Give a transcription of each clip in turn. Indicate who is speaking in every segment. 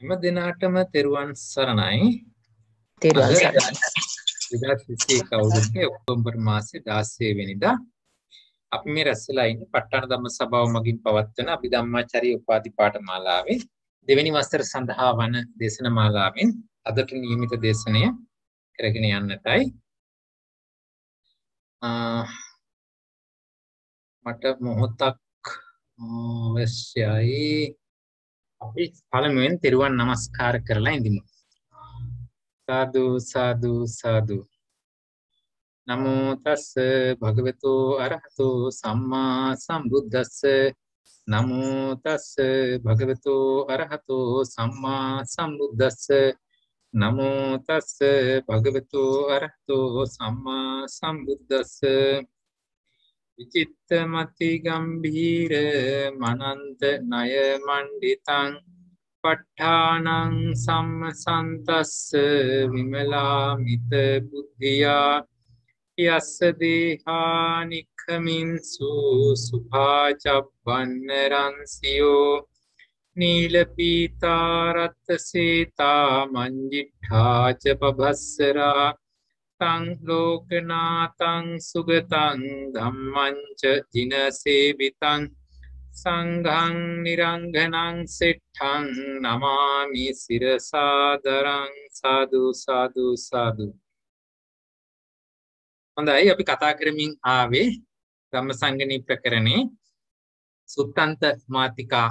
Speaker 1: එම දිනාටම තෙරුවන් සරණයි.
Speaker 2: තෙරුවන්
Speaker 1: අද
Speaker 2: සරණයි.
Speaker 1: 2021 අවුරුද්දේ ඔක්තෝබර් මාසේ 16 වෙනිදා අපි මේ රැස්වලා ඉන්නේ ප ဋ ාණ ධම්ම සභාව මගින් පවත්වන අභිධම්මාචාර්ය උපාධි පාඨමාලාවේ දෙවෙනි වසර සඳහා වන දේශන මාලාවෙන් අදට නියමිත දේශනය කරගෙන යන්නටයි. මට මොහොතක් අවශ්‍යයි. අපි පළමුවෙන් තෙරුවන් නමස්කාර කරලා ඉඳිමු. සාදු සාදු සාදු. නමෝ තස්ස භගවතු අරහතු සම්මා සම්බුද්දස්ස. නමෝ තස්ස භගවතු අරහතු සම්මා සම්බුද්දස්ස. නමෝ තස්ස භගවතු අරහතු සම්මා සම්බුද්දස්ස. විචිත්තමති ගම්භීර මනන්ත ණය මණ්ඩිතං ප ဋ ාණං සම්මසන්තස්ස විමලාමිත බුද්ධියා යස්ස දේහානික්ඛමින්සු සුභාචබ්බන්න රන්සියෝ නීලපීතා රත්ත සීතා මංජිඨාච පබස්සරා තං ලෝකනාතං සුගතං ධම්මං ච ජිනසේවිතං සංඝං නිරංගනං සෙට්ඨං නමාමි සිරසාදරං. සාදු සාදු සාදු. හොඳයි, අපි කතා කරමින් ආවේ ධම්මසංගණී ප්‍රකරණේ සුත්තන්ත මාතිකා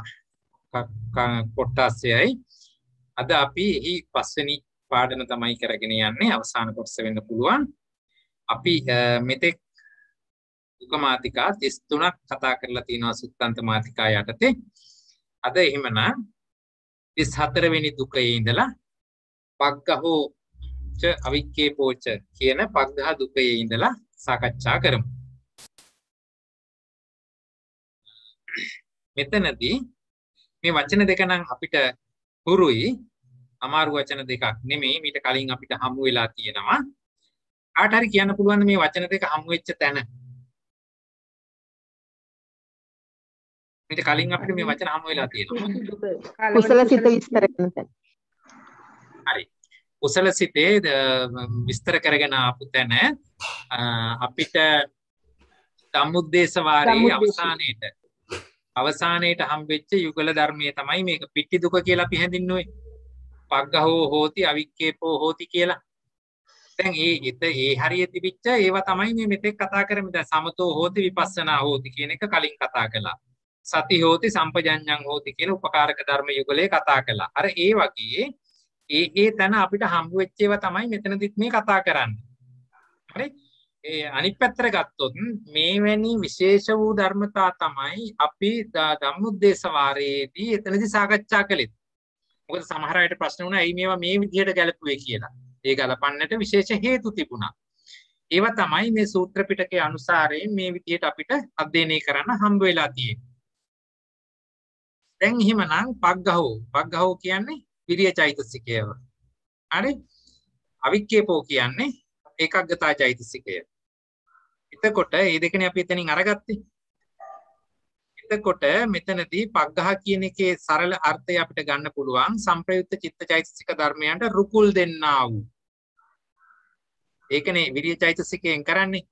Speaker 1: කොටසයි. අද අපි එහි පස්වෙනි පාඩම තමයි කරගෙන යන්නේ. අවසාන කොටස වෙන්න පුළුවන්. අපි මෙතෙක් දුක මාතිකා 33ක් කතා කරලා තියෙනවා සුත්තන්ත මාතිකා යටතේ. අද එහෙමනම් 34 වෙනි දුකේ ඉඳලා පග්ගහෝ ච අවික්කේපෝච කියන පග්ගහ දුකේ ඉඳලා සාකච්ඡා කරමු. මෙතනදී මේ වචන දෙක නම් අපිට හුරුයි. අමාරු වචන දෙකක් නෙමෙයි. මීට කලින් අපිට හමු වෙලා තියෙනවා. කාට හරි කියන්න පුළුවන් මේ වචන දෙක හමු වෙච්ච තැන? මීට කලින් අපිට මේ වචන හමු වෙලා තියෙනවා.
Speaker 2: කුසල සිත විස්තර කරන තැන.
Speaker 1: හරි. කුසල සිතේ විස්තර කරගෙන ආපු තැන අපිට ධම්මුද්දේශ වාරයේ අවසානයේට හම්බෙච්ච යුගල ධර්මයේ තමයි මේක පිටි දුක කියලා අපි හැඳින්නුවේ. පග්ගහෝ හෝති අවික්කේපෝ හෝති කියලා. දැන් ඒ හරිය තිබිච්ච ඒවා තමයි මේ මෙතෙක් කතා කරන්නේ. දැන් සමතෝ හෝති විපස්සනා හෝති කියන එක කලින් කතා කළා. සති හෝති සම්පජඤ්ඤං හෝති කියන උපකාරක ධර්ම යුගලේ කතා කළා. අර ඒ වගේ ඒ තැන අපිට හම්බ වෙච්ච ඒවා තමයි මෙතනදිත් මේ කතා කරන්නේ. හරි? ඒ අනිත් පැත්තට ගත්තොත් මේවැනි විශේෂ වූ ධර්මතා තමයි අපි ධම්මුද්දේශ වාරයේදී එතනදී සාකච්ඡා කළේ. මොකද සමහර අයට ප්‍රශ්න වුණා ඇයි මේවා මේ විදිහට ගැලපුවේ කියලා. ඒ ගලපන්නට විශේෂ හේතු තිබුණා. ඒවා තමයි මේ සූත්‍ර පිටකයේ අනුසාරයෙන් මේ විදිහට අපිට අධ්‍යයනය කරන්න හම්බ වෙලා තියෙන්නේ. දැන් එහෙමනම් පග්ගහෝ කියන්නේ විරිය චෛතසිකය. හරි? අවික්කේපෝ කියන්නේ ඒකග්ගතා චෛතසිකය. එතකොට මේ දෙකනේ අපි එතනින් අරගත්තේ. එතකොට මෙතනදී පග්ගහ කියන එකේ සරල අර්ථය අපිට ගන්න පුළුවන් සංප්‍රයුක්ත චිත්ත චෛතසික ධර්මයන්ට රුකුල් දෙන්නා වූ. ඒකනේ විරිය චෛතසිකයෙන් කරන්නේ.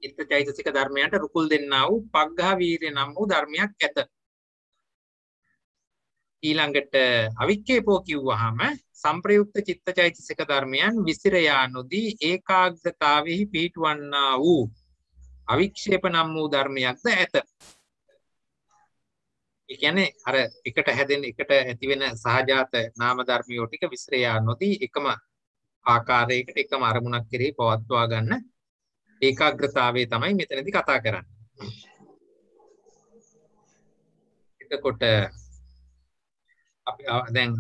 Speaker 1: චිත්ත චෛතසික ධර්මයන්ට රුකුල් දෙන්නා වූ පග්ගහ වීර්ය නම් වූ ධර්මයක් ඇත. ඊළඟට අවික්කේපෝ කිව්වහම සංප්‍රයුක්ත චිත්ත චෛතසික ධර්මයන් විසිර යා නොදී ඒකාග්‍රතාවෙහි පිහිටවන්නා වූ අවික්ෂේප නම් වූ ධර්මයක්ද ඇත. ඒ කියන්නේ අර එකට හැදෙන එකට ඇති වෙන සහජාත නාම ධර්මියෝ ටික විසිර යා නොදී එකම ආකාරයකට එකම අරමුණක් කෙරෙහි පවත්වා ගන්න ඒකාග්‍රතාවය තමයි මෙතනදී කතා කරන්නේ. එතකොට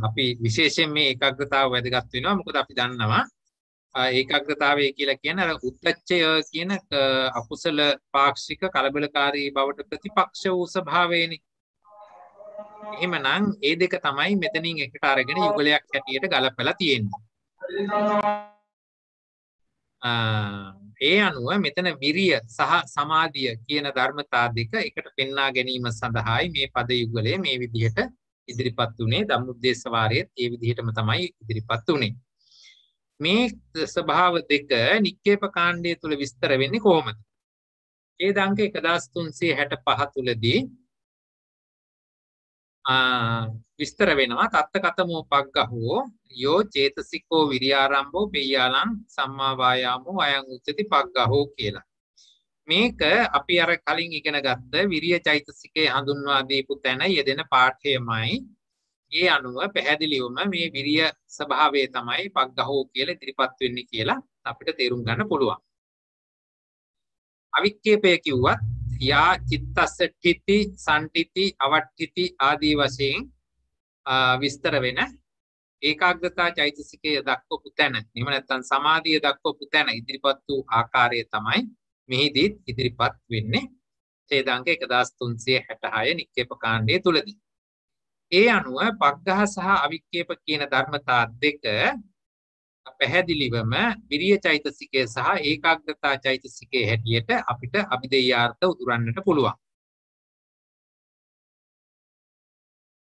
Speaker 1: අපි විශේෂයෙන් මේ ඒකාග්‍රතාව වැදගත් වෙනවා. මොකද අපි දන්නවා ඒකාග්‍රතාවය කියලා කියන්නේ අර උද්දච්චය කියන අකුසල පාක්ෂික කලබලකාරී බවට ප්‍රතිපක්ෂ වූ ස්වභාවයනේ. එහෙමනම් ඒ දෙක තමයි මෙතනින් එකට අරගෙන යුගලයක් හැටියට ගලපලා තියෙන්නේ. ඒ අනුව මෙතන විරිය සහ සමාධිය කියන ධර්මතා දෙක එකට පෙන්වා ගැනීම සඳහායි මේ පද යුගලය මේ විදිහට ඉදිරිපත් උනේ ධම්මොපදේශ වාරයේත් ඒ විදිහටම තමයි ඉදිරිපත් උනේ. මේ ස්වභාව දෙක නික්කේප කාණ්ඩය තුල විස්තර වෙන්නේ කොහොමද? ඒ අංක 1365 තුලදී විස්තර වෙනවා තත්තකතමෝ පග්ගහෝ යෝ චේතසිකෝ විරියාරම්භෝ පෙය්‍යාලං සම්මා වායාමෝ අයං උච්චති පග්ගහෝ කියලා. මේක අපි අර කලින් ඉගෙන ගත්ත විරිය චෛතසිකේ හඳුන්වා දීපු තැන යෙදෙන පාඨයමයි. ඒ අනුව පැහැදිලිවම මේ විරිය ස්වභාවය තමයි පග්ගහෝ කියලා ඉදිරිපත් වෙන්නේ කියලා අපිට තේරුම් ගන්න පුළුවන්. අවික්කේපය කිව්වත් යා චිත්තස්ස ඨිති සම්ඨිති අවට්ඨිති ආදී වශයෙන් විස්තර වෙන ඒකාග්‍රතා චෛතසිකය දක්වපු තැන එහෙම නැත්නම් සමාධිය දක්වපු තැන ඉදිරිපත් වූ ආකාරය තමයි මෙහිදීත් ඉදිරිපත් වෙන්නේ ඡේදාංක 1366 නික්කේප කාණ්ඩයේ තුලදී. ඒ අනුව පග්ගහ සහ අවික්කේප කියන ධර්මතා දෙක පැහැදිලිවම විරිය චෛතසිකය සහ ඒකාග්‍රතා චෛතසිකයේ හැටියට අපිට අභිදේයාර්ථ උදුරන්නට පුළුවන්.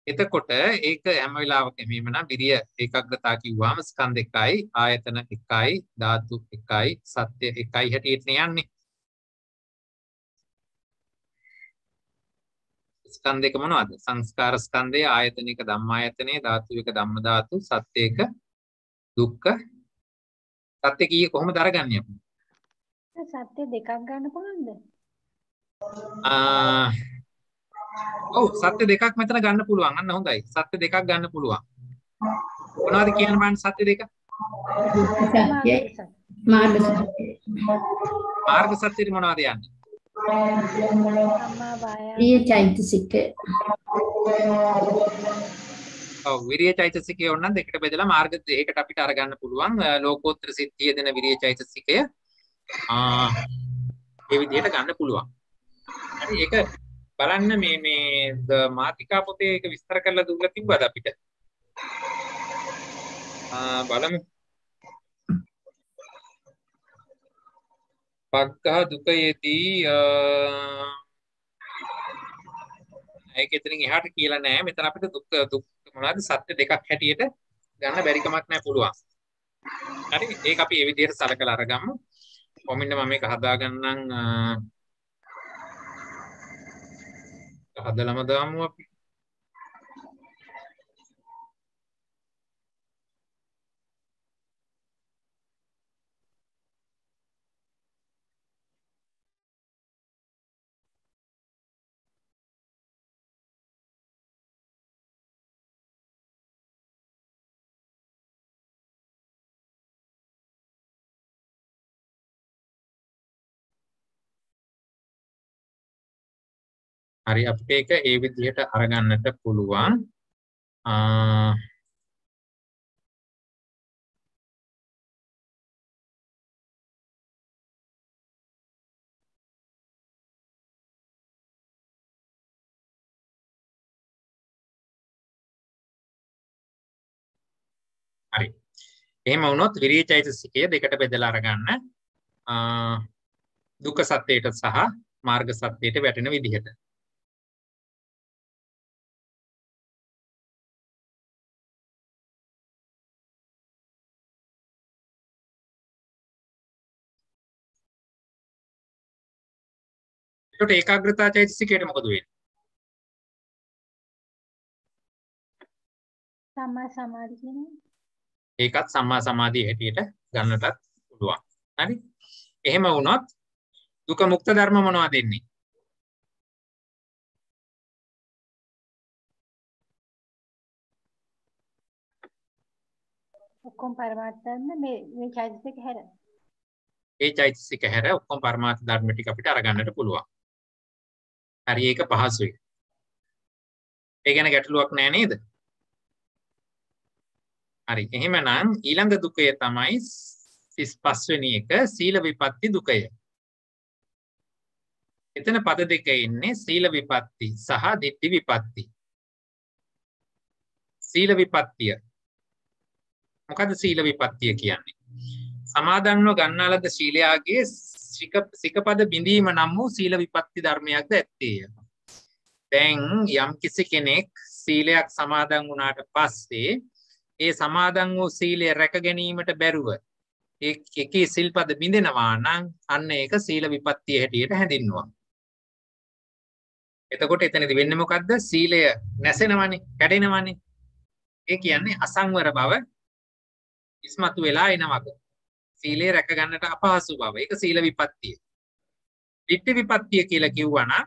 Speaker 1: එතකොට ඒක හැම වෙලාවකම එමෙන්න විරිය ඒකාග්‍රතා කිව්වම ස්කන්ධ එකයි ආයතන එකයි ධාතු එකයි සත්‍ය එකයි හැටියට යන්නේ. ස්කන්ධ එක මොනවද? සංස්කාර ස්කන්ධය, ආයතනික ධම්මායතනේ, ධාතු එක ධම්ම ධාතු, සත්‍ය එක දුක්ඛ. සත්‍ය කීය කොහොමද අරගන්නේ අපි?
Speaker 3: සත්‍ය දෙකක් ගන්න පුළුවන්ද?
Speaker 1: ඔව් සත්‍ය දෙකක් මෙතන ගන්න පුළුවන්. අන්න හොඳයි. සත්‍ය දෙකක් ගන්න පුළුවන්. මොනවද කියන බලන්න සත්‍ය දෙක? මාර්ග සත්‍යෙ මොනවද යන්නේ?
Speaker 3: සම්මා වායාම.
Speaker 4: විරිය චෛතසික.
Speaker 1: ඔව් විරිය චෛතසිකය ඕනනම් දෙකට බෙදලා මාර්ග දෙකකට අපිට අරගන්න පුළුවන්. ලෝකෝත්තර සිද්ධිය දෙන විරිය චෛතසිකය ඒ විදිහට ගන්න පුළුවන්. හරි ඒක බලන්න මේ මාතිකා පොතේ ඒක විස්තර කරලා දුන්නා තිබ්බද අපිට? බලමු. පග්ගහ දුකයේදී ඒක එතනින් එහාට කියලා නෑ. මෙතන අපිට දුක් මොනවාද සත්‍ය දෙකක් හැටියට ගන්න බැරි කමක් නෑ පුළුවන්. හරි ඒක අපි මේ විදිහට සලකලා අරගමු. කොමින්න මම මේක හදාගන්නම්. හදලම දාමු අපි. හරි අපිට ඒක ඒ විදිහට අරගන්නට පුළුවන්. හරි. එහෙම වුණොත් විරිය චෛතසිකය දෙකට බෙදලා අරගන්න. දුක්ඛ සත්‍යයට සහ මාර්ග සත්‍යයට වැටෙන විදිහට. ඒකට ඒකාග්‍රතා චෛතසිකයට මොකද වෙන්නේ?
Speaker 3: සම්මා සමාධි කියන්නේ.
Speaker 1: ඒකත් සම්මා සමාධිය හැටියට ගන්නටත් පුළුවන්. හරි. එහෙම වුණොත් දුක මුක්ත ධර්ම මොනවද දෙන්නේ?
Speaker 3: ඔක්කොම පරමාර්ථ ධර්ම මේ චෛතසික හැර.
Speaker 1: ඒ චෛතසික හැර ඔක්කොම පරමාර්ථ ධර්ම ටික අපිට අරගන්නට පුළුවන්. හරි ඒක පහසුයි. ඒ ගැන ගැටලුවක් නෑ නේද? හරි එහෙමනම් ඊළඟ දුකය තමයි 35 වෙනි එක සීල විපatti දුකය. එතන පද දෙක ඉන්නේ සීල විපatti සහ ditthi විපatti. සීල විපත්තිය. මොකද සීල විපත්තිය කියන්නේ? සමාදන්ව ගන්නාලද ශීලයාගේ සිකපද බිඳීම නම් වූ සීල විපatti ධර්මයක්ද ඇත්තේය. දැන් යම් කිසි කෙනෙක් සීලයක් සමාදන් වුණාට පස්සේ ඒ සමාදන් වූ සීලය රැක ගැනීමට බැරුව එකී සිල්පද බිඳෙනවා නම් අන්න ඒක සීල විපත්තිය හැටියට හැඳින්වුවා. එතකොට එතනදි වෙන්නේ මොකද්ද? සීලය නැසෙනවනේ, කැඩෙනවනේ. ඒ කියන්නේ අසංවර බව ඉස්මතු වෙලා එනවා. සීලය රැක ගන්නට අපහසු බව. ඒක සීල විපත්තිය. ditthi විපත්තිය කියලා කිව්වනම්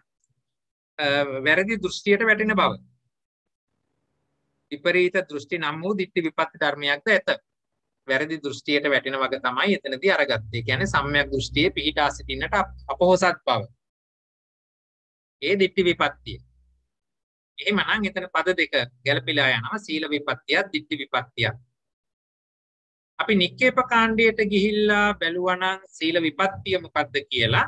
Speaker 1: වැරදි දෘෂ්ටියට වැටෙන බව. විපරීත දෘෂ්ටි නම් වූ ditthi විපත්ති ධර්මයක්ද ඇත. වැරදි දෘෂ්ටියට වැටෙන වග තමයි එතනදී අරගත්තේ. ඒ කියන්නේ සම්‍යක් දෘෂ්ටියේ පිහිටා සිටින්නට අපොහොසත් බව. ඒ ditthi විපත්තිය. එහෙමනම් එතන පද දෙක ගැළපීලා යනවා සීල විපත්තියත් ditthi විපත්තියත්. අපි නික්කේප කාණ්ඩයට ගිහිල්ලා බැලුවා නම් සීල විපත්තිය මොකක්ද කියලා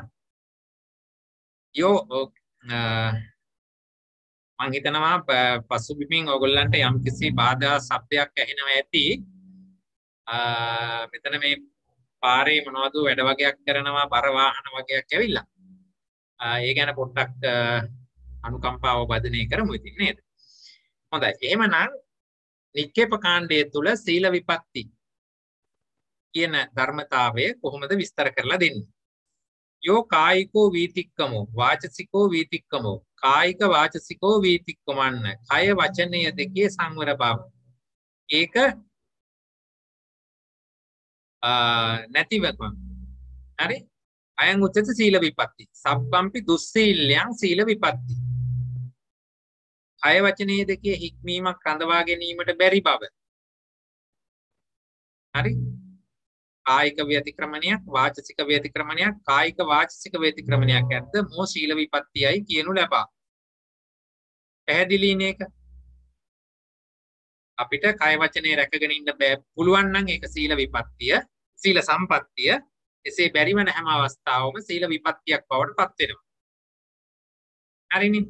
Speaker 1: මම හිතනවා පසුබිමින් ඔයගොල්ලන්ට යම්කිසි බාධා શબ્දයක් ඇහෙනවා ඇති. මෙතන මේ පාරේ මොනවද වැඩ වගේක් කරනවා බර වාහන වගේක් ඇවිල්ලා. ඒ ගැන පොඩ්ඩක් අනුකම්පාව වදනය කරමු ඉතින් නේද? හොඳයි. එහෙමනම් නික්කේප කාණ්ඩයේ තුල සීල විපත්ති කියන ධර්මතාවය කොහොමද විස්තර කරලා දෙන්නේ? යෝ කායිකෝ වීතික්කමෝ වාචසිකෝ වීතික්කමෝ කායික වාචසිකෝ වීතික්කමන්න කය වචනය දෙකේ සංවර බව. ඒක නැතිවම හරි අයං උච්චත සීල විපත්ති සබ්බම්පි දුස්සීල්‍යං සීල විපත්ති. කය වචනයේ දෙකේ හික්මීමක් රඳවා ගැනීමට බැරි බව. හරි කායික ව්‍යතික්‍රමණයක් වාචසික ව්‍යතික්‍රමණයක් කායික වාචසික ව්‍යතික්‍රමණයක් ඇද්ද මෝ සීල විපත්තියයි කියනු ලැබා. පැහැදිලි නේක? අපිට කය වචනේ රැකගෙන ඉන්න පුළුවන් නම් ඒක සීල විපත්තිය සීල සම්පත්තිය. එසේ බැරි වෙන හැම අවස්ථාවකම සීල විපත්තියක් බවට පත් වෙනවා. හරිනේ?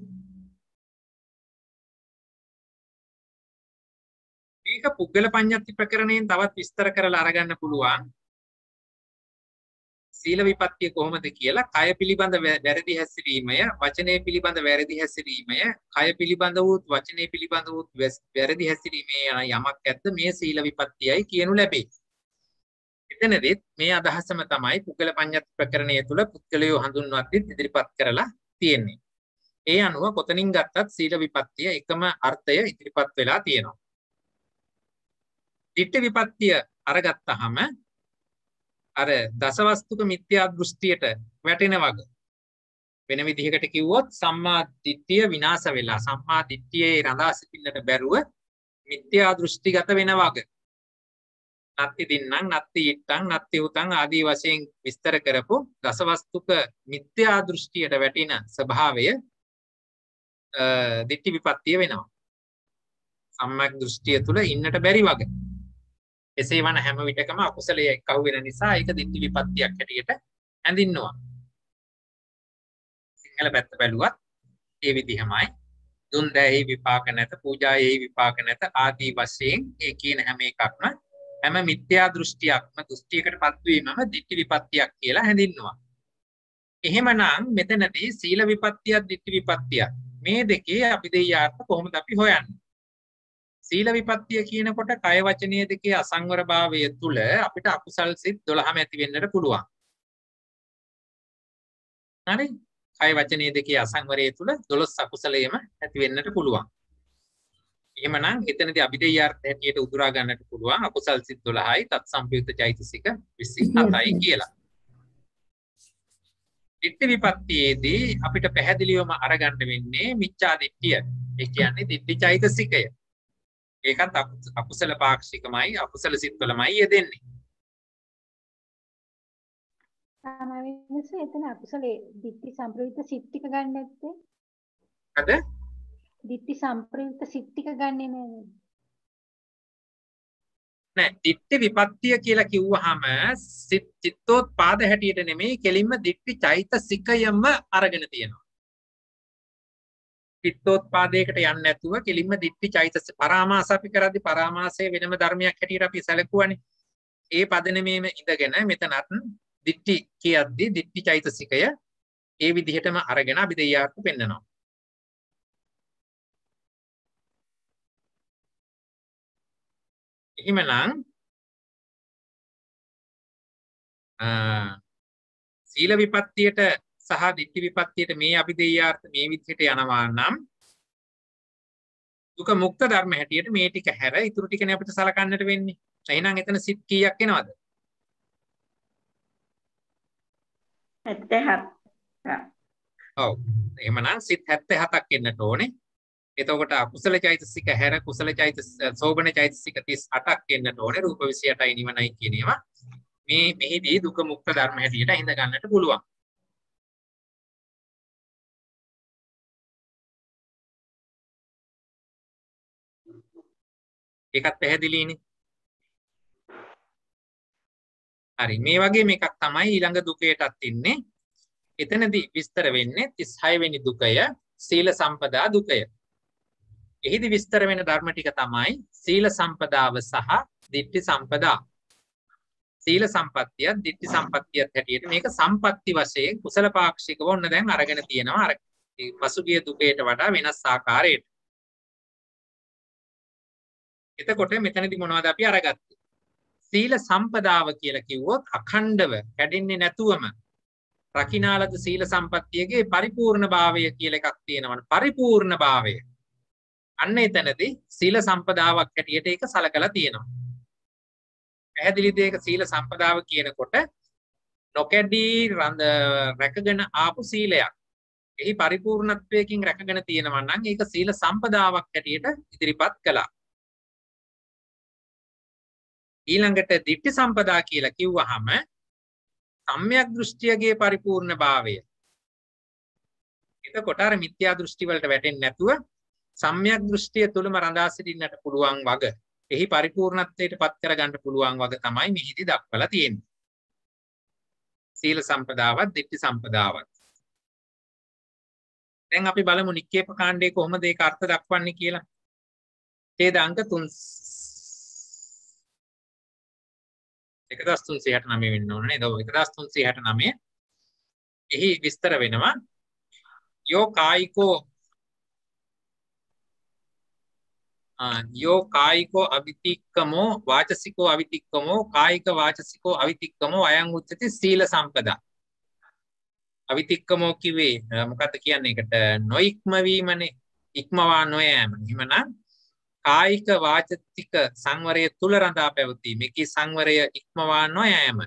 Speaker 1: මේක පුද්ගල පඤ්ඤාති ප්‍රකරණයෙන් තවත් විස්තර කරලා අරගන්න පුළුවන්. සීල විපත්තිය කොහොමද කියලා කය පිළිබඳ වැරදි හැසිරීමය වචනය පිළිබඳ වැරදි හැසිරීමය කය පිළිබඳ වූ වචනය පිළිබඳ වූ වැරදි හැසිරීමේ යමක් ඇද්ද මේ සීල විපත්තියයි කියනු ලැබේ. එතනදෙත් මේ අදහසම තමයි පුද්ගල පඤ්ඤාති ප්‍රකරණය තුල පුද්ගලයෝ හඳුන්වද්දී ඉදිරිපත් කරලා තියෙන්නේ. ඒ අනුව කොතනින් ගත්තත් සීල විපත්තිය එකම අර්ථය ඉදිරිපත් වෙලා තියෙනවා. ditthi විපත්තිය අරගත්තාම අර දසවස්තුක මිත්‍යා දෘෂ්ටියට වැටෙන වග. වෙන විදිහකට කිව්වොත් සම්මා දිට්ඨිය විනාශ වෙලා සම්මා දිට්ඨියේ රඳා සිටින්නට බැරුව මිත්‍යා දෘෂ්ටිගත වෙන වග. නත්ති දින්නම් නත්ති ඉත්තං නත්ති උතං ආදී වශයෙන් විස්තර කරපු දසවස්තුක මිත්‍යා දෘෂ්ටියට වැටෙන ස්වභාවය ditthi විපත්තිය වෙනවා. සම්‍යක් දෘෂ්ටිය තුල ඉන්නට බැරි වගේ. එසේ වන හැම විටකම අකුසලයේ එක්කහුව වෙන නිසා ඒක ditthi විපත්තියක් හැටියට හැඳින්වනවා. සිංහල පැත්ත බැලුවත් ඒ විදිහමයි. දුන් දැයි විපාක නැත, පූජායෙහි විපාක නැත ආදී වශයෙන් ඒ කියන හැම එකක්ම හැම මිත්‍යා දෘෂ්ටියක්ම දෘෂ්ටියකටපත් වීමම ditthi විපත්තියක් කියලා හැඳින්වනවා. එහෙමනම් මෙතනදී සීල විපත්තියක් ditthi විපත්තියක් මේ දෙකේ අපි දෙයාර්ථ කොහොමද අපි හොයන්නේ? සීල විපත්තිය කියනකොට කය වචනීය දෙකේ අසංවර භාවය තුල අපිට අකුසල් සිත් 12ම ඇති වෙන්නට පුළුවන්. හරි? කය වචනීය දෙකේ අසංවරය තුල 12 අකුසලයේම ඇති වෙන්නට පුළුවන්. එහෙමනම් එතනදී අභිධේයාර්ථ හැටියට උදුරා ගන්නට පුළුවන් අකුසල් සිත් 12යි තත්සම්පයුක්ත චෛතසික 27යි කියලා. ditthi විපත්තියේදී අපිට පැහැදිලිවම අරගන්න වෙන්නේ මිච්ඡා දිට්ඨිය. ඒ කියන්නේ ditthi චෛතසිකය. ඒකත් අකුසල පාක්ෂිකමයි අකුසල සිත්වලමයි යෙදෙන්නේ.
Speaker 3: සාමාන්‍යයෙන් එතන අකුසලේ ditthi සම්ප්‍රයුක්ත සිත් ටික ගන්න නැත්තේ?
Speaker 1: අද
Speaker 3: ditthi සම්ප්‍රයුක්ත සිත් ටික ගන්නෙ
Speaker 1: නෑ. ditthi විපත්තිය කියලා කිව්වහම චිත්තෝත්පාද හැටියට නෙමෙයි කෙලින්ම ditthi චෛතසිකයම අරගෙන තියෙනවා. චිත්තෝත්පාදයකට යන්නේ නැතුව කෙලින්ම ditthi චෛතසික පරාමාස අපි කරද්දී පරාමාසයේ වෙනම ධර්මයක් හැටියට අපි සැලකුවානේ. ඒ පදනමේම ඉඳගෙන මෙතනත් ditthi කියද්දී ditthi චෛතසිකය ඒ විදිහටම අරගෙන අපි දෙයාර්ථ පෙන්නනවා. එහෙමනම් සීල විපත්තියට සහ ditthi විපත්තියට මේ අභිදේයාර්ථ මේ විදිහට යනවා නම් දුක මුක්ත ධර්ම හැටියට මේ ටික හැර ඉතුරු ටිකනේ අපිට සලකන්නට වෙන්නේ. එහෙනම් එතන සිත් කීයක් එනවද?
Speaker 3: 77.
Speaker 1: ඔව්. එහෙමනම් සිත් 77ක් එන්නට ඕනේ. එතකොට අකුසල චෛතසික හැර කුසල සෝබන චෛතසික 38ක් එන්නට ඕනේ. රූප 28යි නිවනයි කියන ඒවා. මෙහිදී දුක මුක්ත ධර්ම හැටියට හිඳ ගන්නට පුළුවන්. ඒකත් පැහැදිලිනේ. හරි මේ වගේ මේකක් තමයි ඊළඟ දුකයටත් ඉන්නේ. එතනදී විස්තර වෙන්නේ 36 වෙනි දුකය සීල සම්පදා දුකය. එහිදී විස්තර වෙන ධර්ම ටික තමයි සීල සම්පදාව සහ ditthi සම්පදා. සීල සම්පත්තියත් ditthi සම්පත්තියත් හැටියට මේක සම්පatti වශයෙන් කුසල පාක්ෂිකව ඔන්න දැන් අරගෙන තියෙනවා. අර පසුගිය දුකයට වඩා වෙනස් ආකාරයකට. එතකොට මෙතනදී මොනවද අපි අරගත්තේ? සීල සම්පදාව කියලා කිව්වොත් අඛණ්ඩව කැඩෙන්නේ නැතුවම රකින්නාලද සීල සම්පත්තියගේ පරිපූර්ණ භාවය කියලා එකක් තියෙනවා. පරිපූර්ණ භාවය. අන්න එතනදී සීල සම්පදාවක් හැටියට ඒක සලකලා තියෙනවා. පැහැදිලිද? ඒක සීල සම්පදාව කියනකොට නොකැඩී රැකගෙන ආපු සීලයක්. එහි පරිපූර්ණත්වයකින් රැකගෙන තියෙනවා නම් ඒක සීල සම්පදාවක් හැටියට ඉදිරිපත් කළා. ඊළඟට ditthi සම්පදා කියලා කිව්වහම සම්‍යක් දෘෂ්ටියගේ පරිපූර්ණ භාවය. එතකොට අර මිත්‍යා දෘෂ්ටි වලට වැටෙන්නේ නැතුව සම්‍යක් දෘෂ්ටිය තුලම රඳා සිටින්නට පුළුවන් වග එහි පරිපූර්ණත්වයට පත් කරගන්න පුළුවන් වග තමයි මෙහිදී දක්වලා තියෙන්නේ. සීල සම්පදාවත් ditthi සම්පදාවත්. දැන් අපි බලමු නික්කේප කාණ්ඩයේ කොහොමද ඒක අර්ථ දක්වන්නේ කියලා. ඡේද අංක 1369 වෙන්න ඕන නේද? 1369 එහි විස්තර වෙනවා යෝ කායිකෝ අවිතික්කමෝ වාචසිකෝ අවිතික්කමෝ කායික වාචසිකෝ අවිතික්කමෝ අයං උච්චති සීල සම්පදා. අවිතික්කමෝ කිව්වේ මොකක්ද කියන්නේ? ඒකට නොඉක්ම වීමනේ. ඉක්මවා නොයෑම. එහෙමනම් කායික වාචික සංවරය තුල රඳා පැවතීම. මේකේ සංවරය ඉක්මවා නොයෑම.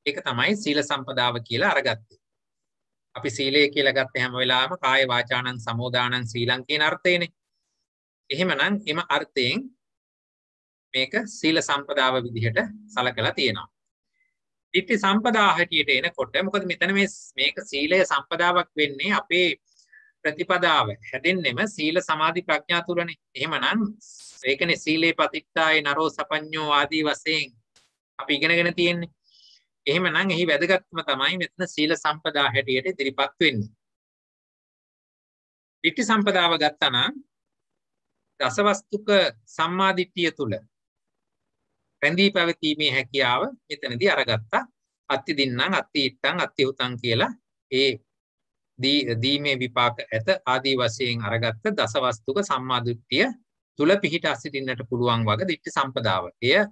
Speaker 1: ඒක තමයි සීල සම්පදාව කියලා අරගත්තේ. අපි සීලය කියලා ගත්ත හැම වෙලාවෙම කාය වාචානං සමෝදානං සීලං කියන අර්ථයනේ. එහෙමනම් එම අර්ථයෙන් මේක සීල සම්පදාව විදිහට සලකලා තියෙනවා. ditthi සම්පදා හැටියට එනකොට මොකද මෙතන මේක සීලය සම්පදාවක් වෙන්නේ අපේ ප්‍රතිපදාව හැදෙන්නෙම සීල සමාධි ප්‍රඥා තුලනේ. එහෙමනම් ඒකනේ සීලේ පතිත්තාය නරෝ සපඤ්ඤෝ ආදී වශයෙන් අපි ඉගෙනගෙන තියෙන්නේ. එහෙමනම් එහි වැදගත්කම තමයි මෙතන සීල සම්පදා හැටියට ඉදිරිපත් වෙන්නේ. ditthi සම්පදාව ගත්තා නම් දසවස්තුක සම්මාදිට්ඨිය තුල රැඳී පැවතීමේ හැකියාව මෙතනදී අරගත්තා. අත්ති දින්නම් අත්ති ඉත්තං අත්ති උතං කියලා ඒ දීමේ විපාක ඇත ආදී වශයෙන් අරගත්ත දසවස්තුක සම්මාදිට්ඨිය තුල පිහිට අසිටින්නට පුළුවන් වගේ ditthi සම්පදාව. එය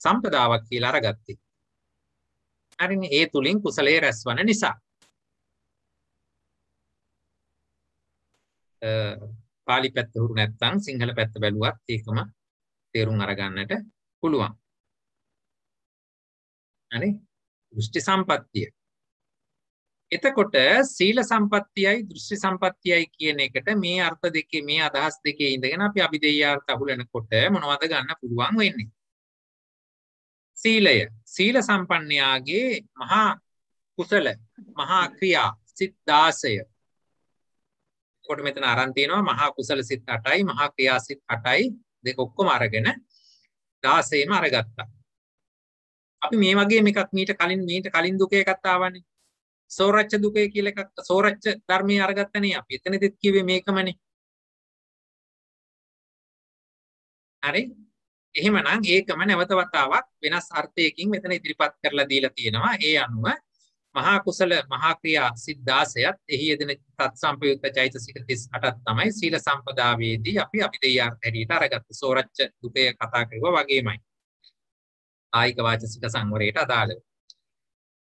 Speaker 1: සම්පදාවක් කියලා අරගත්තේ. හරිනේ. ඒ තුලින් කුසලයේ රැස්වන නිසා. පාලි පැත්ත හුරු නැත්නම් සිංහල පැත්ත බැලුවත් ඒකම තේරුම් අරගන්නට පුළුවන්. හරි. දෘෂ්ටි සම්පත්තිය. එතකොට සීල සම්පත්තියයි දෘෂ්ටි සම්පත්තියයි කියන එකට මේ අර්ථ දෙකේ මේ අදහස් දෙකේ ඉඳගෙන අපි අභිදේයාර්ථ අහුලනකොට මොනවද ගන්න පුළුවන් වෙන්නේ? සීලය. සීල සම්පන්නයාගේ මහා කුසල මහා ක්‍රියා සිත් 16. කොට මෙතන අරන් තියෙනවා මහා කුසල සිත් 8යි මහා ක්‍රියා සිත් 8යි දෙක ඔක්කොම අරගෙන 16ම අරගත්තා. අපි මේ වගේ එකක් මීට කලින් දුක එකක් ආවනේ. සෝරච්ච දුකේ කියලා එකක් සෝරච්ච ධර්මයේ අරගත්තනේ අපි. එතනදිත් කිව්වේ මේකමනේ. හරි. එහෙමනම් ඒකම නැවත වතාවක් වෙනස් අර්ථයකින් මෙතන ඉදිරිපත් කරලා දීලා තියෙනවා. ඒ අනුව මහා කුසල මහා ක්‍රියා සිත් 16ත් එහි යෙදෙන තත්සම්පයුක්ත චෛතසික 38ක් තමයි සීල සම්පදාවේදී අපි අභිධේයාර්ථ හැටියට අරගත්ත සෝරච්ච දුකය කතා කරුවා වගේමයි. ආයික වාචසික සංවරයට අදාළව.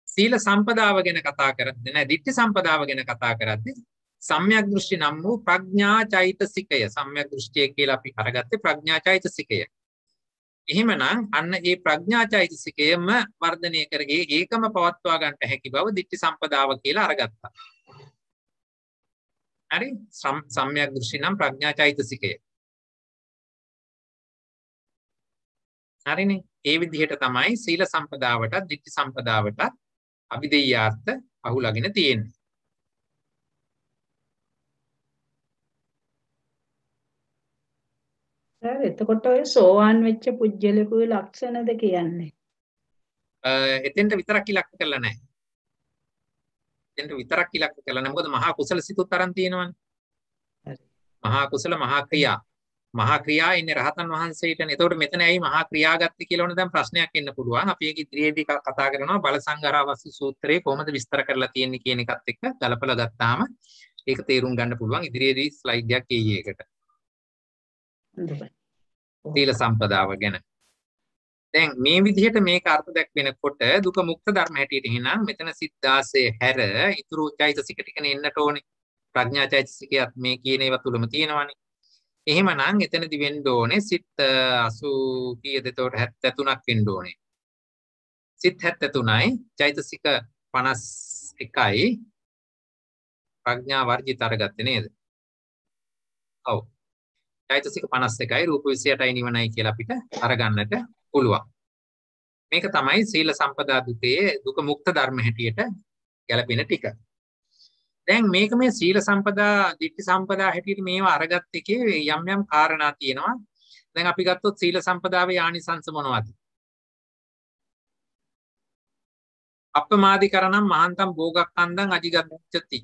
Speaker 1: සීල සම්පදාව ගැන කතා කරද්දී නෑ ditthi සම්පදාව ගැන කතා කරද්දී සම්‍යක් දෘෂ්ටි නම් වූ ප්‍රඥා චෛතසිකය සම්‍යක් දෘෂ්ටිය කියලා අපි අරගත්තේ ප්‍රඥා චෛතසිකය. එහෙමනම් අන්න ඒ ප්‍රඥා චෛතසිකයම වර්ධනය කරගේ ඒකම පවත්වා ගන්නට හැකි බව ditthi සම්පදාව කියලා අරගත්තා. හරි සම්‍යක් දෘෂ්ටි නම් ප්‍රඥා චෛතසිකය. හරිනේ ඒ විදිහට තමයි සීල සම්පදාවටත් ditthi සම්පදාවටත් අභිධේයාර්ථ අහුලාගෙන තියෙන්නේ.
Speaker 4: එතකොට ඔය සෝවාන් වෙච්ච පුජ්‍යලකුගේ ලක්ෂණද කියන්නේ?
Speaker 1: එතෙන්ට විතරක් ඉලක්ක කරලා නැහැ. එතෙන්ට විතරක් ඉලක්ක කරලා නැහැ. මොකද මහා කුසල සිතුත් තරම් තියෙනවනේ.
Speaker 4: හරි.
Speaker 1: මහා කුසල මහා ක්‍රියා. මහා ක්‍රියා ඉන්නේ රහතන් වහන්සේටනේ. එතකොට මෙතන ඇයි මහා ක්‍රියා ගත්තේ කියලා ඕන දැන් ප්‍රශ්නයක් එන්න පුළුවන්. අපි ඒක ඉදිරියේදී කතා කරනවා බල සංඝාරවස්තු සූත්‍රයේ කොහොමද විස්තර කරලා තියෙන්නේ කියන එකත් එක්ක ගලපලා ගත්තාම ඒක තේරුම් ගන්න පුළුවන්. ඉදිරියේදී ස්ලයිඩ් එකක් එයි ඒකට. සීල සම්පදාව ගැන. දැන් මේ විදිහට මේක අර්ථ දැක්වෙනකොට දුක මුක්ත ධර්ම හැටියට එහෙනම් මෙතන සිත් 16 හැර ඉතුරු චෛතසික ටිකනේ එන්නට ඕනේ. ප්‍රඥා චෛතසිකයත් මේ කියන ඒවා තුලම තියෙනවානේ. එහෙමනම් එතනදි වෙන්න ඕනේ සිත් 80 කීයද එතකොට 73ක් වෙන්න ඕනේ. සිත් 73යි චෛතසික 51යි ප්‍රඥා වර්ජිත අරගත්තේ නේද? ඔව්. චෛතසික 51යි රූප 28යි නිවනයි කියලා අපිට අරගන්නට පුළුවන්. මේක තමයි සීල සම්පදා දුකේ දුක මුක්ත ධර්ම හැටියට ගැලපෙන ටික. දැන් මේක මේ සීල සම්පදා ditthi සම්පදා හැටියට මේවා අරගත්ත එකේ යම් යම් කාරණා තියෙනවා. දැන් අපි ගත්තොත් සීල සම්පදාවේ ආනිසංස මොනවද? අප්පමාදී කරණම් මහන්තම් භෝගක්ඛන්දං අජිගච්ඡති.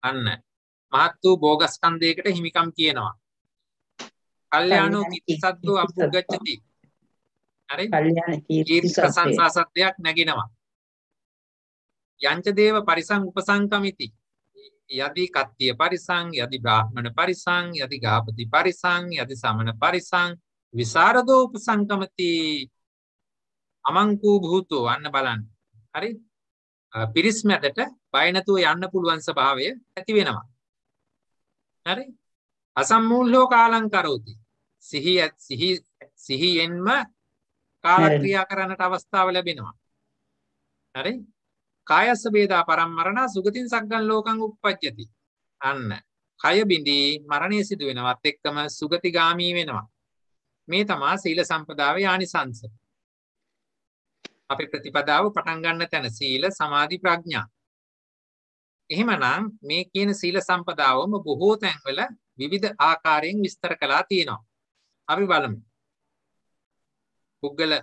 Speaker 1: අන්න මහත් වූ භෝගස්කන්ධයකට හිමිකම් කියනවා. කල්යාණෝ කීර්ති සද්දෝ අපුග්ගච්ඡති. හරි?
Speaker 4: කල්යාණ කීර්ති
Speaker 1: ප්‍රශංසා සද්දයක් නැගිනවා. යංච දේව පරිසං උපසංකමිති. යදි කත්තිය පරිසං, යදි බ්‍රාහ්මණ පරිසං, යදි ගාපති පරිසං, යදි සමන පරිසං, විසරදෝ උපසංකමති. අමංකූ භූතෝ අන්න බලන්න. හරි? පිරිස් මැදට බය නැතුව යන්න පුළුවන් ස්වභාවය ඇති වෙනවා. හරි? අසම්මූලෝ කාලං කරෝති. සිහියෙන්ම කාලක්‍රියා කරන්නට අවස්ථාව ලැබෙනවා. හරි? කායස්ස වේදා පරම්මරණ සුගතින් සග්ගන් ලෝකං උප්පජ්ජති. අන්න කය බිඳී මරණය සිදු වෙනවත් එක්කම සුගතිගාමී වෙනවා. මේ තමයි සීල සම්පදාවේ ආනිසංස. අපි ප්‍රතිපදාව පටන් ගන්න තැන සීල සමාධි ප්‍රඥා. එහෙමනම් මේ කියන සීල සම්පදාවම බොහෝ තැන්වල විවිධ ආකාරයෙන් විස්තර කළා තියෙනවා. අපි බලමු. පුද්ගල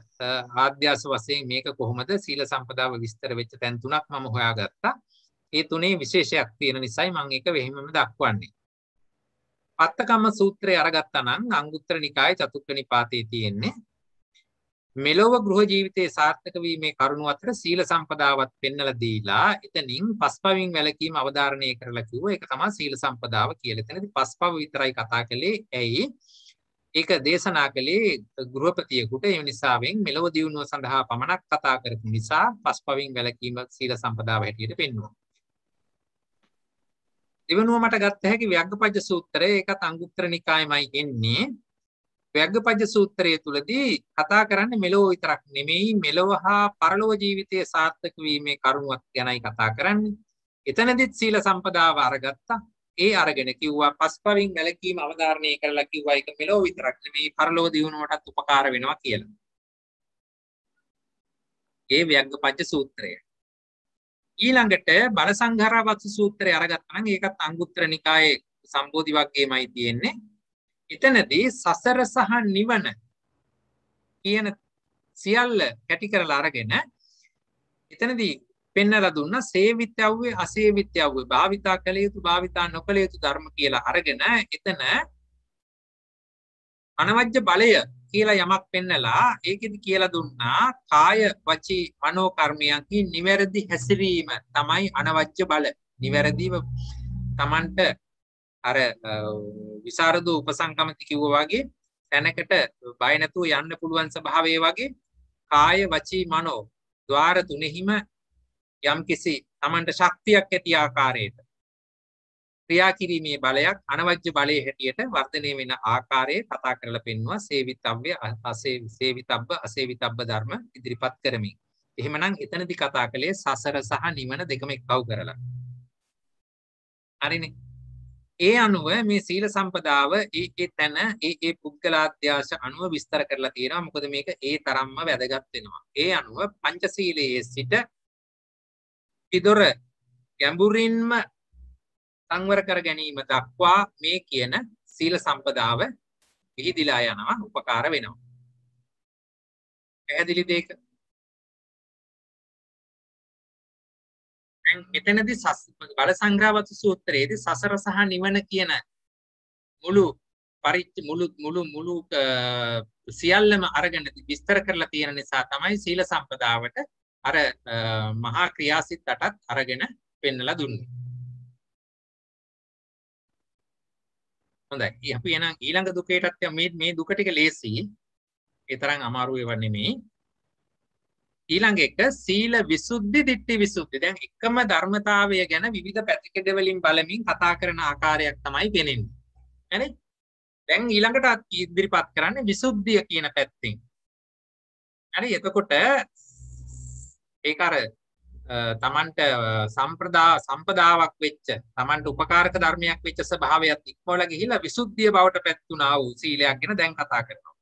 Speaker 1: ආධ්‍යාස වශයෙන් මේක කොහොමද සීල සම්පදාව විස්තර වෙච්ච තැන් තුනක් මම හොයාගත්තා. ඒ තුනේ විශේෂයක් තියෙන නිසායි මම ඒක වෙහිමම දක්වන්නේ. පත්තකම්ම සූත්‍රය අරගත්තා නම් අංගුත්තර නිකායේ චතුක්ක නිපාතේ තියෙන්නේ. මෙලොව ගෘහ ජීවිතයේ සාර්ථක වීමේ කරුණු අතර සීල සම්පදාවත් පෙන්නලා දීලා එතනින් පස්පවින් වැළකීම අවධාරණය කරලා කිව්වා. ඒක තමයි සීල සම්පදාව කියලා. එතනදී පස්පව විතරයි කතා කළේ. ඇයි? ඒක දේශනා කළේ ගෘහපතියෙකුට. ඒ නිසාවෙන් මෙලොව දියුණුව සඳහා පමණක් කතා කරපු නිසා පස්පවින් වැළකීම සීල සම්පදාව හැටියට පෙන්වුවා. දෙවෙනුව මට ගත්ත හැකි ව්‍යග්ගපජ්ජ සූත්‍රය. ඒකත් අංගුත්තර නිකායමයි එන්නේ. ව්‍යග්ගපජ්ජ සූත්‍රයේ තුලදී කතා කරන්නේ මෙලොව විතරක් නෙමෙයි මෙලොව හා පරලොව ජීවිතයේ සාර්ථක වීමේ කරුණක් ගැනයි කතා කරන්නේ. එතනදිත් සීල සම්පදාව අරගත්තා. ඒ අරගෙන කිව්වා පස්පවින් වැළකීම අවධාරණය කරලා කිව්වා ඒක මෙලොව විතරක් නෙමෙයි පරලොව දියුණුවටත් උපකාර වෙනවා කියලා. ඒ ව්‍යග්ගපජ්ජ සූත්‍රය. ඊළඟට බලසංඝාරවස්තු සූත්‍රය අරගත්තා නම් ඒකත් අංගුත්තර නිකායේ සම්බෝධි වග්ගයේමයි තියෙන්නේ. එතනදී සසර සහ නිවන කියන සියල්ල කැටි කරලා අරගෙන එතනදී පෙන්වලා දුන්න සේවිත්‍යව්වේ අසේවිත්‍යව්වේ භාවිතා කළ යුතු භාවිතා නොකළ යුතු ධර්ම කියලා අරගෙන එතන අනවජ්‍ය බලය කියලා යමක් පෙන්නලා ඒකෙදි කියලා දුන්නා කාය වචී මනෝ කර්මයන්හි නිවැරදි හැසිරීම තමයි අනවජ්‍ය බල. නිවැරදිව Tamanට අර විසරද උපසංගමති කිව්වා වගේ තැනකට බය නැතුව යන්න පුළුවන් ස්වභාවය වගේ කාය වචී මනෝ ద్వාර තුනෙහිම යම්කිසි Tamanට ශක්තියක් ඇති ආකාරයට ක්‍රියා කිරීමේ බලයක් අනවජ්‍ය බලයේ හැටියට වර්ධනය වෙන ආකාරයේ කතා කරලා පෙන්වුවා සේවිතව්‍ය සේවිතබ්බ අසේවිතබ්බ ධර්ම ඉදිරිපත් කරමින්. එහෙමනම් එතනදී කතා කළේ සසර සහ නිවන දෙකම එක්කව කරලා. හරිනේ. ඒ අනුව මේ සීල සම්පදාව ඒ තැන ඒ පුද්ගලාත්‍යාශ අනුව විස්තර කරලා තියෙනවා. මොකද මේක ඒ තරම්ම වැදගත් වෙනවා. ඒ අනුව පංචශීලයේ සිට ඉදොර ගැඹුරින්ම සංවර කර ගැනීම දක්වා මේ කියන සීල සම්පදාව විහිදිලා යනවා උපකාර වෙනවා. පැහැදිලිද ඒක? දැන් මෙතනදී බල සංග්‍රහවතු සූත්‍රයේදී සසර සහ නිවන කියන මුළු සියල්ලම අරගෙන විස්තර කරලා තියෙන නිසා තමයි සීල සම්පදාවට අර මහා ක්‍රියාසිත 8ත් අරගෙන පෙන්නලා දුන්නේ. හොඳයි. අපි එහෙනම් ඊළඟ දුකේටත් මේ දුක ටික ලේසි. ඒ තරම් අමාරු ඒවා නෙමෙයි. ඊළඟ එක සීල විසුද්ධි දිට්ඨි විසුද්ධි. දැන් එකම ධර්මතාවය ගැන විවිධ පැතිකඩ වලින් බලමින් කතා කරන ආකාරයක් තමයි පෙනෙන්නේ. හරි? දැන් ඊළඟට ඉදිරිපත් කරන්නේ විසුද්ධිය කියන පැත්තෙන්. හරි? එතකොට ඒක අර තමන්ට සම්පදාවක් වෙච්ච තමන්ට උපකාරක ධර්මයක් වෙච්ච ස්වභාවයත් ඉක්මවලා ගිහිලා විසුද්ධිය බවට පැත්තුණා වූ සීලයක් ගැන දැන් කතා කරනවා.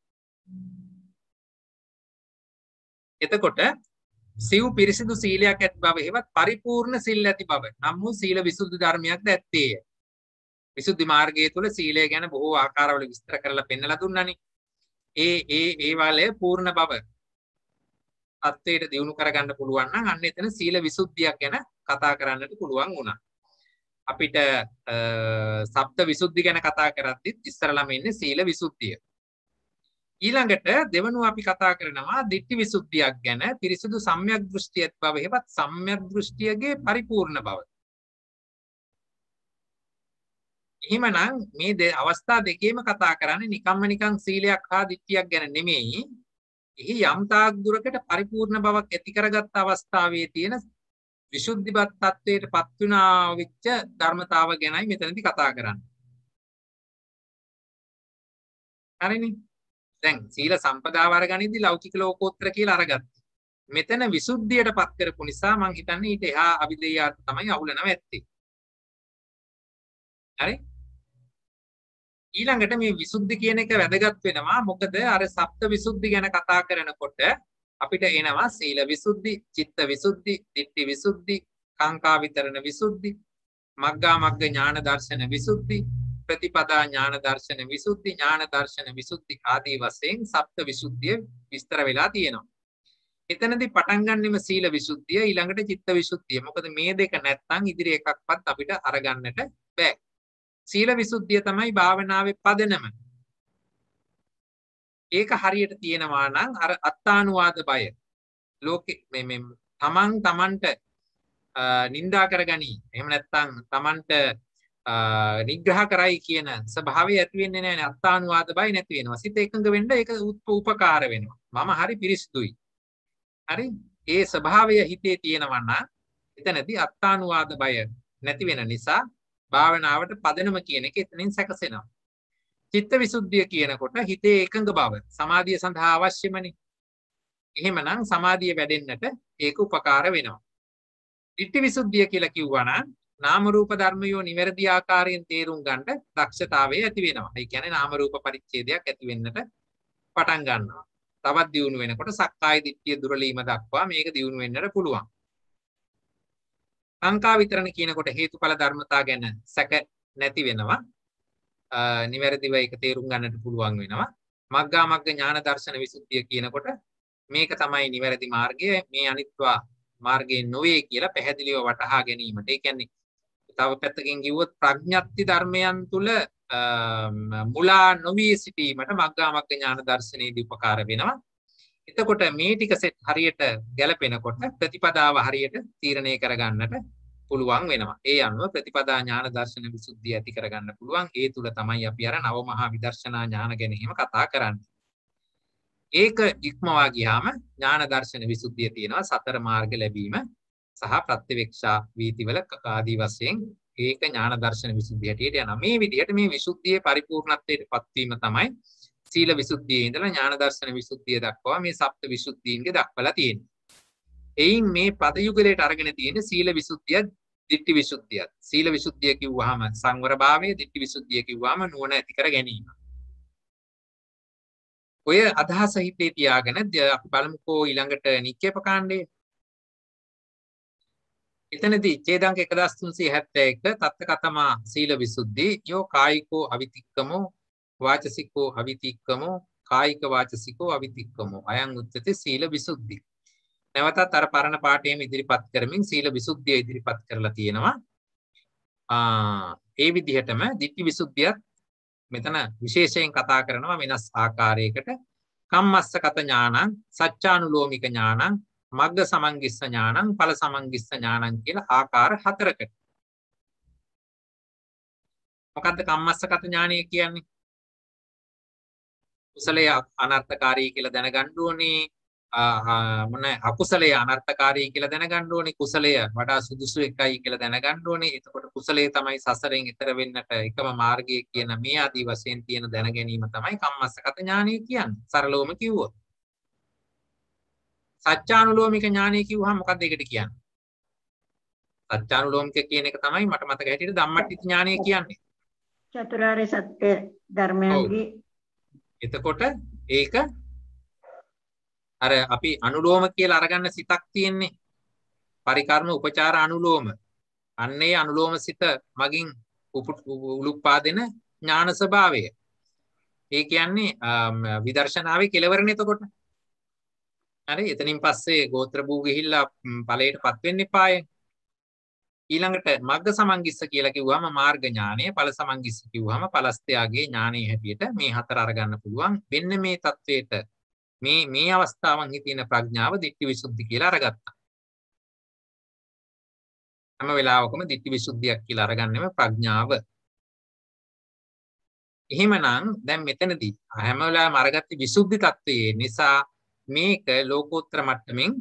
Speaker 1: එතකොට සිව් පිරිසිදු සීලයක් ඇති බව හේවත් පරිපූර්ණ සිල් ඇති බව නම් වූ සීල විසුද්ධි ධර්මයක්ද ඇත්තේය. විසුද්ධි මාර්ගය තුළ සීලය ගැන බොහෝ ආකාරවල විස්තර කරලා පෙන්නලා දුන්නානේ. ඒ වාලය පූර්ණ බව අත්වයට දියුණු කරගන්න පුළුවන් නම් අන්න එතන සීල විසුද්ධියක් ගැන කතා කරන්නට පුළුවන් වුණා. අපිට සප්ත විසුද්ධි ගැන කතා කරද්දිත් ඉස්සරළම ඉන්නේ සීල විසුද්ධිය. ඊළඟට දෙවනුව අපි කතා කරනවා දිට්ඨි විසුද්ධියක් ගැන පිරිසිදු සම්‍යක් දෘෂ්ටියක් බව හේවත් සම්‍යක් දෘෂ්ටියගේ පරිපූර්ණ බව. එහෙමනම් මේ අවස්ථා දෙකේම කතා කරන්නේ නිකන් සීලයක් හා දිට්ඨියක් ගැන නෙමෙයි. එහි යම් තාක් දුරකට පරිපූර්ණ බවක් ඇති කරගත් අවස්ථාවේ තියෙන විසුද්ධිපත් තත්වයට පත් වුණා විච්ච ධර්මතාව ගැනයි මෙතනදී කතා කරන්නේ. හරිනේ. දැන් සීල සම්පදාව අරගනිද්දි ලෞකික ලෝකෝත්තර කියලා අරගත්තා. මෙතන විසුද්ධියට පත් කරපු නිසා මම හිතන්නේ ඊට එහා අවිදේයාර්ථ තමයි අහුලනව ඇත්තේ. හරි? ඊළඟට මේ විසුද්ධි කියන එක වැදගත් වෙනවා. මොකද අර සප්ත විසුද්ධි ගැන කතා කරනකොට අපිට එනවා සීල විසුද්ධි, චිත්ත විසුද්ධි, දිට්ඨි විසුද්ධි, කාංකා විතරණ විසුද්ධි, මග්ගා මග්ග ඥාන දර්ශන විසුද්ධි, ප්‍රතිපදා ඥාන දර්ශන විසුද්ධි, ඥාන දර්ශන විසුද්ධි ආදී වශයෙන් සප්ත විසුද්ධිය විස්තර වෙලා තියෙනවා. එතනදී පටන් ගන්නෙම සීල විසුද්ධිය, ඊළඟට චිත්ත විසුද්ධිය. මොකද මේ දෙක නැත්තම් ඉදිරි එකක්වත් අපිට අරගන්නට බෑ. සීල විසුද්ධිය තමයි භාවනාවේ පදනම. ඒක හරියට තියෙනවා නම් අර අත්තානුවාද බය ලෝකෙ මේ තමන්ට නින්දා කරගනි. එහෙම නැත්නම් තමන්ට නිග්‍රහ කරයි කියන ස්වභාවය ඇති වෙන්නේ නැහැ. අත්තානුවාද බය නැති වෙනවා. සිත එකඟ වෙන්න ඒක උපකාර වෙනවා. මම හරි පිරිසිදුයි. හරි? ඒ ස්වභාවය හිතේ තියෙනවා නම් එතනදී අත්තානුවාද බය නැති වෙන නිසා භාවනාවට පදනම කියන එක එතනින් සැකසෙනවා. චිත්ත විසුද්ධිය කියනකොට හිතේ එකඟ බව සමාධිය සඳහා අවශ්‍යමනේ. එහෙමනම් සමාධිය වැඩෙන්නට ඒක උපකාර වෙනවා. දිට්ඨි විසුද්ධිය කියලා කිව්වා නම් නාම රූප ධර්මයෝ නිවැරදි ආකාරයෙන් තේරුම් ගන්නට දක්ෂතාවය ඇති වෙනවා. ඒ කියන්නේ නාම රූප පරිච්ඡේදයක් ඇති වෙන්නට පටන් ගන්නවා. තවත් දියුණු වෙනකොට සක්කාය දිට්ඨිය දුරලීම දක්වා මේක දියුණු වෙන්නට පුළුවන්. කාංකා විතරණ කියනකොට හේතුඵල ධර්මතා ගැන සැක නැති වෙනවා. නිවැරදිව ඒක තේරුම් ගන්නට පුළුවන් වෙනවා. මග්ගා මග්ග ඥාන දර්ශන විසුද්ධිය කියනකොට මේක තමයි නිවැරදි මාර්ගය. මේ අනිත්වා මාර්ගයෙන් නොවේ කියලා පැහැදිලිව වටහා ගැනීමට. ඒ කියන්නේ තව පැත්තකින් කිව්වොත් ප්‍රඥප්ති ධර්මයන් තුල මුලා නොවී සිටීමට මග්ගා මග්ග ඥාන දර්ශනයේදී උපකාර වෙනවා. එතකොට මේ ටික සෙට් හරියට ගැලපෙනකොට ප්‍රතිපදාව හරියට තීරණය කරගන්නට පුළුවන් වෙනවා. ඒ අනුව ප්‍රතිපදා ඥාන දර්ශන විසුද්ධිය ඇති කරගන්න පුළුවන්. ඒ තුල තමයි අපි අර නව මහා විදර්ශනා ඥාන ගැන එහෙම කතා කරන්නේ. ඒක ඉක්මවා ගියාම ඥාන දර්ශන විසුද්ධිය තියෙනවා සතර මාර්ග ලැබීම සහ ප්‍රත්‍යවේක්ෂා වීතිවල ආදී වශයෙන් ඒක ඥාන දර්ශන විසුද්ධිය හැටියට යනවා. මේ විදිහට මේ විසුද්ධියේ පරිපූර්ණත්වයට පත්වීම තමයි සීල විසුද්ධියේ ඉඳලා ඥාන දර්ශන විසුද්ධිය දක්වා මේ සප්ත විසුද්ධීන්ගේ දක්වලා තියෙන්නේ. එයින් මේ පද යුගලයට අරගෙන තියෙන සීල විසුද්ධිය, ditthi විසුද්ධිය. සීල විසුද්ධිය කිව්වහම සංවර භාවය, ditthi විසුද්ධිය කිව්වහම නුවණ ඇති කර ගැනීම. ඔය අදහස හිතේ තියාගෙන අපි බලමුකෝ ඊළඟට නික්කේප කාණ්ඩේ. එතනදී ඡේදංක 1371 තත්තකතමා සීල විසුද්ධි යෝ කායිකෝ අවිතික්කමෝ වාචසිකෝ අවිතික්කමෝ කායික වාචසිකෝ අවිතික්කමෝ අයං උච්චති සීල විසුද්ධි. නැවතත් අර පරණ පාඩේම ඉදිරිපත් කරමින් සීල විසුද්ධිය ඉදිරිපත් කරලා තියෙනවා. ඒ විදිහටම ditthi විසුද්ධියත් මෙතන විශේෂයෙන් කතා කරනවා වෙනස් ආකාරයකට. කම්මස්සගත ඥානං, සච්චානුලෝමික ඥානං, මග්ග සමංගිස්ස ඥානං, ඵල සමංගිස්ස ඥානං කියලා ආකාර හතරකට. මොකද්ද කම්මස්සගත ඥානය කියන්නේ? කුසලය අනර්ථකාරී කියලා දැනගන්න ඕනේ. මොන අකුසලය අනර්ථකාරී කියලා දැනගන්න ඕනේ. කුසලය වඩා සුදුසු එකයි කියලා දැනගන්න ඕනේ. එතකොට කුසලයේ තමයි සසරෙන් එතර වෙන්නට එකම මාර්ගය කියන මේ ආදී වශයෙන් තියෙන දැන ගැනීම තමයි කම්මස්සගත ඥානය කියන්නේ. සරලවම කිව්වොත්. සත්‍යානුලෝමික ඥානය කිව්වහම මොකක්ද ඒකට කියන්නේ? සත්‍යානුලෝමික කියන එක තමයි මට මතක හැටියට ධම්මට්ටි ඥානය කියන්නේ.
Speaker 4: චතුරාර්ය සත්‍ය ධර්මයන්ගේ.
Speaker 1: එතකොට ඒක අර අපි අනුලෝම කියලා අරගන්න සිතක් තියෙන්නේ. පරිකර්ම උපචාර අනුලෝම. අන්නේ අනුලෝම සිත මගින් උලුප්පා දෙන ඥාන ස්වභාවය. ඒ කියන්නේ විදර්ශනාවේ කෙලවරනේ එතකොට. හරි එතනින් පස්සේ ගෝත්‍ර භූ ගිහිල්ලා ඵලයටපත් වෙන්න එපාය. ඊළඟට මග්ග සමංගිස්ස කියලා කිව්වම මාර්ග ඥානය, ඵල සමංගිස්ස කිව්වම ඵලස්ත්‍යාගයේ ඥානයේ හැටියට මේ හතර අරගන්න පුළුවන්. වෙන්න මේ தത്വයට මේ අවස්ථාවන් හිතින ප්‍රඥාව ditthi විසුද්ධි කියලා අරගත්තා. හැම වෙලාවකම ditthi විසුද්ධියක් කියලා අරගන්නෙම ප්‍රඥාව. එහෙමනම් දැන් මෙතනදී හැම වෙලාවෙම අරගත්තේ විසුද්ධි தത്വයේ නිසා මේක ලෝකෝත්තර මට්ටමින්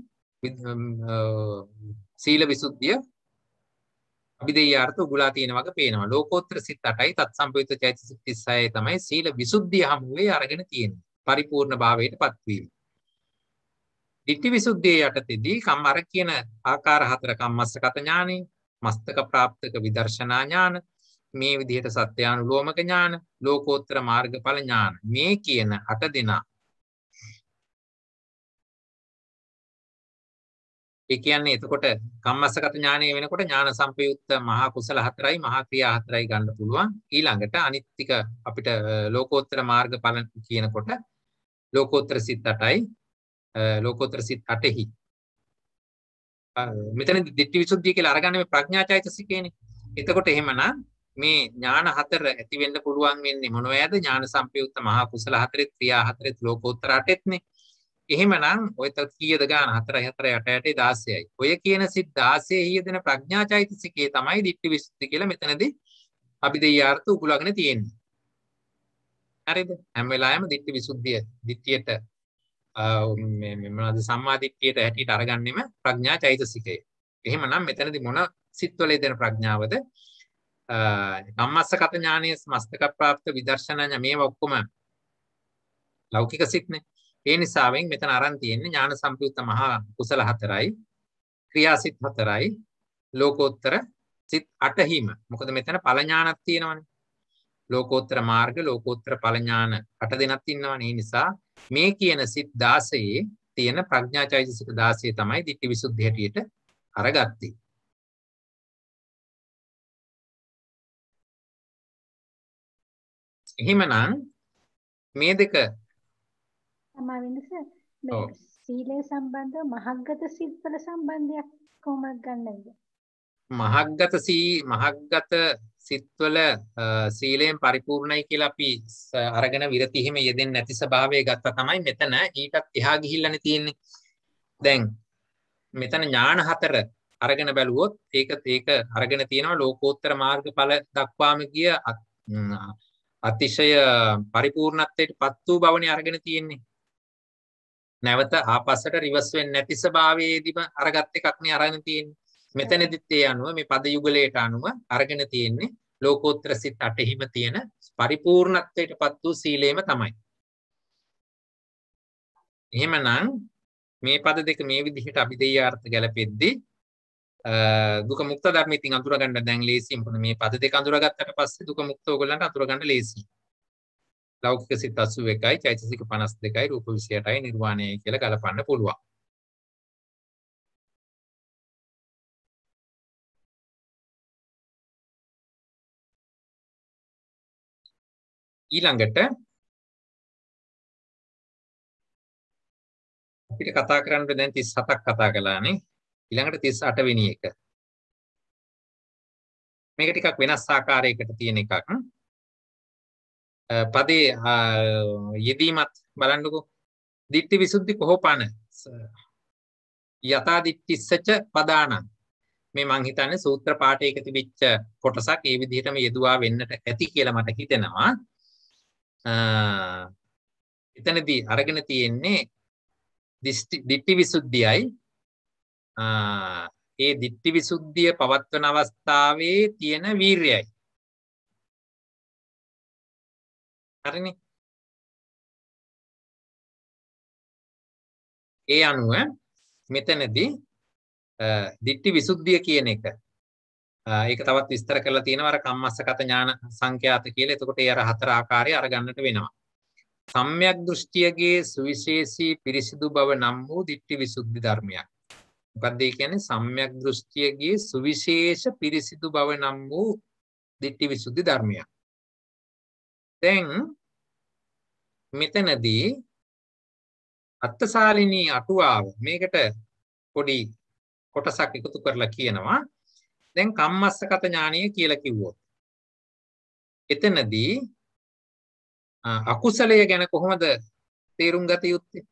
Speaker 1: සීල විසුද්ධිය අභිදේයාර්ථ උගුලා තියෙන වගේ පේනවා. ලෝකෝත්තර සිත් 8යි තත්සම්පයුක්ත චෛතසික 36 තමයි සීල විසුද්ධිය හමුවේ අරගෙන තියෙන්නේ. පරිපූර්ණ භාවයටපත් වීම. ditthi විසුද්ධිය යටතේදී කම්මර කියන ආකාර හතර කම්මස්සගත ඥානෙ, මස්තක ප්‍රාප්තක විදර්ශනා ඥාන, මේ විදිහට සත්‍යානුලෝමක ඥාන, ලෝකෝත්තර මාර්ගඵල ඥාන. මේ කියන 8 දෙනා. ඒ කියන්නේ එතකොට කම්මස්සගත ඥානය වෙනකොට ඥාන සම්පයුක්ත මහා කුසල 4යි මහා ක්‍රියා 4යි ගන්න පුළුවන්. ඊළඟට අනිත් ටික අපිට ලෝකෝත්තර මාර්ගඵල කියනකොට ලෝකෝත්තර සිත් 8යි ලෝකෝත්තර සිත් 8හි මෙතනදී ditthi විසුද්ධිය කියලා අරගන්නේ මේ ප්‍රඥා චෛතසිකේනේ. එතකොට එහෙමනම් මේ ඥාන 4 ඇති වෙන්න පුළුවන් වෙන්නේ මොනවද? ඥාන සම්පයුක්ත මහා කුසල 4ත් ක්‍රියා 4ත් ලෝකෝත්තර 8ත්නේ. එහෙමනම් ඔය කීයද ගාන 4 4 8 8 16යි. ඔය කියන සිත් 16 හියදෙන ප්‍රඥා චෛතසිකේ තමයි ditthi විසුද්ධි කියලා මෙතනදී අභිදේයාර්ථ උගුලගෙන තියෙන්නේ. හරිද? හැම වෙලාවෙම ditthi විසුද්ධිය ditthියට මොනවාද සම්මා දිට්ඨියට හැටියට අරගන්නෙම ප්‍රඥා චෛතසිකය. එහෙමනම් මෙතනදී මොන සිත්වල දෙන ප්‍රඥාවද? කම්මස්සගත ඥානයේ මස්තක ප්‍රාප්ත විදර්ශනා ඥාන මේවා ඔක්කොම ලෞකික සිත්නේ. ඒ නිසාවෙන් මෙතන අරන් තියෙන්නේ ඥාන සම්පයුක්ත මහා කුසල 4යි ක්‍රියා සිත් 4යි ලෝකෝත්තර සිත් 8හිම. මොකද මෙතන ඵල ඥානක් තියෙනවනේ. ලෝකෝත්තර මාර්ග ලෝකෝත්තර ඵල ඥාන 8 දෙනක් ඉන්නවනේ. ඒ නිසා මේ කියන සිත් 16 තියෙන ප්‍රඥා චෛතසික 16 තමයි ditthi විසුද්ධි හැටියට අරගත්තේ. එහෙමනම් මේ දෙක
Speaker 3: සමාවෙන්නස මේ සීලය සම්බන්ධව මහග්ගත සිත්වල සම්බන්ධයක් කොහොමද ගන්නද?
Speaker 1: මහග්ගත සිත්වල සීලයෙන් පරිපූර්ණයි කියලා අපි අරගෙන විරති හිම යෙදෙන්නේ නැති ස්වභාවය ගත්තා තමයි මෙතන ඊටත් එහා ගිහිල්ලානේ තියෙන්නේ. දැන් මෙතන ඥාන හතර අරගෙන බැලුවොත් ඒක අරගෙන තියෙනවා ලෝකෝත්තර මාර්ගඵල දක්වාම ගිය අතිශය පරිපූර්ණත්වයට පත් වූ බවනේ අරගෙන තියෙන්නේ. නැවත ආපස්සට රිවර්ස් වෙන්නේ නැති ස්වභාවයේදීම අරගත් එකක් නේ අරගෙන තියෙන්නේ. මෙතනදිත් ඒ අනුව මේ පද යුගලයට අනුව අරගෙන තියෙන්නේ ලෝකෝත්තර සිත් 8හිම තියෙන පරිපූර්ණත්වයට පත් වූ සීලයම තමයි. එහෙමනම් මේ පද දෙක මේ විදිහට අභිධේයාර්ථ ගැලපෙද්දී දුක මුක්ත ධර්ම ඉතින් අඳුර ගන්න දැන් ලේසියි. මොකද මේ පද දෙක අඳුරගත්තට පස්සේ දුක මුක්ත ඕගොල්ලන්ට අඳුර ගන්න ලේසියි. ලෞකික සිත් 81යි චෛතසික 52යි රූප 28යි නිර්වාණයයි කියලා ගලපන්න පුළුවන්. ඊළඟට අපිට කතා කරන්න දැන් 37ක් කතා කළානේ. ඊළඟට 38 වෙනි එක. මේක ටිකක් වෙනස් ආකාරයකට තියෙන එකක්. පදේ යෙදීමත් බලන්නකෝ. දිට්ඨි විසුද්ධි කොහොපන යථා දිට්ඨිස්සච පදානං. මේ මං හිතන්නේ සූත්‍ර පාඨයක තිබිච්ච කොටසක් ඒ විදිහටම යෙදුවා වෙන්නට ඇති කියලා මට හිතෙනවා. එතනදී අරගෙන තියෙන්නේ දිට්ඨි විසුද්ධියයි ඒ දිට්ඨි විසුද්ධිය පවත්වන අවස්ථාවේ තියෙන වීර්යයයි. හරිනේ. ඒ අනුව මෙතනදී දිට්ඨි විසුද්ධිය කියන එක ඒක තවත් විස්තර කරලා තියෙනවා අර කම්මස්සගත ඥාන සංඛ්‍යාත කියලා. එතකොට ඒ අර හතර ආකාරය අරගන්නට වෙනවා. සම්‍යක් දෘෂ්ටියගේ සුවිශේෂී පිරිසිදු බව නම් වූ දිට්ඨි විසුද්ධි ධර්මයක්. මොකක්ද ඒ කියන්නේ? සම්‍යක් දෘෂ්ටියගේ සුවිශේෂ පිරිසිදු බව නම් වූ දිට්ඨි විසුද්ධි ධර්මයක්. දැන් මෙතනදී අත්තසාලිනී අටුවාව මේකට පොඩි කොටසක් එකතු කරලා කියනවා. දැන් කම්මස්සගත ඥානය කියලා කිව්වොත් එතනදී අකුසලය ගැන කොහොමද තේරුම් ගත යුත්තේ?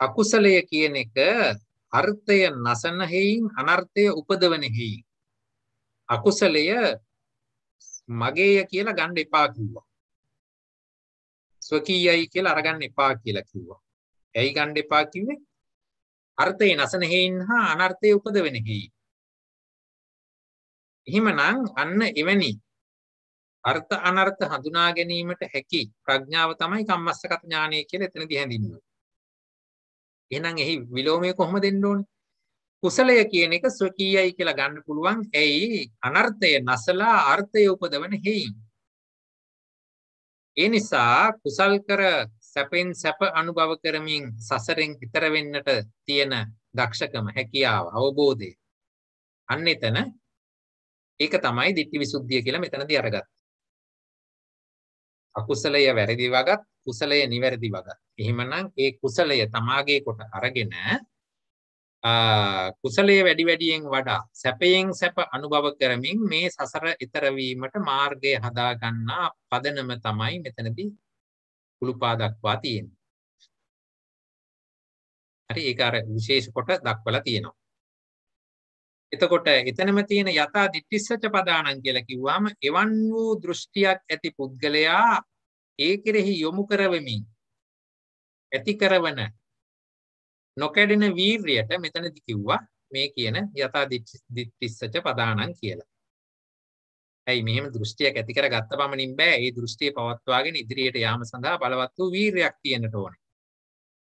Speaker 1: අකුසලය කියන එක අර්ථය නසන හේයින් අනර්ථය උපදවන හේයින්. අකුසලය මගේය කියලා ගන්න එපා කිව්වා. ස්වකීයයි කියලා අරගන්න එපා කියලා කිව්වා. ඇයි ගන්න එපා කිව්වේ? අර්ථය නසන හේයින් හා අනර්ථය උපදවන හේයින්. එහෙමනම් අන්න එවැනි අර්ථ අනර්ථ හඳුනා ගැනීමට හැකි ප්‍රඥාව තමයි කම්මස්සගත ඥානය කියලා එතනදී හැඳින්වෙන්නේ. එහෙනම් එහි විලෝමය කොහොමද දෙන්න ඕනේ? කුසලය කියන එක ස්වකීයයි කියලා ගන්න පුළුවන්. ඇයි? අනර්ථය නැසලා අර්ථය උපදවන හේයින්. ඒ නිසා කුසල් කර සැපෙන් සැප අනුභව කරමින් සසරෙන් ඈතර වෙන්නට තියෙන දක්ෂකම, හැකියාව, අවබෝධය. අන්න එතන ඒක තමයි දිට්ඨි විසුද්ධිය කියලා මෙතනදී අරගත්තා. අකුසලය වැරදි වගත්, කුසලය නිවැරදි වගත්. එහෙමනම් ඒ කුසලය තමාගේ කොට අරගෙන කුසලයේ වැඩි වැඩියෙන් වඩා සැපයෙන් සැප අනුභව කරමින් මේ සසර ඈතර වීමට මාර්ගය හදා ගන්නා පදනම තමයි මෙතනදී කුළුපා දක්වා තියෙන්නේ. හරි, ඒක අර විශේෂ කොට දක්වලා තියෙනවා. එතකොට එතනම තියෙන යථා දිට්ඨිස්සච පදානං කියලා කිව්වම එවන් වූ දෘෂ්ටියක් ඇති පුද්ගලයා ඒ කෙරෙහි යොමු කරවමින් ඇති කරවන නොකඩෙන වීර්යයට මෙතනදි කිව්වා මේ කියන යථා දිට්ඨිස්සච පදානං කියලා. ඇයි මෙහෙම දෘෂ්ටියක් ඇති කරගත්ත පමණින් බෑ. ඒ දෘෂ්ටිය පවත්වාගෙන ඉදිරියට යාම සඳහා බලවත් වූ වීර්යයක් තියෙන්නට ඕනේ.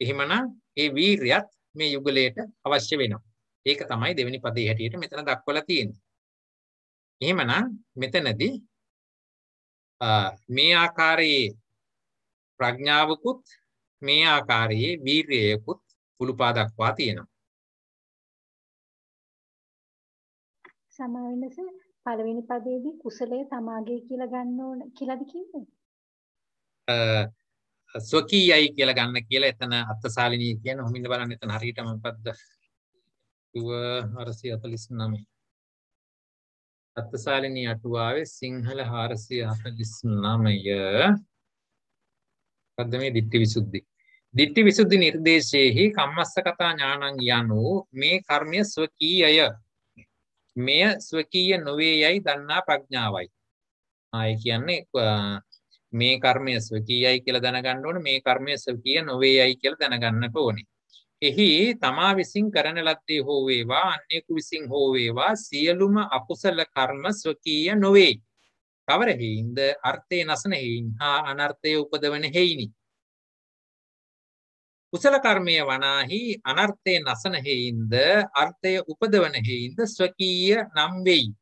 Speaker 1: එහෙමනම් ඒ වීර්යයත් මේ යුගලයට අවශ්‍ය වෙනවා. ඒක තමයි දෙවෙනි පදේ හැටියට මෙතන දක්වලා තියෙන්නේ. එහෙමනම් මෙතනදී මේ ආකාරයේ ප්‍රඥාවකුත් මේ ආකාරයේ වීර්යයකුත් කුළුපා දක්වා තියෙනවා.
Speaker 3: සමාවෙන්නස පළවෙනි පදයේදී කුසලයේ තමාගේ කියලා ගන්න ඕන කියලාද කිව්වේ?
Speaker 1: ස්වකීයයි කියලා ගන්න කියලා එතන අත්තසාලිනී කියන හොමින්ද බලන්න එතන හරියටම මොකද්ද? 449 අත්තසාලිනී අටුවාවේ සිංහල 449 මොකද්ද මේ ditthi visuddhi. ditthi visuddhi නිර්දේශයේහි කම්මස්සකතා ඥානං යනු මේ කර්මය ස්වකීයය. මෙය ස්වකීය නොවේ යයි දන්නා ප්‍රඥාවයි. ආයි කියන්නේ මේ කර්මය ස්වකීයයි කියලා දැනගන්න ඕනේ. මේ කර්මය ස්වකීය නොවේ යයි කියලා දැනගන්නට ඕනේ. එහි තමා විසින් කරන ලද්දේ හෝ වේවා අන්‍යකු විසින් හෝ වේවා සියලුම අකුසල කර්ම ස්වකීය නොවේ. කවර හේයින්ද? අර්ථේ නැසන හේයින් හා අනර්ථය උපදවන හේයිනි. කුසල කර්මය වනාහි අනර්ථේ නැසන හේයින්ද අර්ථය උපදවන හේයින්ද ස්වකීය නම් වෙයි.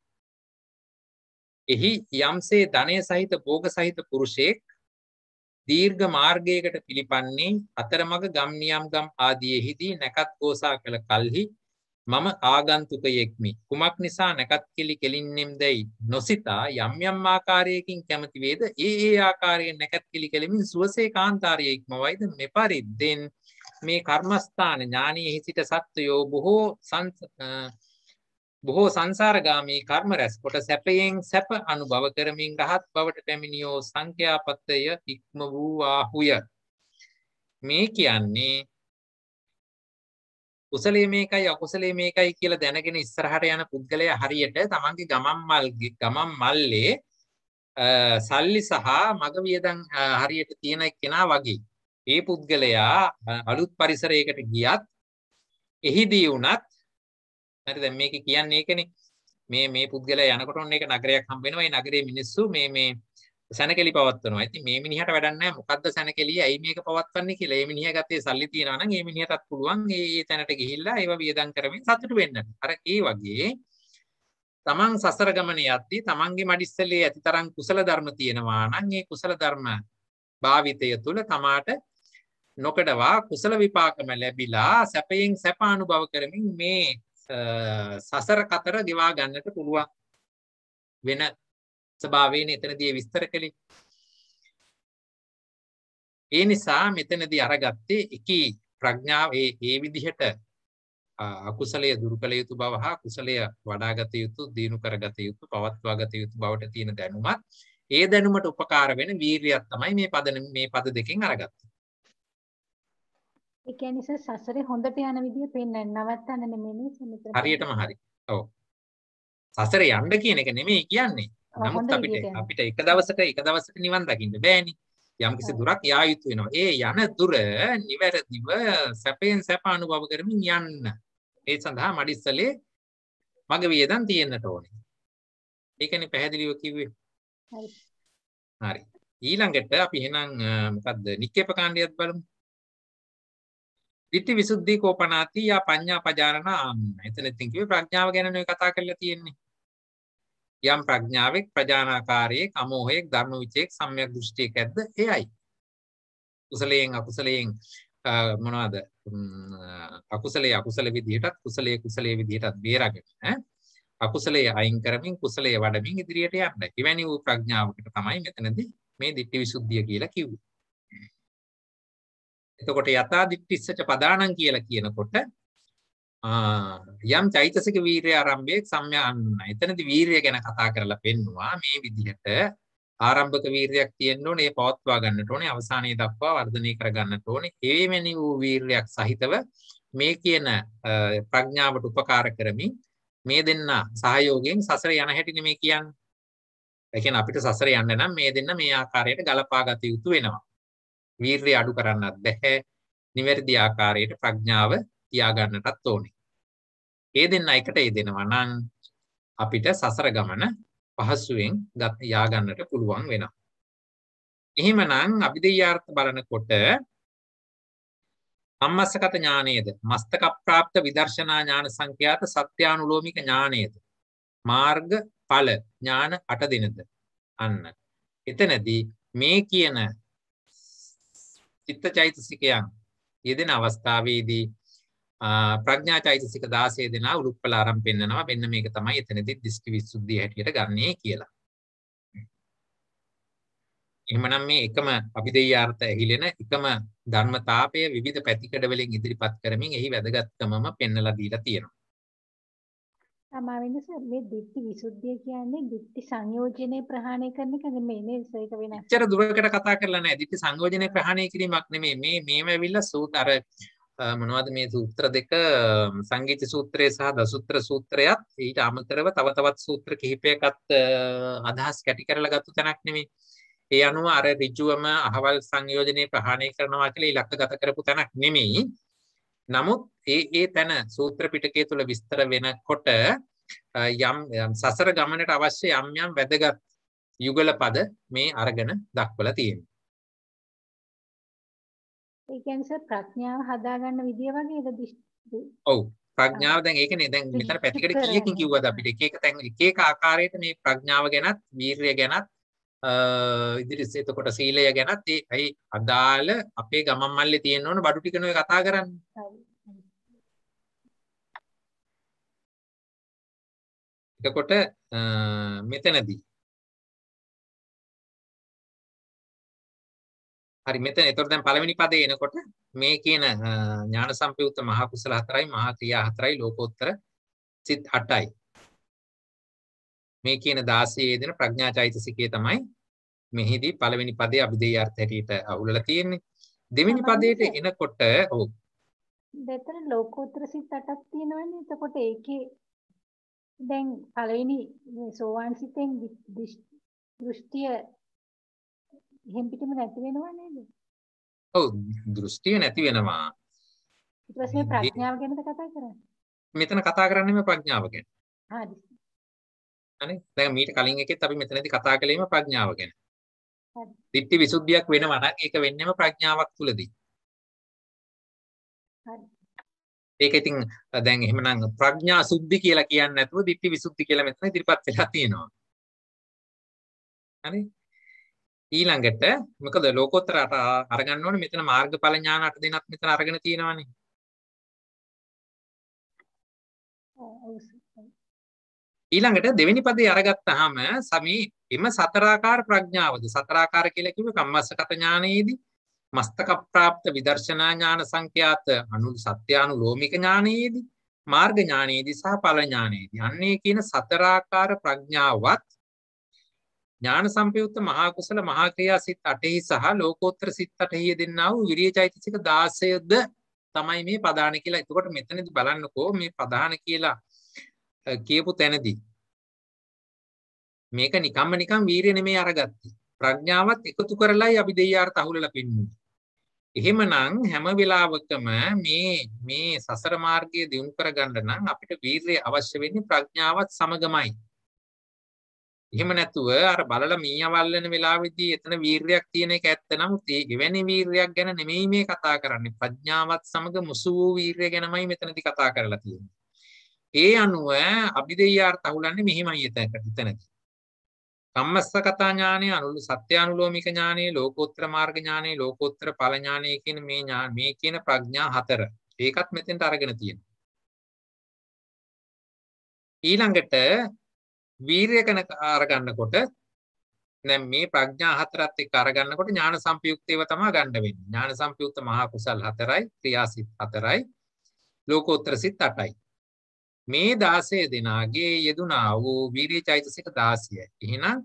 Speaker 1: එහි යම්සේ ධනය සහිත භෝග සහිත පුරුෂයෙක් දීර්ඝ මාර්ගයකට පිළිපන්නේ අතරමඟ ගම් නියම් ගම් ආදීෙහිදී නැකත් ගෝසා කළ කල්හි මම ආගන්තුකයෙක්මි. කුමක් නිසා නැකත් කෙලි කෙලින්නෙම්දැයි නොසිතා යම් යම් ආකාරයකින් කැමති වේද ඒ ආකාරයෙන් නැකත් කෙලි කෙලිමින් සුවසේ කාන්තාරයේ ඉක්මවයිද මෙපරිද්දෙන් මේ කර්මස්ථාන ඥානීයෙහි සිට සත්වයෝ බොහෝ සංසාරගාමී කර්ම රැස් කොට සැපයෙන් සැප අනුභව කරමින් රහත් බවට පැමිණියෝ සංඛ්‍යාපතය ඉක්ම වූ ආහුය. මේ කියන්නේ කුසලයේ මේකයි අකුසලයේ මේකයි කියලා දැනගෙන ඉස්සරහට යන පුද්ගලයා හරියට තමන්ගේ ගමන් මල්ලේ සල්ලි සහ මග වියදම් හරියට තියෙන කෙනා වගේ. ඒ පුද්ගලයා අලුත් පරිසරයකට ගියත් එහිදී වුණත් හරි දැන් මේක කියන්නේ ඒකනේ මේ පුද්ගලයා යනකොට ඔන්න ඒක නගරයක් හම්බ වෙනවා. ඒ නගරයේ මිනිස්සු මේ සැනකෙලි පවත්වනවා. ඉතින් මේ මිනිහට වැඩක් නැහැ. මොකද්ද සැනකෙලිය? ඇයි මේක පවත්වන්නේ කියලා. මේ මිනිහා ගත්තේ සල්ලි තියනවා නම් මේ මිනිහටත් පුළුවන් මේ තැනට ගිහිල්ලා ඒව වියදම් කරමින් සතුටු වෙන්න. අර ඒ වගේ තමන් සසර ගමනේ යද්දී තමන්ගේ මඩිස්සලේ ඇතිතරම් කුසල ධර්ම තියෙනවා නම් මේ කුසල ධර්ම භාවිතය තුළ තමාට නොකඩවා කුසල විපාකම ලැබිලා සැපයෙන් සැප අනුභව කරමින් මේ සසර කතර ගෙවා ගන්නට පුළුවන් වෙන ස්වභාවයෙන් එතනදී විස්තර කළේ. ඒ නිසා මෙතනදී අරගත්තේ එකී ප්‍රඥාව ඒ විදිහට අකුසලයේ දුරු කළ යුතු බව හා කුසලයේ වඩාගත යුතු දිනු කරගත යුතු පවත්වාගත යුතු බවට තියෙන දැනුමත් ඒ දැනුමට උපකාර වෙන වීරියක් තමයි මේ පද දෙකෙන් අරගත්තේ.
Speaker 3: ඒ කියන්නේ සසරේ හොඳට යන විදිය පෙන්වන්න නවත්තන්න නෙමෙයි මෙතන.
Speaker 1: හරියටම හරි. ඔව්. සසරේ යන්න කියන එක නෙමෙයි කියන්නේ. නමුත් අපිට එක දවසක නිවන් දකින්න බෑනේ. යම්කිසි දුරක් යා යුතු වෙනවා. ඒ යන දුර නිවැරදිව සැපෙන් සැප අනුභව කරමින් යන්න. ඒ සඳහා මඩිස්සලේ මග වියදම් තියෙන්නට ඕනේ. ඒකනේ පැහැදිලිව කිව්වේ. හරි. ඊළඟට අපි එහෙනම් මොකද්ද නික්කේප කාණ්ඩයත් බලමු. ditthi visuddhi කෝපනාති යා පඤ්ඤා පජාරණා. එතන ඉතින් කිව්වේ ප්‍රඥාව ගැන නේ කතා කරලා තියෙන්නේ. යම් ප්‍රඥාවෙක් ප්‍රජානාකාරයෙක් අමෝහයෙක් ධර්ම විචේක සම්‍යක් දෘෂ්ටියක ඇද්ද එයයි. කුසලයෙන් අකුසලයෙන් මොනවාද අකුසල විදිහටත් කුසලයේ විදිහටත් බේරගෙන අකුසලයේ අයින් කරමින් කුසලයේ වඩමින් ඉදිරියට යන්න. එවැනි වූ ප්‍රඥාවකට තමයි මෙතනදී මේ ditthi visuddhiය කියලා කිව්වේ. එතකොට යථා දිට්ඨිස්සච පදානං කියලා කියනකොට යම් චෛතසික වීර්ය ආරම්භයේ සම්යන්න. එතනදී වීර්ය ගැන කතා කරලා පෙන්නවා මේ විදිහට ආරම්භක වීර්යයක් තියෙන්න ඕනේ, ඒ පවත්වා ගන්නට ඕනේ, අවසානයේ දක්වා වර්ධනය කර ගන්නට ඕනේ. එවැනි වූ වීර්යයක් සහිතව මේ කියන ප්‍රඥාවට උපකාර කරමින් මේ දෙන්න සහයෝගයෙන් සසර යන හැටි නෙමෙයි කියන්නේ. ඒ කියන්නේ අපිට සසර යන්න නම් මේ දෙන්න මේ ආකාරයට ගලපා ගත යුතු වෙනවා. වීර්යය අඩු කරන්නත් බැහැ. නිවැරදි ආකාරයට ප්‍රඥාව තියා ගන්නටත් ඕනේ. ඒ දෙන්න එකට යෙදෙනවා නම් අපිට සසර ගමන පහසුවෙන් යා ගන්නට පුළුවන් වෙනවා. එහෙමනම් අභිධේයාර්ථ බලනකොට සම්මස්සගත ඥානයේද මස්තක ප්‍රාප්ත විදර්ශනා ඥාන සංඛ්‍යාත සත්‍යානුලෝමික ඥානයේද මාර්ග ඵල ඥාන 8 දිනද අන්න එතනදී මේ කියන චිත්තචෛතසිකයන් යෙදෙන අවස්ථාවේදී ප්‍රඥා චෛතසික 16 දෙනා උරුප්පල ආරම්භ පෙන්නනවා. මෙන්න මේක තමයි එතනදී දිස්ත්‍ති විසුද්ධිය හැටියට ගන්නේ කියලා. එහෙමනම් මේ එකම අභිධේයාර්ථ ඇහිලෙන එකම ධර්මතාවය විවිධ පැතිකඩ වලින් ඉදිරිපත් කරමින් එහි වැදගත්කමම පෙන්වලා දීලා තියෙනවා.
Speaker 3: තමා වෙනස මේ ditthi visuddhiය කියන්නේ ditthi සංයෝජනේ ප්‍රහාණය කරන එක නෙමෙයි නේද? ඒක වෙනස්.
Speaker 1: එච්චර දුරකට කතා කරලා නැහැ. ditthi සංයෝජනේ ප්‍රහාණය කිරීමක් නෙමෙයි. මේම ඇවිල්ලා අර මොනවද මේ සූත්‍ර දෙක සංගීත සූත්‍රය සහ දසුත්‍ර සූත්‍රයත් ඊට අමතරව තව තවත් සූත්‍ර කිහිපයකත් අදහස් කැටි කරලා ගත්ත තැනක් නෙමෙයි. ඒ අනුව අර ඍජුවම අහවල් සංයෝජනේ ප්‍රහාණය කරනවා කියලා ඉලක්කගත කරපු තැනක් නෙමෙයි. නමුත් ඒ තැන සූත්‍ර පිටකය තුළ විස්තර වෙනකොට යම් සසර ගමනට අවශ්‍ය යම් වැදගත් යුගල පද මේ අරගෙන දක්වලා තියෙනවා.
Speaker 3: ඒ කියන්නේ ප්‍රඥාව හදාගන්න විදිය වගේද?
Speaker 1: ඔව් ප්‍රඥාව දැන් ඒකනේ දැන් මෙතන පැතිකඩ කීයකින් කිව්වද අපිට එක තැන් එක ආකාරයට මේ ප්‍රඥාව ගැනත් වීරිය ගැනත් ඉදිරියට එතකොට සීලය ගැනත් ඒ අදාළ අපේ ගමන් මල්ලේ තියෙන ඕන බඩු ටික නෙවෙයි කතා කරන්නේ. එතකොට මෙතනදී හරි මෙතන එතකොට දැන් පළවෙනි පදේ එනකොට මේ කියන ඥාන සම්පයුක්ත මහා කුසල 4යි මහා ක්‍රියා 4යි ලෝකෝත්තර සිත් 8යි මේ කියන 16 දෙන ප්‍රඥා චෛතසිකය තමයි මෙහිදී පළවෙනි පදේ අභිධේය අර්ථ හැටියට අහුලලා තියෙන්නේ. දෙවෙනි පදයට එනකොට ඔව්
Speaker 3: දෙතර ලෝකෝත්තර සිත් 8ක් තියෙනවනේ. එතකොට ඒකේ දැන් පළවෙනි සෝවාන් සිතෙන් දෘෂ්ටිය එහෙම් පිටිම නැති වෙනව නේද?
Speaker 1: ඔව් දෘෂ්ටිය නැති වෙනවා.
Speaker 3: ඊට පස්සේ ප්‍රඥාව ගැනද කතා කරන්නේ?
Speaker 1: මෙතන කතා කරන්නේ මේ ප්‍රඥාව ගැන.
Speaker 3: හරි.
Speaker 1: අනේ දැන් මීට කලින් එකෙත් අපි මෙතනදී කතා කළේම ප්‍රඥාව ගැන.
Speaker 3: හරි.
Speaker 1: ditthi visuddhiyak වෙනවා නම් ඒක වෙන්නේම ප්‍රඥාවක් තුලදී.
Speaker 3: හරි.
Speaker 1: ඒක ඉතින් දැන් එහෙමනම් ප්‍රඥා සුද්ධි කියලා කියන්නේ නැතුව ditthi visuddhi කියලා මෙතන ඉදිරිපත් වෙලා තියෙනවා. හරි. ඊළඟට මොකද ලෝකෝත්තරට අරගන්න ඕනේ මෙතන මාර්ගඵල ඥාන 8 දෙනක් මෙතන අරගෙන තියෙනවානේ. ඊළඟට දෙවෙනි පදේ අරගත්තාම සමී එම සතරාකාර ප්‍රඥාවද සතරාකාර කියලා කිව්වේ කම්මස්සගත ඥානයේදී මස්තක ප්‍රාප්ත විදර්ශනා ඥාන සංඛ්‍යාත සත්‍යානුලෝමික ඥානයේදී මාර්ග ඥානයේදී සහ ඵල ඥානයේදී අන්නේ කියන සතරාකාර ප්‍රඥාවත් ඥාන සම්පයුක්ත මහා කුසල මහා ක්‍රියා සිත් 8හි සහ ලෝකෝත්තර සිත් 8හි යෙදෙනා වූ විරිය චෛතසික 16ද තමයි මේ පදාන කියලා. එතකොට මෙතනදී බලන්නකෝ මේ පදාන කියලා කියපු තැනදී මේක නිකම් වීරිය නෙමෙයි අරගත්තේ. ප්‍රඥාවත් එකතු කරලායි අභිධේයාර්ථ අහුලලා පෙන්වන්නේ. එහෙමනම් හැම වෙලාවකම මේ සසර මාර්ගය දියුණු කරගන්න නම් අපිට වීරිය අවශ්‍ය වෙන්නේ ප්‍රඥාවත් සමගමයි. එහෙම නැතුව අර බලලා මීයවල් වෙන වෙලාවෙදී එතන වීරියක් තියෙන එක ඇත්ත. නමුත් ඒ එවැනි වීරියක් ගැන නෙමෙයි මේ කතා කරන්නේ. ප්‍රඥාවත් සමග මුසු වූ වීරිය ගැනමයි මෙතනදී කතා කරලා තියෙන්නේ. ඒ අනුව අභිධේයාර්ථ අහුලන්නේ මෙහිමයි එතනදී. කම්මස්සගත ඥානය, සත්‍යානුලෝමික ඥානය, ලෝකෝත්තර මාර්ග ඥානය, ලෝකෝත්තර ඵල ඥානය කියන මේ කියන ප්‍රඥා 4. ඒකත් මෙතෙන්ට අරගෙන තියෙනවා. ඊළඟට වීරිය කන අරගන්නකොට දැන් මේ ප්‍රඥා 4ත් එක්ක අරගන්නකොට ඥාන සම්පයුක්තේව තමයි ගන්න වෙන්නේ. ඥාන සම්පයුක්ත මහා කුසල් 4යි, ක්‍රියාසිත 4යි, ලෝකෝත්තර සිත් 8යි. මේ 16 දෙනාගේ යෙදුනා වූ වීරිය චෛතසික 16යි. එහෙනම්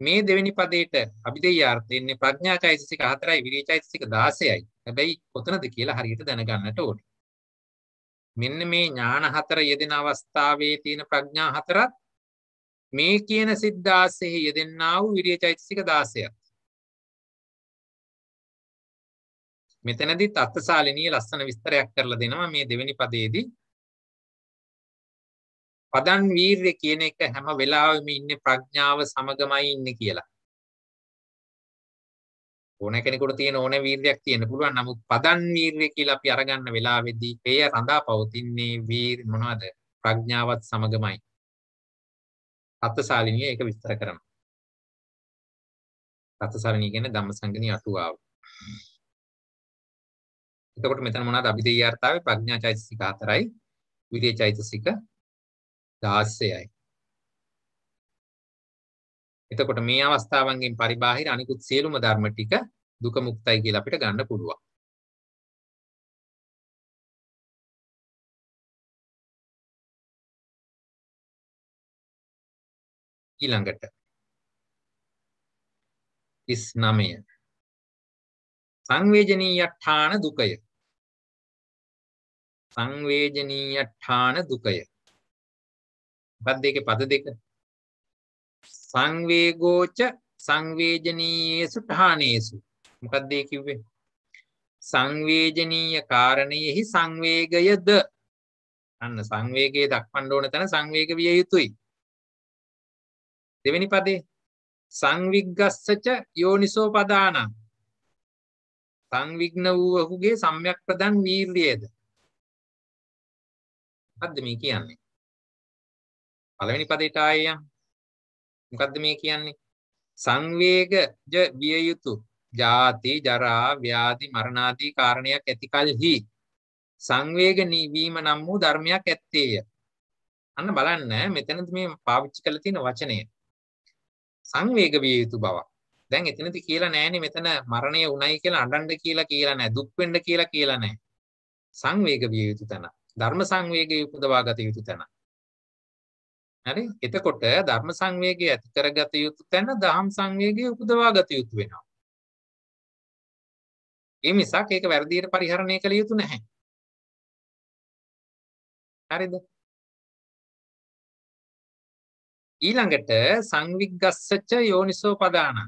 Speaker 1: මේ දෙවෙනි පදේට අභිධේයාර්ථ එන්නේ ප්‍රඥා චෛතසික 4යි, විරිය චෛතසික 16යි. හැබැයි කොතනද කියලා හරියට දැනගන්නට ඕනේ. මෙන්න මේ ඥාන 4 යෙදෙන අවස්ථාවේ තියෙන ප්‍රඥා 4ත් මේ කියන සිත් 16 යෙදෙනා වූ විරිය චෛතසික 16ක්. මෙතනදිත් අත්සාලිනිය ලස්සන විස්තරයක් කරලා දෙනවා මේ දෙවෙනි පදයේදී. පදන් වීර්ය කියන එක හැම වෙලාවෙම ඉන්නේ ප්‍රඥාව සමගමයි ඉන්නේ කියලා. ඕන කෙනෙකුට තියෙන ඕන වීර්යයක් තියෙන්න පුළුවන්. නමුත් පදන් වීර්ය කියලා අපි අරගන්න වෙලාවේදී එය රඳා පවතින්නේ මොනවද? ප්‍රඥාවත් සමගමයි. අත්සාලිනිය ඒක විස්තර කරනවා. අත්සාලිනිය කියන්නේ ධම්මසංගණී අටුවාව. එතකොට මෙතන මොනවද අභිධේයාර්ථාවේ ප්‍රඥා චෛතසික 4යි, විරිය චෛතසික 16යි. එතකොට මේ අවස්ථාවන්ගෙන් පරිබාහිර අනිකුත් සියලුම ධර්ම ටික දුක මුක්තයි කියලා අපිට ගන්න පුළුවන්. ඊළඟට 39 සංවේජනීයඨාන දුකය. සංවේජනීයඨාන දුකය. මොකක්ද ඒකේ පද දෙක? සංවේගෝච සංවේජනීයේසු ඨානේසු. මොකක්ද ඒ කිව්වේ? සංවේජනීය කාරණයෙහි සංවේගයද. අන්න සංවේගයේ දක්වන්න ඕන තැන සංවේග විය යුතුයි. දෙවෙනි පදේ සංවිග්ගස්සච යෝනිසෝ පදානං. සංවිග්න වූ ඔහුගේ සම්‍යක් ප්‍රදන් වීර්යයද. මොකද්ද මේ කියන්නේ? පළවෙනි පදයට ආයෙ යන්න. මොකද්ද මේ කියන්නේ? සංවේගය විය යුතු ජාති ජරා ව්‍යාධි මරණාදී කාරණයක් ඇති කලෙහි සංවේග නිවීම නම් වූ ධර්මයක් ඇත්තේය. අන්න බලන්න මෙතනදී මේ පාවිච්චි කරලා තියෙන වචනය සංවේග විය යුතු බව. දැන් එතනදී කියලා නෑනේ මෙතන මරණය උණයි කියලා අඬන්න කියලා නෑ. දුක් වෙන්න කියලා නෑ. සංවේග විය යුතු තැන. ධර්ම සංවේගය උපදවා ගත යුතු තැන. හරි? එතකොට ධර්ම සංවේගය ඇති කරගත යුතු තැන දහම් සංවේගය උපදවා ගත යුතු වෙනවා. ඒ මිසක් ඒක වැරදියට පරිහරණය කළ යුතු නැහැ. හරිද? ඊළඟට සංවිග්ගස්සච යෝනිසෝ පදානං.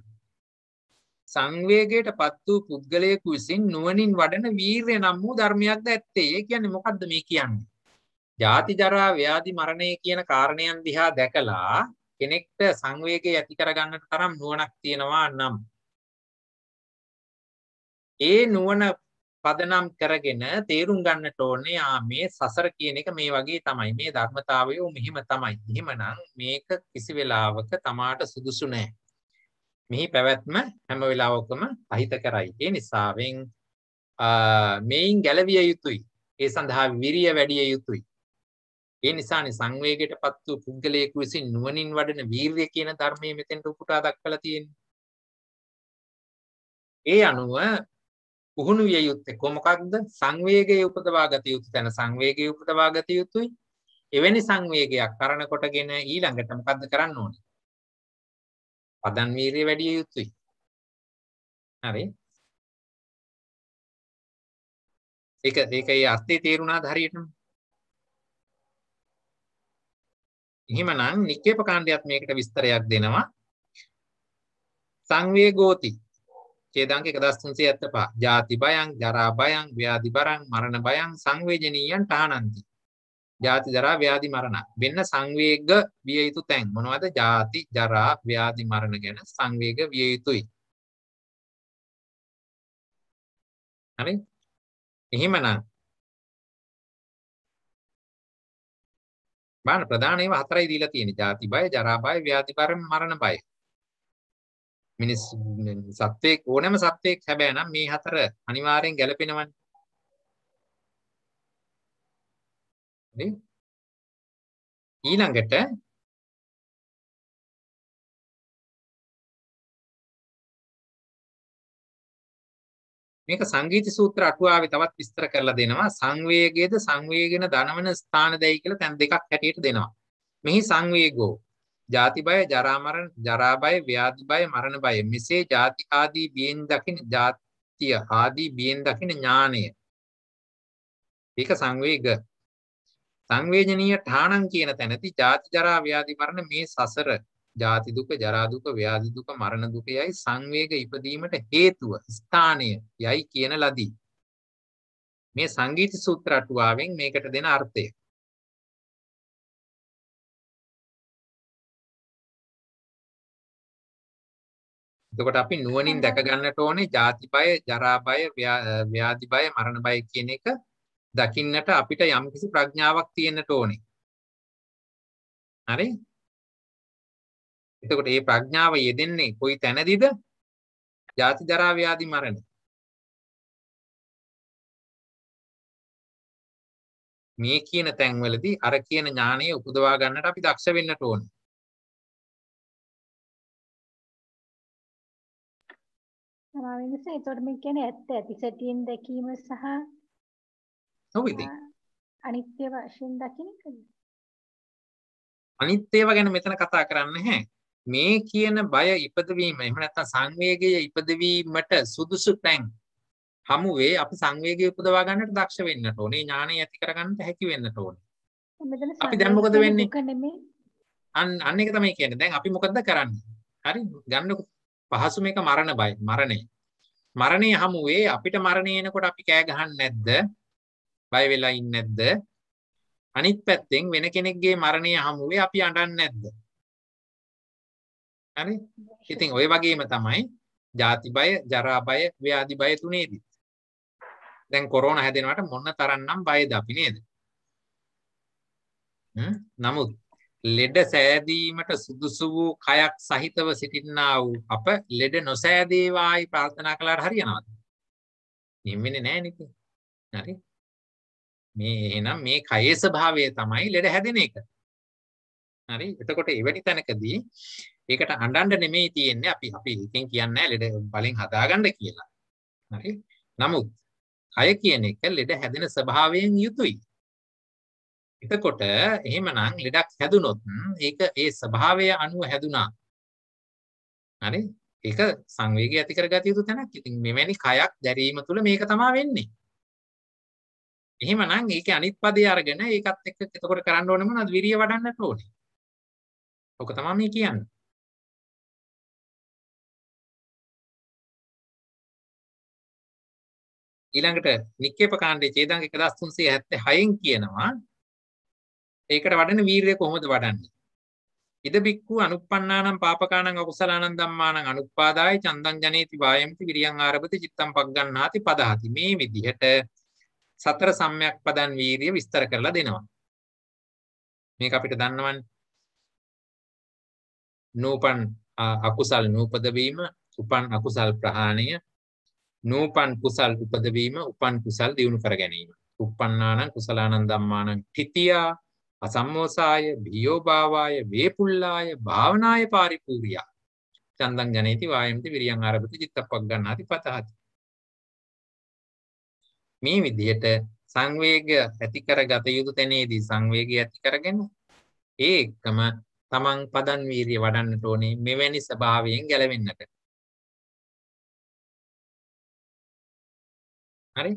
Speaker 1: සංවේගයටපත් වූ පුද්ගලයෙකු විසින් නුවණින් වඩන වීර්ය නම් වූ ධර්මයක්ද ඇත්තේ. ඒ කියන්නේ මොකද්ද මේ කියන්නේ? ජාති ජරා ව්‍යාධි මරණය කියන කාරණයන් දිහා දැකලා කෙනෙක්ට සංවේගය ඇති කරගන්නට තරම් නුවණක් තියෙනවා නම් ඒ නුවණ පදනම් කරගෙන තේරුම් ගන්නට ඕනේ මේ සසර කියන එක මේ වගේ තමයි. මේ ධර්මතාවය මෙහිම තමයි. එහෙමනම් මේක කිසි වෙලාවක තමාට සුදුසු නෑ. මෙහි පැවැත්ම හැම වෙලාවකම අහිත කරයි. ඒ නිසාවෙන් මේන් ගැලවිය යුතුයි. ඒ සඳහා විරිය වැඩි යුතුයි. ඒ නිසානේ සංවේගයටපත් වූ පුද්ගලයෙකු විසින් නුවණින් වඩන වීර්යය කියන ධර්මයේ මෙතෙන්ට උපුටා දක්වලා තියෙන්නේ. ඒ අනුව පුහුණු විය යුත්තේ කොමකක්ද? සංවේගයේ උපදවා ගත යුතු තැන සංවේගයේ උපදවා ගත යුතුයි. එවැනි සංවේගයක් කරන කොටගෙන ඊළඟට මොකද්ද කරන්න ඕනේ? පදන් වීර්යය වැඩි යුතුයි. හරි? ඒකේ අර්ථය තේරුණාද හරියටම? එහෙමනම් නික්කේප කාණ්ඩයත් මේකට විස්තරයක් දෙනවා. සංවේගෝති චේදාංක 1375 ජාති බයං ජරා බයං ව්‍යාධි බරං මරණ බයං සංවේජනීයං ඨානಂತಿ. ජාති ජරා ව්‍යාධි මරණ වෙන්න සංවේග විය යුතු තැන් මොනවද? ජාති ජරා ව්‍යාධි මරණ ගැන සංවේග විය යුතුයි. හරි? එහෙමනම් බලන්න ප්‍රධාන ඒවා හතරයි දීලා තියෙන්නේ. ජාති බය, ජරා බය, ව්‍යාධි බය, මරණ බය. මිනිස් සත්වයක් ඕනෑම සත්වයක් හැබැයි නම් මේ හතර අනිවාර්යෙන් ගැලපෙනවනේ. හරි? ඊළඟට මේක සංගීත සූත්‍ර අටුවාවේ තවත් විස්තර කරලා දෙනවා. සංවේගයේද සංවේගන ධනවන ස්ථාන දෙයි කියලා තැන් දෙකක් හැටියට දෙනවා. මෙහි සංවේගෝ ජාති බය, ජරා මරණ, ජරා බය, ව්‍යාධි බය, මරණ බය. මෙසේ ජාති ආදී බියෙන් දකින ජාතිය ආදී බියෙන් දකින ඥානය. ඒක සංවේග. සංවේජනීය ඨානං කියන තැනදී ජාති ජරා ව්‍යාධි මරණ මේ සසර ජාති දුක, ජරා දුක, ව්‍යාධි දුක, මරණ දුක යයි සංවේග ඉපදීමට හේතුව ස්ථානය යයි කියන ලදී. මේ සංගීත සූත්‍ර අටුවාවෙන් මේකට දෙන අර්ථය. එතකොට අපි නුවණින් දැක ගන්නට ඕනේ ජාති බය, ජරා බය, ව්‍යාධි බය, මරණ බය කියන එක දකින්නට අපිට යම්කිසි ප්‍රඥාවක් තියෙන්නට ඕනේ. හරි? එතකොට මේ ප්‍රඥාව යෙදෙන්නේ කොයි තැනදීද? ජාති ජරා ව්‍යාධි මරණ. මේ කියන තැන්වලදී අර කියන ඥානය උපදවා ගන්නට අපි දක්ෂ වෙන්නට ඕනේ.
Speaker 3: සමාවෙන්නස ඒතකොට මේ කියන්නේ ඇත්ත ඇති සැටියෙන් දැකීම සහ
Speaker 1: ඔව් ඉතින්
Speaker 3: අනිත්‍ය වශයෙන් දකින්න එකද?
Speaker 1: අනිත් ඒවා ගැන මෙතන කතා කරන්නේ නැහැ. මේ කියන බය ඉපදවීම එහෙම නැත්නම් සංවේගයේ ඉපදවීමට සුදුසු තැන් හමුවේ අපි සංවේගය උපදවා ගන්නට දක්ෂ වෙන්නට ඕනේ. ඥානය ඇති කර ගන්නට හැකි වෙන්නට ඕනේ.
Speaker 3: මෙතන
Speaker 1: අපි දැන් මොකද වෙන්නේ?
Speaker 3: දුක නෙමෙයි.
Speaker 1: අන්න එක තමයි කියන්නේ. දැන් අපි මොකද්ද කරන්නේ? හරි ගන්න පහසු මේක මරණ බය. මරණය හමුවේ අපිට මරණය එනකොට අපි කෑ ගහන්නේ නැද්ද? බය වෙලා ඉන්නේ නැද්ද? අනිත් පැත්තෙන් වෙන කෙනෙක්ගේ මරණය හමුවේ අපි අඬන්නේ නැද්ද? හරි? ඉතින් ওই වගේම තමයි ජාති බය, ජරා බය, ව්‍යාධි බය තුනේදී. දැන් කොරෝනා හැදෙනවට මොන තරම්නම් බයද අපි නේද? නමුත් ලෙඩ සෑදීමට සුදුසු වූ කයක් සහිතව සිටින්නා වූ අප ලෙඩ නොසෑදේවායි ප්‍රාර්ථනා කළාට හරියනවද? නිම්මනේ නැහැ නේද? හරි. මේ එහෙනම් මේ කයේ ස්වභාවය තමයි ලෙඩ හැදෙන එක. හරි. එතකොට එවැනි තැනකදී ඒකට අඬන්න නෙමෙයි තියෙන්නේ අපි එකෙන් කියන්නේ ලෙඩ බලෙන් හදාගන්න කියලා. හරි. නමුත් කය කියන එක ලෙඩ හැදෙන ස්වභාවයෙන් යුතුයි. එතකොට එහෙමනම් ලෙඩක් හැදුනොත් ඒක ඒ ස්වභාවය අනුව හැදුනා. හරි? ඒක සංවේගය ඇති කරගatiya යුතු තැනක්. ඉතින් මෙවැනි කයක් දැරීම තුළ මේක තමයි වෙන්නේ. එහෙමනම් ඒකේ අනිත් පදේ අරගෙන ඒකත් එක්ක එතකොට කරන්න ඕනේ මොනවද? විරිය වඩන්නට ඕනේ. ඔක තමයි මේ කියන්නේ. ඊළඟට නික්කේප කාණ්ඩයේ ඡේදංග 1376න් කියනවා ඒකට වඩන වීරිය කොහොමද වඩන්නේ? ඉද බික්ඛු අනුප්පන්නානම් පාපකානම් අකුසලානම් ධම්මානම් අනුප්පාදාය චන්දං ජනේති වායමති විරියං ආරභති චිත්තං පග්ගණ්ණාති පදහති. මේ විදිහට සතර සම්‍යක් පදන් වීරිය විස්තර කරලා දෙනවා. මේක අපිට දන්නවනේ. නූපන් අකුසල් නූපද වීම, උපන් අකුසල් ප්‍රහාණය, නූපන් කුසල් උපදවීම, උපන් කුසල් දියුණු කර ගැනීම. උප්පන්නානම් කුසලානම් ධම්මානම් තිතියා අසම්මෝසාය භියෝ භාවාය වේපුල්ලාය භාවනාය පාරිපූර්යා චන්දං ජනේති වායමති විරියං ආරභති චිත්තප්පග්ගණ්ණාති පතහති. මේ විදිහට සංවේගය ඇති කරගත යුතු තැනේදී සංවේගය ඇති කරගෙන ඒකම තමන් පදන් වීරිය වඩන්නට ඕනේ මෙවැනි ස්වභාවයෙන් ගැලවෙන්නට. හරි?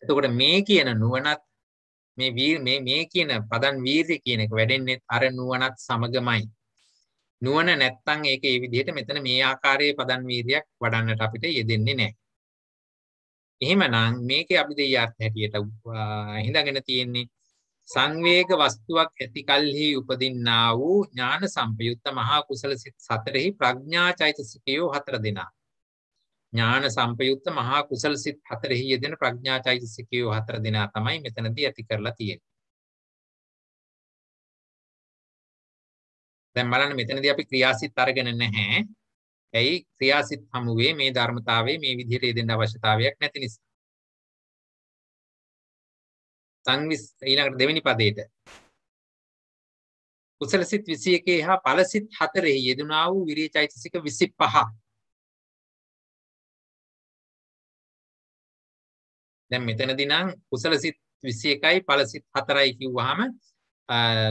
Speaker 1: එතකොට මේ කියන නුවණත් මේ කියන පදන් වීර්ය කියන එක වැඩෙන්නේ අර නුවණත් සමගමයි. නුවණ නැත්තම් ඒක ඒ විදිහට මෙතන මේ ආකාරයේ පදන් වීර්යයක් වඩන්නට අපිට යෙදෙන්නේ නැහැ. එහෙමනම් මේකේ අභිධේයාර්ථ හැටියට හිඳගෙන තියෙන්නේ සංවේග වස්තුවක් ඇති කල්හි උපදින්නා වූ ඥාන සම්පයුක්ත මහා කුසල සිත් සතරෙහි ප්‍රඥා චෛතසිකයෝ හතර දෙනා. ඥාන සම්පයුක්ත මහා කුසල සිත් හතරෙහි යෙදෙන ප්‍රඥා චෛතසිකයෝ හතර දෙනා තමයි මෙතනදී ඇති කරලා තියෙන්නේ. දැන් බලන්න මෙතනදී අපි ක්‍රියාසිත අරගෙන නැහැ. ඇයි ක්‍රියාසිත හමුවේ මේ ධර්මතාවයේ මේ විදිහට යෙදෙන්න අවශ්‍යතාවයක් නැති නිසා. ඊළඟට දෙවෙනි පදයට කුසල සිත් 21 හා ඵල සිත් 4 යෙදුනා වූ විරිය චෛතසික 25. දැන් මෙතනදී නම් කුසල සිත් 21යි ඵල සිත් 4යි කිව්වහම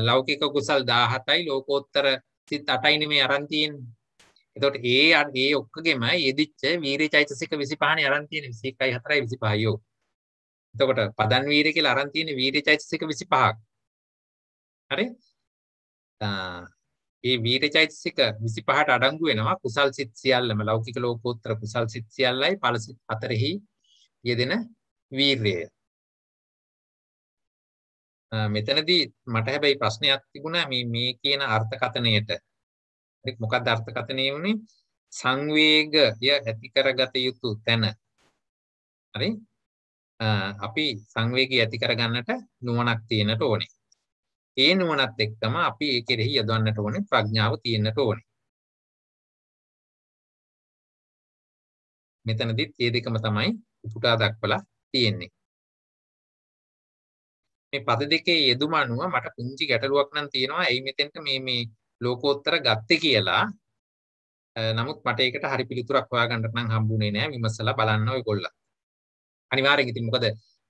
Speaker 1: ලෞකික කුසල් 17යි ලෝකෝත්තර සිත් 8යි නෙමෙයි අරන් තියෙන්නේ. එතකොට ඒ ඔක්කොගෙම යෙදිච්ච වීරිය චෛතසික 25නේ අරන් තියෙන්නේ 21යි 4යි 25යි යෝ. එතකොට පදන් වීරිය කියලා අරන් තියෙන්නේ වීරිය චෛතසික 25ක්. හරි? මේ වීරිය චෛතසික 25ට අඩංගු වෙනවා කුසල් සිත් සියල්ලම ලෞකික ලෝකෝත්තර කුසල් සිත් සියල්ලයි ඵල සිත් 4හි යෙදෙන වීර්යය. මෙතනදී මට හැබැයි ප්‍රශ්නයක් තිබුණා මේ කියන අර්ථකථනයට. මොකක්ද අර්ථකථනය වුනේ? සංවේගය ඇති කරගත යුතු තැන. හරි? අපි සංවේගය ඇති කරගන්නට නුවණක් තියෙන්නට ඕනේ. ඒ නුවණත් එක්කම අපි ඒ කෙරෙහි යොදවන්නට ඕනේ ප්‍රඥාව තියෙන්නට ඕනේ. මෙතනදිත් මේ දෙකම තමයි උපුටා දක්වලා තියෙන්නේ. මේ පද දෙකේ යෙදුම අනුව මට පුංචි ගැටලුවක් නම් තියෙනවා. එයි මෙතෙන්ට මේ ලෝකෝත්තර ගත්තේ කියලා. නමුත් මට ඒකට හරි පිළිතුරක් හොයාගන්න නම් හම්බුනේ නැහැ. විමසලා බලන්න ඔයගොල්ලෝ. අනිවාර්යෙන් ඉතින් මොකද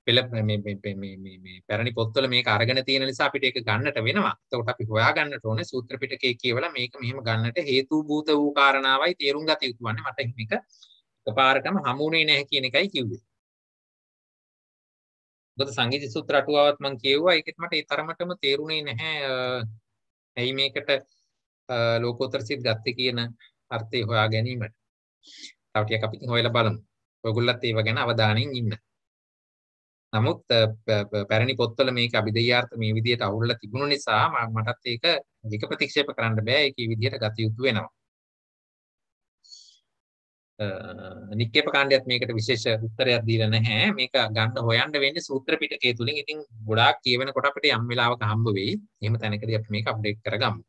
Speaker 1: පෙළ මේ පැරණි පොත්වල මේක අරගෙන තියෙන නිසා අපිට ඒක ගන්නට වෙනවා. එතකොට අපි හොයා ගන්නට ඕනේ සූත්‍ර පිටකයේ කියවලා මේක මෙහෙම ගන්නට හේතු භූත වූ කාරණාවයි තේරුම් ගත යුතු වන්නේ. මට මේක එකපාරටම හමුුනේ නැහැ කියන එකයි කිව්වේ. මොකද සංගීත සූත්‍ර අටුවාවත් මම කියුවා ඒකෙත් මට ඒ තරමටම තේරුනේ නැහැ. ඇයි මේකට ලෝකෝත්තර සිත් ගත්තේ කියන අර්ථය හොයා ගැනීමට. තව ටිකක් අපි හොයලා බලමු. ඔයගොල්ලත් ඒව ගැන අවධානයෙන් ඉන්න. නමුත් පැරණි පොත්වල මේක අභිධේයාර්ථ මේ විදිහට අවුල්ලා තිබුණු නිසා මටත් ඒක ප්‍රතික්ෂේප කරන්න බෑ. ඒක මේ විදිහට ගත යුතු වෙනවා. නික්කේප කාණ්ඩයත් මේකට විශේෂ උත්තරයක් දීලා නැහැ. මේක ගන්න හොයන්න වෙන්නේ සූත්‍ර පිටකය තුලින්. ඉතින් ගොඩාක් කියවෙනකොට අපිට යම් වෙලාවක හම්බ වෙයි. එහෙම තැනකදී අපි මේක අප්ඩේට් කරගමු.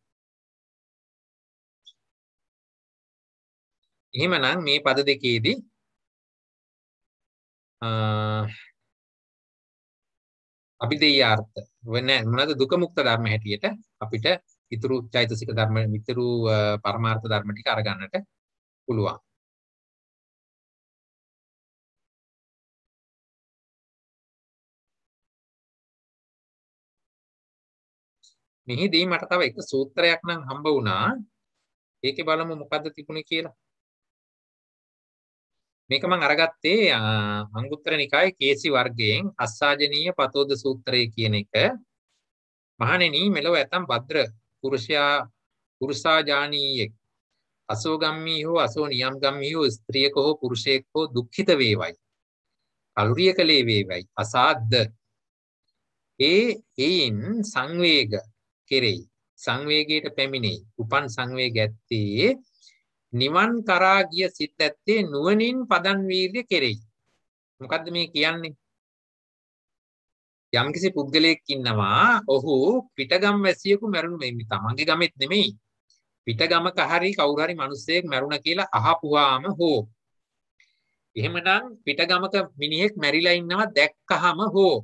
Speaker 1: එහෙමනම් මේ පද දෙකේදී අභිධේයාර්ථ වෙන්නේ මොනවාද? දුක මුක්ත ධර්ම හැටියට අපිට ඊතුරු චෛතසික ධර්ම, ඊතුරු පරමාර්ථ ධර්ම ටික අරගන්නට පුළුවන්. මෙහිදී මට තව එක සූත්‍රයක් නම් හම්බ වුණා. ඒකේ බලමු මොකද්ද තිබුණේ කියලා. මේක මම අරගත්තේ අංගුත්තර නිකායේ කේසි වර්ගයෙන් අස්සාජනීය පතෝද සූත්‍රය කියන එක. මහණෙනි මෙලොව ඇතම් භද්‍ර පුරුෂාජානීයෙක් අසෝගම්මී හෝ අසෝ නියම්ගම්මී හෝ ස්ත්‍රියක හෝ පුරුෂයෙක් හෝ දුක්ඛිත වේවයි. කලුරිය කලේ වේවයි. අසාද්ද. ඒයින් සංවේග කෙරෙයි. සංවේගයට පැමිණෙයි. උපන් සංවේග ඇත්තේ නිවන් කරා ගිය සිත් ඇත්තේ නුවණින් පදන් වීර්ය කෙරෙයි. මොකද්ද මේ කියන්නේ? යම්කිසි පුද්ගලයෙක් ඉන්නවා. ඔහු පිටගම් වැසියෙකු මැරුණු මේ තමන්ගේ ගමෙත් නෙමෙයි. පිටගමක හරි කවුරු හරි මිනිස්සෙක් මැරුණා කියලා අහපුවාම හෝ එහෙමනම් පිටගමක මිනිහෙක් මැරිලා ඉන්නවා දැක්කහම හෝ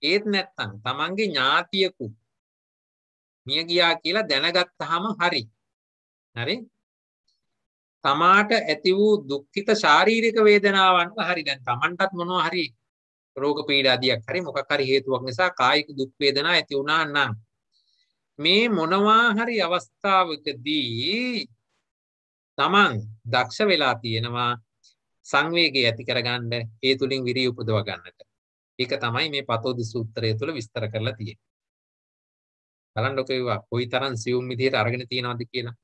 Speaker 1: ඒත් නැත්තම් තමන්ගේ ඥාතියෙකු මිය ගියා කියලා දැනගත්තාම හරි. හරි? තමාට ඇති වූ දුක්ඛිත ශාරීරික වේදනාවන් හරි දැන් තමන්ටත් මොනවා හරි රෝග පීඩාදියක් හරි මොකක් හරි හේතුවක් නිසා කායික දුක් වේදනා ඇති වුණා නම් මේ මොනවා හරි අවස්ථාවකදී තමන් දක්ෂ වෙලා තියෙනවා සංවේගය ඇති කරගන්න ඒ තුලින් විරිය උපදව ගන්නට. ඒක තමයි මේ පතෝදි සූත්‍රය තුල විස්තර කරලා තියෙන්නේ. බලන්නකෝ ඒවා කොයිතරම් සියුම් විදිහට අරගෙන තියෙනවද කියලා.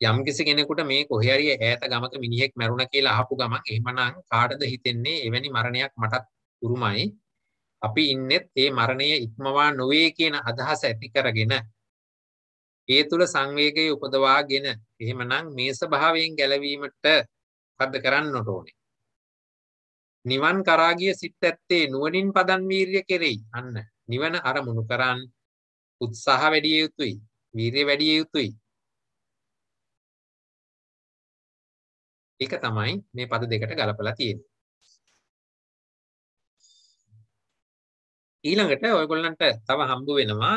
Speaker 1: යම්කිසි කෙනෙකුට මේ කොහේ හරි ඈත ගමක මිනිහෙක් මැරුණා කියලා අහපු ගමන් එහෙමනම් කාටද හිතෙන්නේ එවැනි මරණයක් මටත් උරුමයි. අපි ඉන්නෙත් ඒ මරණය ඉක්මවා නොවේ කියන අදහස ඇති කරගෙන ඒ තුල සංවේගය උපදවාගෙන එහෙමනම් මේ ස්වභාවයෙන් ගැලවීමට මොකද්ද කරන්නට ඕනේ? නිවන් කරා ගිය සිත් ඇත්තේ නුවණින් පදන් වීර්ය කෙරෙයි. අන්න නිවන අරමුණු කරන් උත්සාහ වැඩි යුතුයි. වීර්ය වැඩි යුතුයි. ඒක තමයි මේ පද දෙකට ගලපලා තියෙන්නේ. ඊළඟට ඔයගොල්ලන්ට තව හම්බ වෙනවා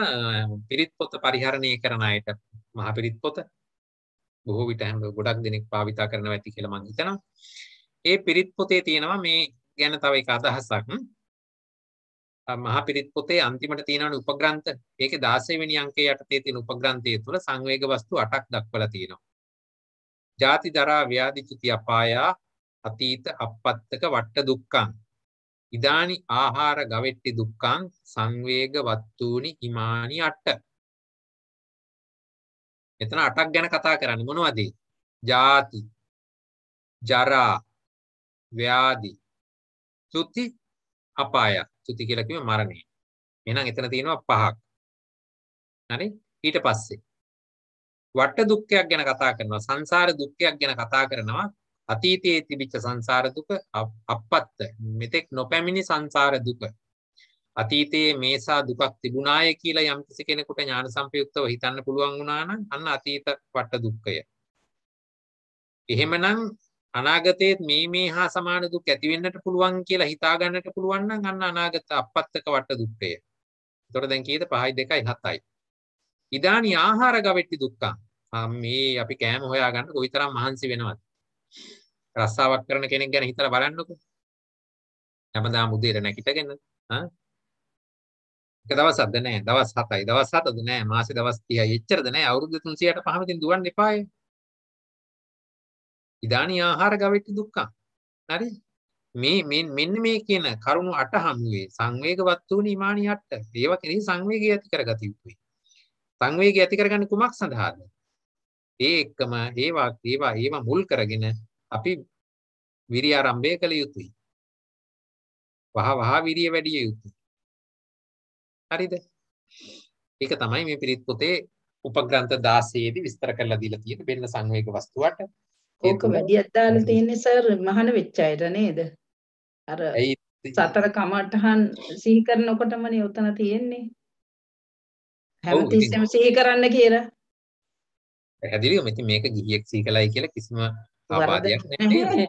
Speaker 1: පිරිත් පොත පරිහරණය කරන අයට මහ පිරිත් පොත බොහෝ විට ගොඩක් දෙනෙක් භාවිතා කරනවා ඇති කියලා මම හිතනවා. ඒ පිරිත් පොතේ තියෙනවා මේ ගැන තව එක අදහසක්. මහ පිරිත් පොතේ අන්තිමට තියෙනවනේ උපග්‍රන්ථ. ඒකේ 16 වෙනි අංකයේ යටතේ තියෙන උපග්‍රන්ථය තුළ සංවේග වස්තු 8ක් දක්වලා තියෙනවා. ජාති දරා ව්‍යාධි චුති අපායා අතීත අපත්තක වට්ට දුක්ඛං ඉදානි ආහාර ගවෙට්ටි දුක්ඛං සංවේග වත්තුනි හිමානි අට. මෙතන 8ක් ගැන කතා කරන්නේ මොනවද? ජාති, ජරා, ව්‍යාධි, චුති, අපාය. චුති කියලා කිව්වේ මරණය. එහෙනම් එතන තියෙනවා 5ක්. හරි? ඊට පස්සේ වට්ට දුක්ඛයක් ගැන කතා කරනවා. සංසාර දුක්ඛයක් ගැන කතා කරනවා. අතීතයේ තිබිච්ච සංසාර දුක, අපත්ත මෙතෙක් නොපැමිණි සංසාර දුක. අතීතයේ මේසා දුකක් තිබුණාය කියලා යම් කිසි කෙනෙකුට ඥාන සම්පයුක්තව හිතන්න පුළුවන් වුණා නම් අන්න අතීත වට්ට දුක්ඛය. එහෙමනම් අනාගතයේ මේ හා සමාන දුක් ඇති වෙන්නට පුළුවන් කියලා හිතා ගන්නට පුළුවන් නම් අන්න අනාගත අපත්තක වට්ට දුක්ඛය. ඒතකොට දැන් කීයද? 5යි 2යි 7යි. ඉදානි ආහාර ගවෙට්ටි දුක්ඛං. මේ අපි කෑම හොයාගන්න කොයිතරම් මහන්සි වෙනවද? රස්සාවක් කරන කෙනෙක් ගැන හිතලා බලන්නකෝ. හැමදාම උදේට නැගිටගෙන එක දවසක්ද නැහැ, දවස් 7යි, දවස් 7ද නැහැ, මාසේ දවස් 30යි, එච්චරද නැහැ, අවුරුදු 365 ඉතින් දුවන්න එපාය. ඉදානි ආහාර ගවෙට්ටි දුක්ඛ. හරි? මෙන්න මේ කියන කරුණු 8 හමුවේ සංවේගවත් වූ ඉමානි 8. ඒවා කෙරෙහි සංවේගය ඇති කරගත යුතුයි. සංවේගය ඇති කරගන්නේ කුමක් සඳහාද? ඒ එක්කම ඒවා මුල් කරගෙන අපි විරිය ආරම්භය කළ යුතුයි. වහ විරිය වැඩි යුතුයි. හරිද? ඒක තමයි මේ පිරිත් පොතේ උපග්‍රන්ථ 16 දී විස්තර කරලා දීලා තියෙන වෙන්න සංවේග වස්තුවට.
Speaker 4: ඕක වැඩියක් දාලා තියෙන්නේ සර් මහාන වෙච්ච අයට නේද? අර සතර කමඨහන් සිහි කරනකොටමනේ උතන තියෙන්නේ. හැමතිස්සෙම සිහි කරන්න කියලා.
Speaker 1: පැහැදිලිවම ඉතින් මේක ගිහියෙක් සිහි කළයි කියලා කිසිම ආබාධයක් නැහැ.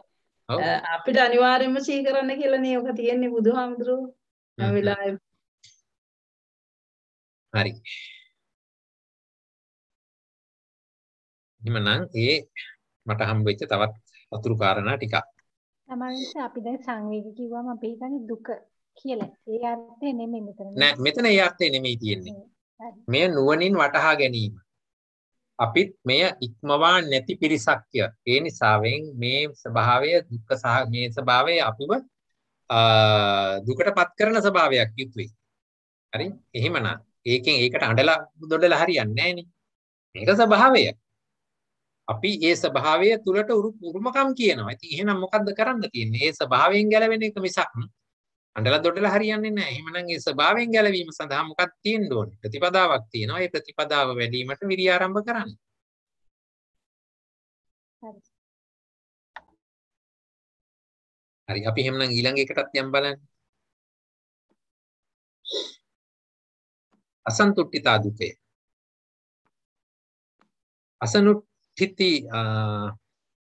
Speaker 4: අපිට අනිවාර්යයෙන්ම සිහි කරන්න කියලා නේ ඔක තියෙන්නේ බුදුහාමුදුරුවෝ. හැම වෙලාවෙම.
Speaker 1: හරි. එහෙනම් මට හම්බ වෙච්ච තවත් අතුරු කාරණා ටිකක්.
Speaker 3: සමහරවිට අපි දැන් සංවේග කිව්වම අපි හිතන්නේ දුක කියලා. ඒ අර්ථය නෙමෙයි මෙතන.
Speaker 1: නෑ මෙතන ඒ අර්ථය නෙමෙයි තියෙන්නේ. මෙය නුවණින් වටහා ගැනීම. අපිත් මෙය ඉක්මවා නැති පිරිසක්ය. ඒ නිසාවෙන් මේ ස්වභාවය දුක්ඛ සහ මේ ස්වභාවය අපිව දුකටපත් කරන ස්වභාවයක් යුතුයි. හරි? එහෙමනම් ඒකට අඬලා දොඩලා හරියන්නේ නෑනේ. මේක ස්වභාවය. අපි ඒ ස්වභාවය තුලට උරුමකම් කියනවා. ඉතින් එහෙනම් මොකද්ද කරන්න තියෙන්නේ? ඒ ස්වභාවයෙන් ගැලවෙන එක මිසක් අඬලා දොඩලා හරියන්නේ නැහැ. එහෙමනම් ඒ ස්වභාවයෙන් ගැලවීම සඳහා මොකක්ද තියෙන්න ඕනේ? ප්‍රතිපදාවක් තියෙනවා. ඒ ප්‍රතිපදාව වැඩිවීමට විරිය ආරම්භ කරන්න. හරි. අපි එහෙමනම් ඊළඟ එකටත් යම් බලන්න. අසන්තුට්ඨිතා දුකය. අසනුට්ඨිති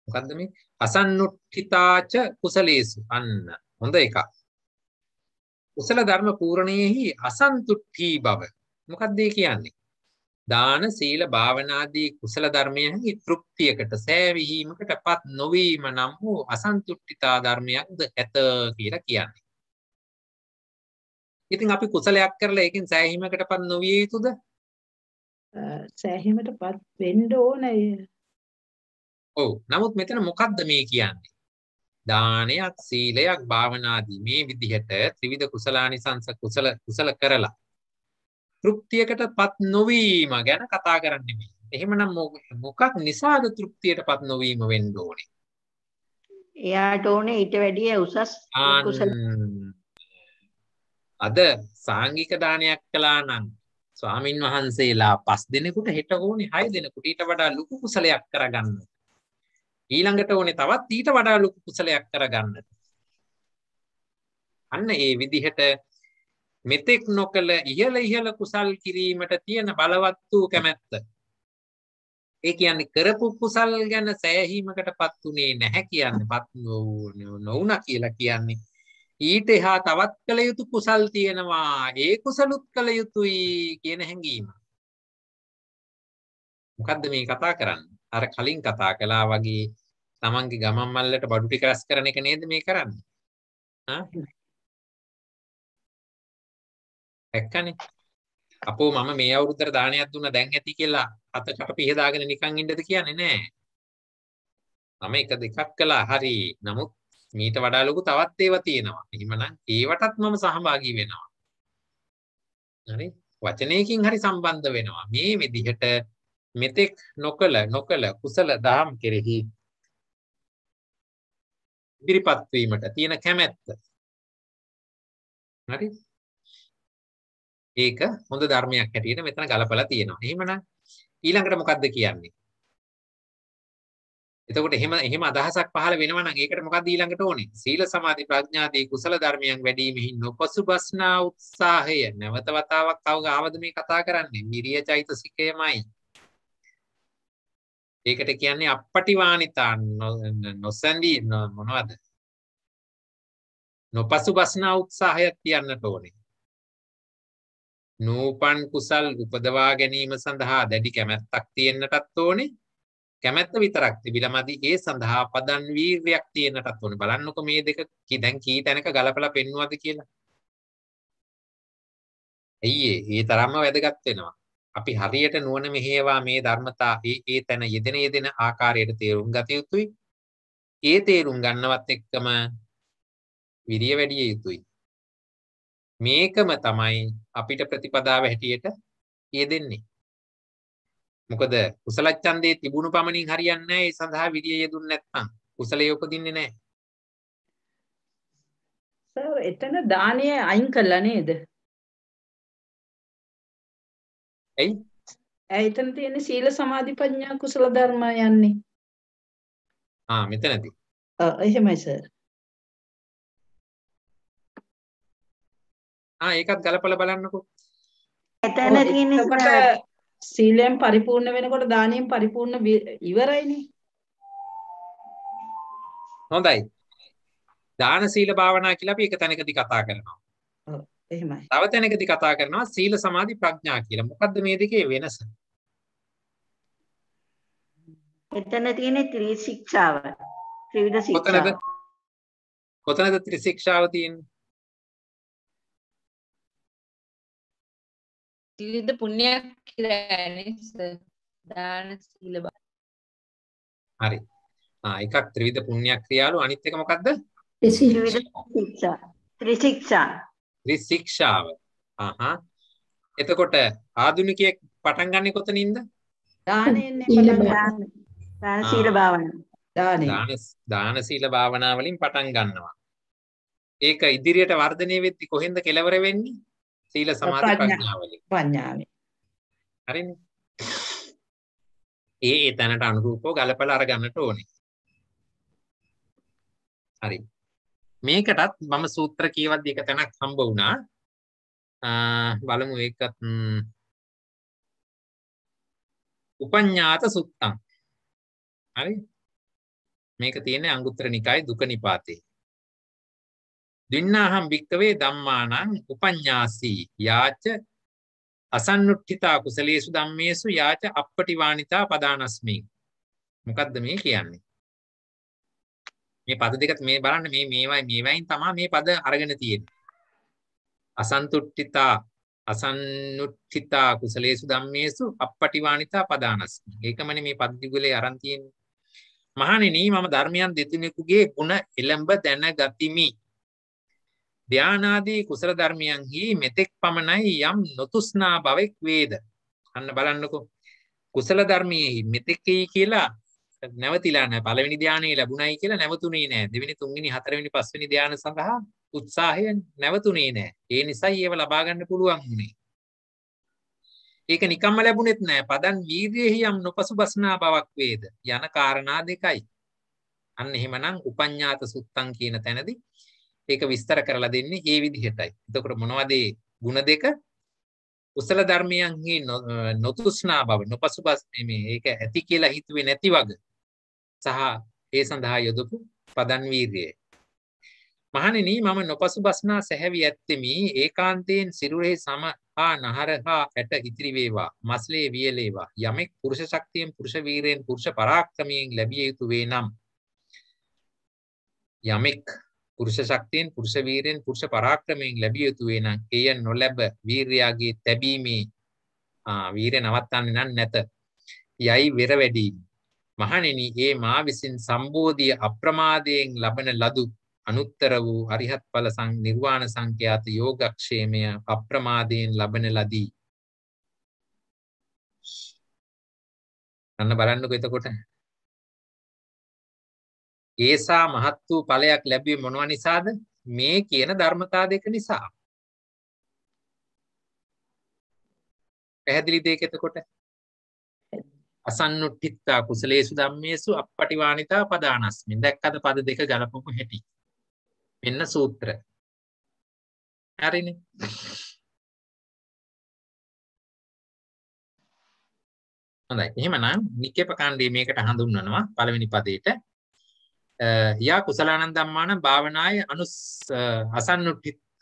Speaker 1: මොකද්ද මේ? අසන්නුට්ඨිතාච කුසලේසු. අන්න හොඳ එකක්. කුසල ධර්ම පූර්ණයෙහි අසන්තුට්ඨී බව. මොකක්ද ඒ කියන්නේ? දාන සීල භාවනාදී කුසල ධර්මයන්හි තෘප්තියකට සෑවීමකටපත් නොවීම නම් වූ අසන්තුට්ඨිතා ධර්මයක්ද ඇත කියලා කියන්නේ. ඉතින් අපි කුසලයක් කරලා ඒකෙන් සෑහීමකටපත් නොවිය යුතුද?
Speaker 4: සෑහීමටපත් වෙන්න ඕනේ.
Speaker 1: ඔව්. නමුත් මෙතන මොකද්ද මේ කියන්නේ? දානයක් සීලයක් භාවනාදී මේ විදිහට ත්‍රිවිධ කුසලානිසංස කුසල කරලා තෘප්තියකටපත් නොවීම ගැන කතා කරන්නේ මේ. එහෙමනම් මොකක් නිසාද තෘප්තියටපත් නොවීම වෙන්න ඕනේ?
Speaker 2: එයාට ඕනේ ඊට වැඩිය උසස් කුසල.
Speaker 1: අද සාංගික දානයක් කළා නම් ස්වාමින් වහන්සේලා 5 දිනෙකට හෙට ඕනේ 6 දිනෙකට ඊට වඩා ලොකු කුසලයක් කරගන්න. ඊළඟට ඕනේ තවත් ඊට වඩා ලොකු කුසලයක් කරගන්න. අන්න ඒ විදිහට මෙතෙක් නොකල ඉහළ කුසල් කිරීමට තියෙන බලවත් වූ කැමැත්ත. ඒ කියන්නේ කරපු කුසල් ගැන සෑහීමකටපත් උනේ නැහැ කියන්නේ පත් නොවුණා කියලා කියන්නේ. ඊට එහා තවත් කළ යුතු කුසල් තියෙනවා. ඒ කුසලුත් කළ යුතුයි කියන හැඟීම. මොකද්ද මේ කතා කරන්නේ? අර කලින් කතා කළා වගේ තමන්ගේ ගමන් මල්ලට බඩු ටික රැස් කරන එක නේද මේ කරන්නේ? එක්කනේ. අපෝ මම මේ අවුරුද්දට දානයක් දුන්නා දැන් ඇති කියලා අතකට පිහදාගෙන නිකන් ඉන්නද කියන්නේ නෑ. මම එක දෙකක් කළා හරි. නමුත් මීට වඩා ලොකු තවත් ඒවා තියෙනවා. එහෙමනම් ඒවටත් මම සහභාගී වෙනවා. හරි? වචනයකින් හරි සම්බන්ධ වෙනවා. මේ විදිහට මෙතෙක් නොකල කුසල දහම් කෙරෙහි ඉදිරිපත් වීමට තියෙන කැමැත්ත. හරි? ඒක හොඳ ධර්මයක් හැටියට මෙතන ගලපලා තියෙනවා. එහෙමනම් ඊළඟට මොකද්ද කියන්නේ? එතකොට එහෙම අදහසක් පහළ වෙනවා නම් ඒකට මොකක්ද ඊළඟට ඕනේ? සීල සමාධි ප්‍රඥාදී කුසල ධර්මයන් වැඩිීමෙහි නොපසුබස්නා උත්සාහය. නැවත වතාවක් කවදාවද මේ කතා කරන්නේ? මිරිය චෛතසිකයමයි. ඒකට කියන්නේ අපටිවානිතා නොසන්දී මොනවද? නොපසුබස්නා උත්සාහයක් කියන්නට ඕනේ. නූපන් කුසල් උපදවා ගැනීම සඳහා දැඩි කැමැත්තක් තියෙන්නටත් ඕනේ. කැමැත්ත විතරක් තිබිලාමදි ඒ සඳහා පදන් වීර්යයක් තියෙනටත් ඕනේ. බලන්නකො මේ දෙක දැන් කී තැනක ගලපලා පෙන්වුවද කියලා. ඒ තරම්ම වැදගත් වෙනවා. අපි හරියට නුවණ මෙහෙයවා මේ ධර්මතා ඒ තැන යෙදෙන ආකාරයට තේරුම් ගත යුතුයි. ඒ තේරුම් ගන්නවත් එක්කම විරිය වැඩි යුතුයි. මේකම තමයි අපිට ප්‍රතිපදාව හැටියට යෙදෙන්නේ. මොකද කුසල ඡන්දේ තිබුණු පමණින් හරියන්නේ නැහැ. ඒ සඳහා විරිය යෙදුන්නේ නැත්නම් කුසලයේ උපදින්නේ නැහැ.
Speaker 4: සර් එතන දානය අයින් කළා නේද?
Speaker 1: ඇයි?
Speaker 4: එතන තියෙන සීල සමාධි ප්‍රඥා කුසල ධර්ම යන්නේ.
Speaker 1: මෙතනදී.
Speaker 4: එහෙමයි සර්.
Speaker 1: ඒකත් ගලපලා බලන්නකෝ.
Speaker 2: එතන තියෙන
Speaker 4: සීලයෙන් පරිපූර්ණ වෙනකොට දානයෙන් පරිපූර්ණ ඉවරයිනේ.
Speaker 1: හොඳයි. දාන සීල භාවනා කියලා අපි එක තැනකදී කතා කරනවා.
Speaker 4: එහෙමයි.
Speaker 1: තව තැනකදී කතා කරනවා සීල සමාධි ප්‍රඥා කියලා. මොකද්ද මේ දෙකේ වෙනස?
Speaker 2: එතන තියෙන ත්‍රිශික්ෂාව. ත්‍රිවිධ ශික්ෂාව.
Speaker 1: කොතනද ත්‍රිශික්ෂාව තියෙන්නේ?
Speaker 5: ත්‍රිවිධ පුණ්‍යක් කියන්නේ දාන සීල
Speaker 1: හරි. එකක් ත්‍රිවිධ පුණ්‍ය ක්‍රියාලු අනිත් එක මොකද්ද? ත්‍රිශික්ෂාව. එතකොට ආධුනිකයෙක් පටන් ගන්නෙ කොතනින්ද? දාන සීල භාවනා වලින් පටන් ගන්නවා. ඒක ඉදිරියට වර්ධනය වෙද්දි කොහෙන්ද කෙලවර වෙන්නේ? සීල සමාධි ප්‍රඥා වලින්.
Speaker 4: ප්‍රඥාවෙන්.
Speaker 1: හරිනේ. ඒ තැනට අනුරූපව ගලපලා අරගන්නට ඕනේ. හරි. මේකටත් මම සූත්‍ර කියවද්දි එක තැනක් හම්බ වුණා. බලමු ඒකත් උපඤ්ඤාත සුත්තං. හරි. මේක තියෙන්නේ අංගුත්තර නිකායේ දුක නිපාතේ. දින්නාහම් භික්කවේ ධම්මානං උපඤ්ඤාසී යාච අසන්නුට්ඨිතා කුසලේසු ධම්මේසු යාච අප්පටිවාණිතා පදානස්මි. මොකද්ද මේ කියන්නේ? මේ පද දෙක මේ බලන්න මේවයින් තමයි මේ පද අරගෙන තියෙන්නේ. අසන්නුට්ඨිතා කුසලේසු ධම්මේසු අප්පටිවාණිතා පදානස්මි. ඒකමනේ මේ පද දිගුලේ අරන් තියෙන්නේ. මහණෙනි මම ධර්මයන් දෙතුනෙකුගේ ගුණ එළඹ දැනගතිමි. ධානාදී කුසල ධර්මයන්හි මෙතෙක් පමණයි යම් නොතුස්නා බවෙක් වේද. අන්න බලන්නකෝ. කුසල ධර්මයේ මෙතෙක්යි කියලා නැවතිලා නැහැ. පළවෙනි ධානය ලැබුණයි කියලා නැවතුනේ නැහැ. දෙවෙනි, තුන්වෙනි, හතරවෙනි, පස්වෙනි ධාන සඳහා උත්සාහය නැවතුනේ නැහැ. ඒ නිසායි ඒව ලබා ගන්න පුළුවන් වුනේ. ඒක නිකම්ම ලැබුණෙත් නැහැ. පදන් වීර්යෙහි යම් නොපසුබස්නා බවක් වේද යන කාරණා දෙකයි. අන්න එහෙමනම් උපඤ්ඤාත සුත්තං කියන තැනදී ඒක විස්තර කරලා දෙන්නේ මේ විදිහටයි. එතකොට මොනවද මේ ಗುಣ දෙක? කුසල ධර්මයන්හි නොතුස්නා බව, නොපසුබස් මේ ඒක ඇති කියලා හිතුවේ නැති වග සහ ඒ සඳහා යොදපු පදන් වීර්යය. මහණෙනි මම නොපසුබස්නා සැහැවි ඇත්තෙමි ඒකාන්තයෙන් සිරුරේ සම හා නහර හා ඇට ඉතිරි වේවා මස්ලේ වියලේවා යමෙක් පුරුෂ ශක්තියෙන් පුරුෂ වීරයෙන් පුරුෂ පරාක්‍රමයෙන් ලැබිය යුතු වේ නම් යමෙක් පුරුෂ ශක්තියෙන් පුරුෂ වීරයෙන් පුරුෂ පරාක්‍රමයෙන් ලැබිය යුතු වේ නම් එය නොලැබ වීර්යාගේ තැබීමේ වීරය නවත්තන්නේ නම් නැත යයි වෙර වැඩි. මහණෙනි ඒ මා විසින් සම්බෝධිය අප්‍රමාදයෙන් ලබන ලදු අනුත්තර වූ අරිහත් ඵල නිර්වාණ සංඛ්‍යාත යෝගක්ෂේමය අප්‍රමාදයෙන් ලබන ලදී. අන්න බලන්නකෝ එතකොට ඒසා මහත් වූ ඵලයක් ලැබුවේ මොනවා නිසාද? මේ කියන ධර්මතා දෙක නිසා. පැහැදිලිද ඒක එතකොට? අසන්නුට්ඨිතා කුසලේසු ධම්මේසු අප්පටිවාණිතා පදානස්මි. දැක්කද පද දෙක ගලපපු හැටි? මෙන්න සූත්‍ර. හරිනේ. හොඳයි. එහෙමනම් නික්කේප කාණ්ඩයේ මේකට හඳුන්වනවා පළවෙනි පදේට යා කුසලානන් ධම්මාන භාවනාය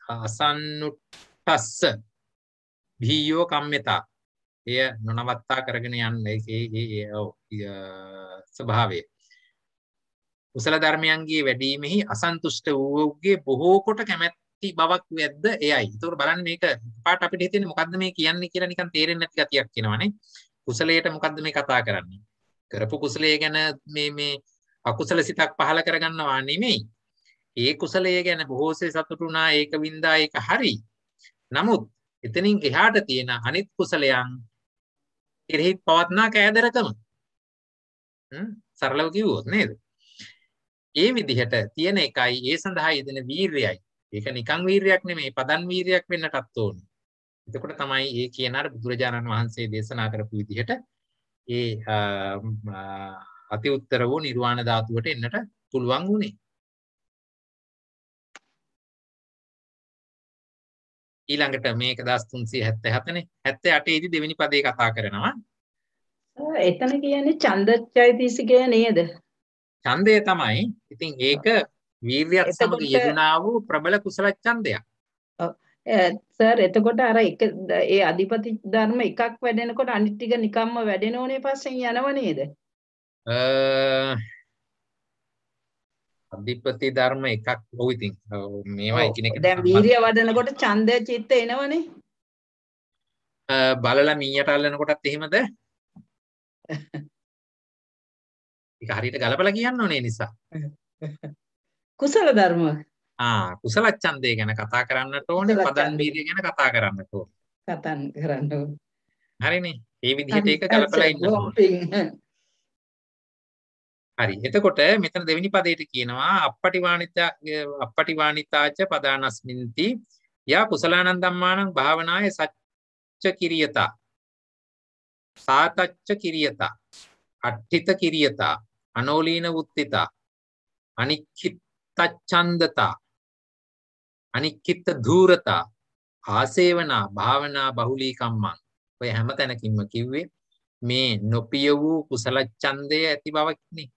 Speaker 1: අසන්නුට්ඨස්ස භීයෝ කම්මතා එය නොනවත්තා කරගෙන යන්න ඒකේ ස්වභාවය. කුසල ධර්මයන්ගේ වැඩිමෙහි අසන්තුෂ්ට වූවෝගේ බොහෝ කොට කැමැති බවක් වැද්ද එයයි. ඒතකොට බලන්න මේක පාට අපිට හිතෙන්නේ මොකද්ද මේ කියන්නේ කියලා නිකන් තේරෙන්නේ නැති ගතියක් එනවනේ. කුසලයට මොකද්ද මේ කතා කරන්නේ? කරපු කුසලයේ ගැන මේ අකුසල සිතක් පහල කරගන්නවා නෙමෙයි. ඒ කුසලයේ ගැන බොහෝසේ සතුටු වුණා, ඒක වින්දා, ඒක හරි. නමුත් එතනින් එහාට තියෙන අනිත් කුසලයන් කෙරෙහි පවත්නා කෑදරකම. සරලව කිව්වොත් නේද? ඒ විදිහට තියෙන එකයි ඒ සඳහා යෙදෙන වීරියයි. ඒක නිකන් වීරියක් නෙමෙයි, පදන් වීරියක් වෙන්නටත් ඕනේ. එතකොට තමයි ඒ කියන අර බුදුරජාණන් වහන්සේ දේශනා කරපු විදිහට ඒ අති උත්තර වූ නිර්වාණ ධාතුවට එන්නට පුළුවන් වුණේ. ඊළඟට මේක 1377 නේ 78 දී දෙවෙනි පදේ කතා කරනවා.
Speaker 4: එතන කියන්නේ ඡන්දචෛතසිකය නේද?
Speaker 1: ඡන්දය තමයි. ඉතින් ඒක වීර්යයත් සමග යෙදුනා වූ ප්‍රබල කුසල ඡන්දයක්.
Speaker 4: සර් එතකොට අර එක ඒ අධිපති ධර්ම එකක් වැඩෙනකොට අනිත් ටික නිකම්ම වැඩෙනෝනේ පස්සෙන් යනව නේද?
Speaker 1: අධිපති ධර්ම එකක් ඔව් ඉතින් මේවා එකිනෙකට
Speaker 4: දැන් වීර්ය වඩනකොට ඡන්දය චිත්ත එනවනේ.
Speaker 1: බලලා මීයට අල්ලනකොටත් එහෙමද? ඒක හරියට ගලපලා කියන්න ඕනේ නිසා.
Speaker 4: කුසල ධර්ම.
Speaker 1: කුසල ඡන්දය ගැන කතා කරන්නට ඕනේ, පදන් වීර්ය ගැන කතා කරන්නට ඕනේ.
Speaker 4: කතා කරන්න ඕනේ.
Speaker 1: හරිනේ. මේ විදිහට ඒක ගලපලා ඉන්න ඕනේ. හරි. එතකොට මෙතන දෙවෙනි පදයට කියනවා අප්පටිවාණිතාච පදානස්මින්ති යා කුසලානං ධම්මානං භාවනාය සච්ච කිරියතා සාතච්ච කිරියතා අට්ඨිත කිරියතා අනෝලීන වුත්තිතා අනික්ඛිත ඡන්දතා අනික්ඛිත ධූරතා ආසේවනා භාවනා බහුලී කම්මං. ඔය හැම තැනකින්ම කිව්වේ මේ නොපිය වූ කුසල ඡන්දය ඇති බවක්නේ.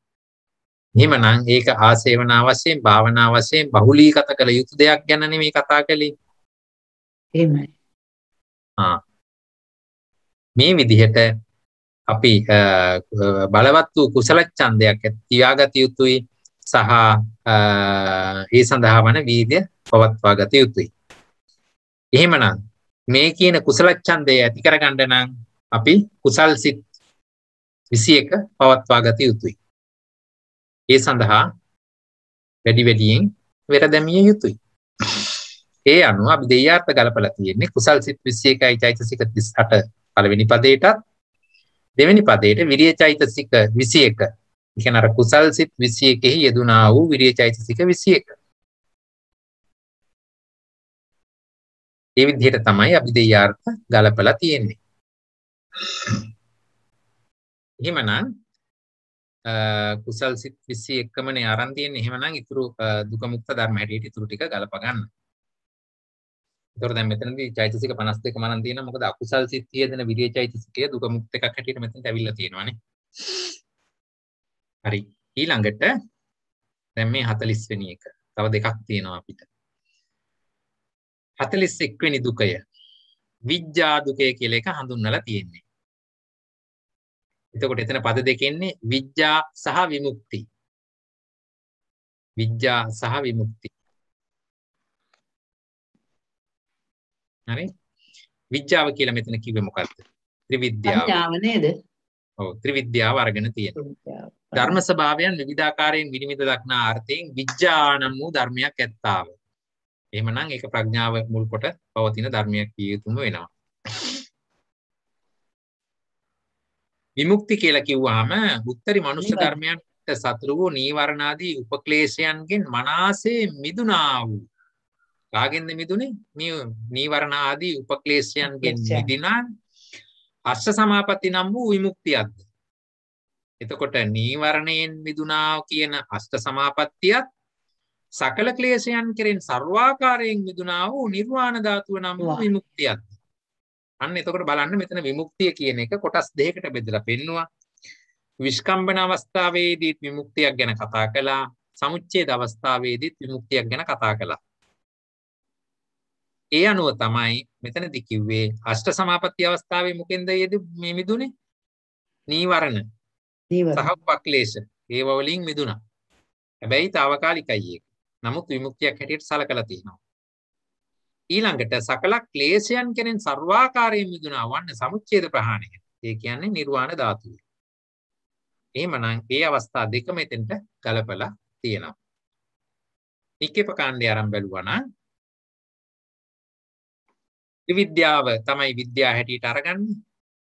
Speaker 1: එහෙමනම් ඒක ආසේවනා වශයෙන් භාවනා වශයෙන් බහුලීගත කළ යුතු දෙයක් ගැන නෙමෙයි කතා කළේ.
Speaker 4: එහෙමයි.
Speaker 1: මේ විදිහට අපි බලවත් වූ කුසල ඡන්දයක් තියාගත යුතුයි සහ ඒ සඳහා වන වීර්ය පවත්වා ගත යුතුයි. එහෙමනම් මේ කියන කුසල ඡන්දය ඇති කරගන්න නම් අපි කුසල් සිත් 21 පවත්වා ගත යුතුයි. ඒ සඳහා වැඩි වැඩියෙන් වෙර දැමිය යුතුයි. ඒ අනුව අපි දෙයාර්ථ ගලපලා තියෙන්නේ කුසල් සිත් 21යි චෛතසික 38 පළවෙනි පදයටත් දෙවෙනි පදයට විරිය චෛතසික 21. කියන අර කුසල් සිත් 21 යෙදුනා වූ විරිය චෛතසික 21. ඒ විදිහට තමයි අපි දෙයාර්ථ ගලපලා තියෙන්නේ. එහෙමනම් කුසල් සිත් 21මනේ ආරම්භ තියෙන්නේ. එහෙමනම් ඊතුරු දුක මුක්ත ධර්ම හැටියට ඊතුරු ටික ගලප ගන්න. ඒතකොට දැන් මෙතනදී චෛතසික 52 මනන් තියෙනවා. මොකද අකුසල් සිත් යෙදෙන විරිය චෛතසිකය දුක මුක්ත එකක් හැටියට මෙතනට ඇවිල්ලා තියෙනවානේ. හරි. ඊළඟට දැන් මේ 40 වෙනි එක. තව දෙකක් තියෙනවා අපිට. 41 වෙනි දුකය. විඥා දුකය කියලා එක හඳුන්වලා තියෙන්නේ. එතකොට එතන පද දෙකෙන්නේ විඥා සහ විමුක්ති. විඥා සහ විමුක්ති. හරි. විඥාව කියලා මෙතන කිව්වේ මොකක්ද? ත්‍රිවිද්‍යාව.
Speaker 4: විඥාව නේද?
Speaker 1: ඔව් ත්‍රිවිද්‍යාව අරගෙන තියෙනවා. ධර්ම ස්වභාවයන් විවිධාකාරයෙන් විනිවිද දක්නා අර්ථයෙන් විඥානම් වූ ධර්මයක් ඇත්තාව. එහෙමනම් ඒක ප්‍රඥාව මුල් කොට පවතින ධර්මයක් කිය යුතුම වෙනවා. විමුක්ති කියලා කිව්වහම උත්තරී මනුෂ්‍ය ධර්මයන්ට සතුරු වූ නීවරණාදී උපක්ලේශයන්ගෙන් මනසේ මිදුණා වූ. කාගෙන්ද මිදුනේ? මේ නීවරණ ආදී උපක්ලේශයන්ගෙන් මිදිනා අෂ්ඨ සමාපatti නම් වූ විමුක්තියක්ද. එතකොට නීවරණයෙන් මිදුණා කියන අෂ්ඨ සමාපත්තියත් සකල ක්ලේශයන් කෙරෙන් ਸਰවාකාරයෙන් මිදුණා වූ නිර්වාණ ධාතුව නම් වූ විමුක්තියක්ද. අන්න එතකොට බලන්න මෙතන විමුක්තිය කියන එක කොටස් දෙකකට බෙදලා පෙන්නවා. විස්කම්බන අවස්ථාවේදීත් විමුක්තියක් ගැන කතා කළා. සමුච්ඡේද අවස්ථාවේදීත් විමුක්තියක් ගැන කතා කළා. ඒ අනුව තමයි මෙතනදී කිව්වේ අෂ්ට සමාපatti අවස්ථාවේ මොකෙන්ද මේ මිදුනේ? නීවරණ සහ උපක්ලේශ. ඒව වලින් මිදුණා. හැබැයි తాවකාලිකයි ඒක. නමුත් විමුක්තියක් හැටියට සලකලා තියෙනවා. ඊළඟට සකල ක්ලේශයන් කෙරෙන් සර්වාකාරයෙන් මිදුණා වන්න සමුච්ඡේද ප්‍රහාණය. ඒ කියන්නේ නිර්වාණ ධාතුව. එහෙමනම් මේ අවස්ථා දෙක මෙතෙන්ට ගලපලා තියෙනවා. නික්කේප කාණ්ඩය ආරම්භ බැලුවා නම් විද්‍යාව තමයි විද්‍යාව හැටියට අරගන්නේ.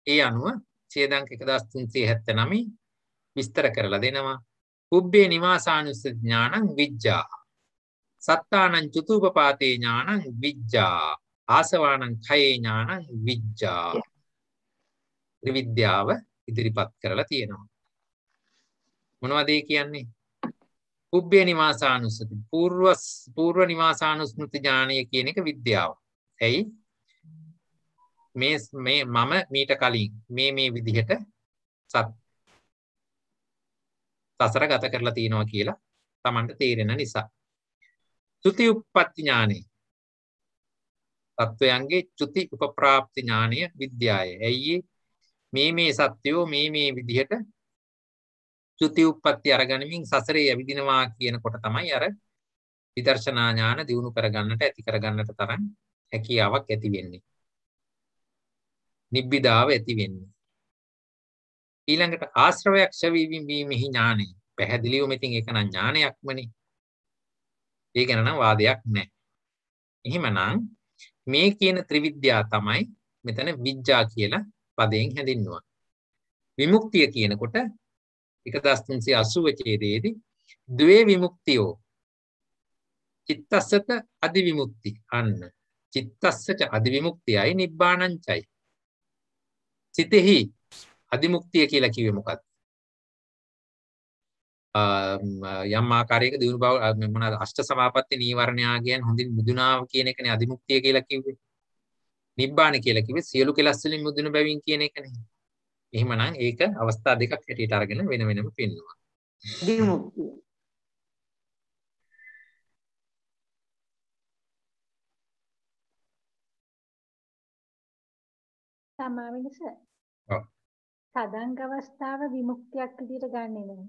Speaker 1: ඒ අනුව ඡේදංක 1379 විස්තර කරලා දෙනවා. පුබ්බේ නිවාසානුස්සති ඥානං විජ්ජා. සත්තානං චතුපපාතේ ඥානං විජ්ජා. ආසවානං khයේ ඥානං විජ්ජා. විද්‍යාව ඉදිරිපත් කරලා තියෙනවා. මොනවද ඒ කියන්නේ? පුබ්බේ නිවාසානුස්සති పూర్ව නිවාසානුස්මෘති ඥානය කියන එක විද්‍යාව. ඇයි? මේ මම මීට කලින් මේ විදිහට සසර ගත කරලා තියෙනවා කියලා Tamanට තේරෙන නිසා. චුති උප්පත්ති ඥානය. තත්වයන්ගේ චුති උපප්‍රාප්ති ඥානය විද්‍යාවයි. ඇයි මේ සත්‍යෝ මේ විදිහට චුති උප්පත්ති අරගනිමින් සසරේ යවිදිනවා කියනකොට තමයි අර විදර්ශනා ඥාන දියුණු කරගන්නට ඇති කරගන්නට තරම් හැකියාවක් ඇති වෙන්නේ. නිබ්බිදාව ඇති වෙන්නේ. ඊළඟට ආශ්‍රවයක් ශවීමෙහි ඥානෙ. පැහැදිලිව මෙතින් ඒක නම් ඥානයක්මනේ. ඒ ගැන නම් වාදයක් නැහැ. එහෙමනම් මේ කියන ත්‍රිවිද්‍යාව තමයි මෙතන විඥා කියලා පදයෙන් හැඳින්වුවා. විමුක්තිය කියනකොට 1380 ඡේදයේදී ද්වේ විමුක්තියෝ චිත්තස්සත අධිවිමුක්ති අන්න චිත්තස්සච අධිවිමුක්තියයි නිබ්බාණංචයි. සිතෙහි අධිමුක්තිය කියලා කිව්වේ මොකක්ද? යම් ආකාරයක දිනු බව මොනවාද අෂ්ට සමාපatti නීවරණයාගෙන් හොඳින් මුදුනාව කියන එකනේ අධිමුක්තිය කියලා කිව්වේ. නිබ්බාණ කියලා කිව්වේ සියලු කෙලස් වලින් මුදුන බැවින් කියන එකනේ. එහෙමනම් ඒක අවස්ථා දෙකක් හැටියට අරගෙන වෙන වෙනම පෙන්වනවා.
Speaker 2: විමුක්තිය.
Speaker 3: සමාවෙනස.
Speaker 1: ඔව්.
Speaker 3: තදංග අවස්ථාව විමුක්තියක් විදිහට ගන්නෙ නෑ.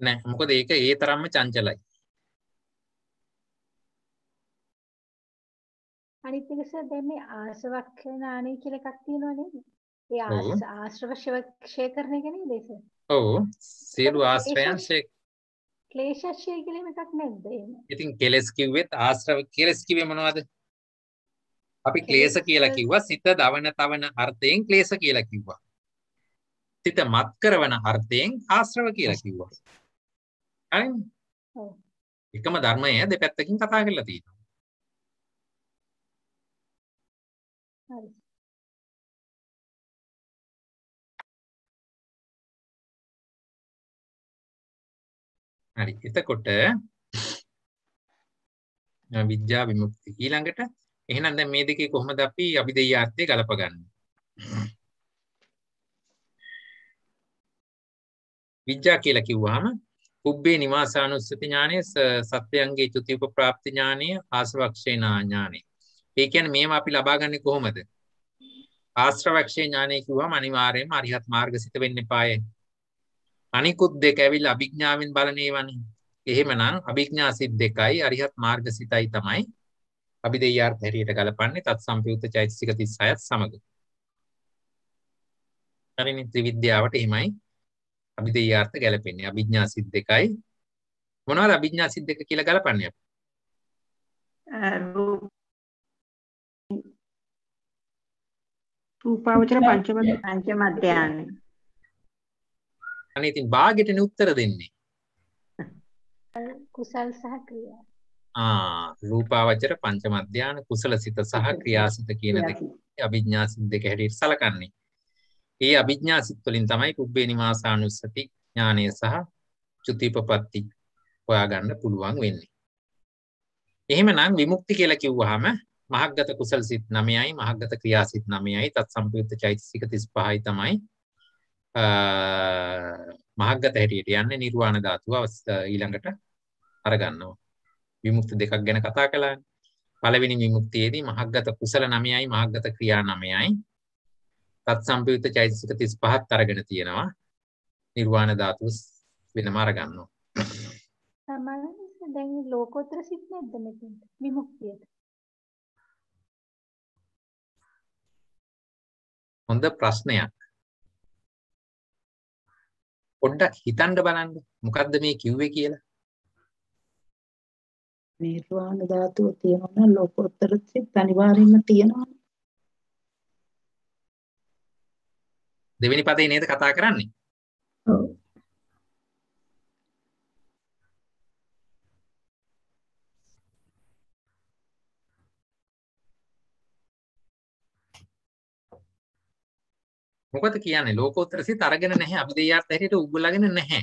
Speaker 1: නෑ මොකද ඒක ඒ තරම්ම චංචලයි.
Speaker 3: අනිත් එක සර් දැන් මේ ආසවක්ඛය ඥානය කියලා එකක් තියෙනවා නේද? ඒ ආශ්‍රව ක්ෂය කරන එක නේද ඒක?
Speaker 1: ඔව් සියලු ආශ්‍රයයන්
Speaker 3: ක්ලේශක්ෂය කියලා එකක් නැද්ද එහෙම?
Speaker 1: ඉතින් කෙලස් කිව්වෙත් ආශ්‍රව කෙලස් කිව්වේ මොනවද? අපි ක්ලේශ කියලා කිව්වා සිත දවන තවන අර්ථයෙන් ක්ලේශ කියලා කිව්වා. සිත මත් කරවන අර්ථයෙන් ආශ්‍රව කියලා කිව්වා. හරිද?
Speaker 3: ඔව්.
Speaker 1: එකම ධර්මය දෙපැත්තකින් කතා කරලා තියෙනවා.
Speaker 3: හරි.
Speaker 1: හරි. එතකොට විද්‍යා විමුක්ති ඊළඟට එහෙනම් දැන් මේ දෙකේ කොහොමද අපි අභිධේයාර්ථය ගලපගන්නේ? විද්‍යා කියලා කිව්වහම පුබ්බේ නිවාසානුස්සති ඥානය, සත්‍යයන්ගේ චුති උපප්‍රාප්ති ඥානය, ආශ්‍රවක්ෂේනා ඥානය. ඒ කියන්නේ මේවා අපි ලබා ගන්නේ කොහොමද? ආශ්‍රවක්ෂේ ඥානය කිව්වම අනිවාර්යයෙන්ම අරිහත් මාර්ගසිත වෙන්න එපායේ. අනිකුත් දෙක ඇවිල්ලා අභිඥාවෙන් බලන ඒවානේ. එහෙමනම් අභිඥා සිත් දෙකයි අරිහත් මාර්ගසිතයි තමයි අභිධේයාර්ථ හැටියට ගලපන්නේ තත් සම්පයුක්ත චෛතසික 36ත් සමග. හරිනේ ත්‍රිවිද්‍යාවට එහෙමයි අභිධේයාර්ථ ගැලපෙන්නේ. අභිඥා සිත් දෙකයි. මොනවද අභිඥා සිත් දෙක කියලා ගලපන්නේ අපි?
Speaker 2: රූපාවචර පංචම අධ්‍යාන.
Speaker 1: අනේ ඉතින් භාගෙටනේ උත්තර දෙන්නේ.
Speaker 3: කුසල් සහ ක්‍රියා.
Speaker 1: රූපාවචර පංචම අධ්‍යාන කුසල සිත සහ ක්‍රියාසිත කියන දෙක අභිඥා සිත් දෙක හැටියට සලකන්නේ. ඒ අභිඥා සිත් වලින් තමයි පුබ්බේ නිවාසානුස්සති ඥානය සහ චුතිපපත්ති හොයාගන්න පුළුවන් වෙන්නේ. එහෙමනම් විමුක්ති කියලා කිව්වහම මහග්ගත කුසල සිත් 9යි මහග්ගත ක්‍රියා සිත් 9යි තත් සම්පයුක්ත චෛතසික 35යි තමයි මහග්ගත හැටියට යන්නේ නිර්වාණ ධාතුව ඊළඟට අරගන්නවා. විමුක්ති දෙකක් ගැන කතා කළානේ. පළවෙනි විමුක්තියේදී මහග්ගත කුසල 9යි මහග්ගත ක්‍රියා 9යි තත් සම්පයුක්ත චෛතසික 35ක් අරගෙන තියෙනවා. නිර්වාණ ධාතුව වෙනම අරගන්නවා.
Speaker 3: සමානයි දැන් ලෝකෝත්තර සිත් නැද්ද මෙතෙන්ට විමුක්තියට?
Speaker 1: හොඳ ප්‍රශ්නයක්. පොඩ්ඩක් හිතන්න බලන්න මොකද්ද මේ කිව්වේ කියලා.
Speaker 4: නිර්වාණ ධාතුව තියෙනවා නම් ලෝකෝත්තර සිත් අනිවාර්යයෙන්ම තියෙනවා.
Speaker 1: දෙවෙනි පදේ නේද කතා කරන්නේ?
Speaker 2: ඔව්.
Speaker 1: මොකද කියන්නේ ලෝකෝත්තර සිත් අරගෙන නැහැ අභිදේයාර්ථ හැටියට උගුලගෙන නැහැ.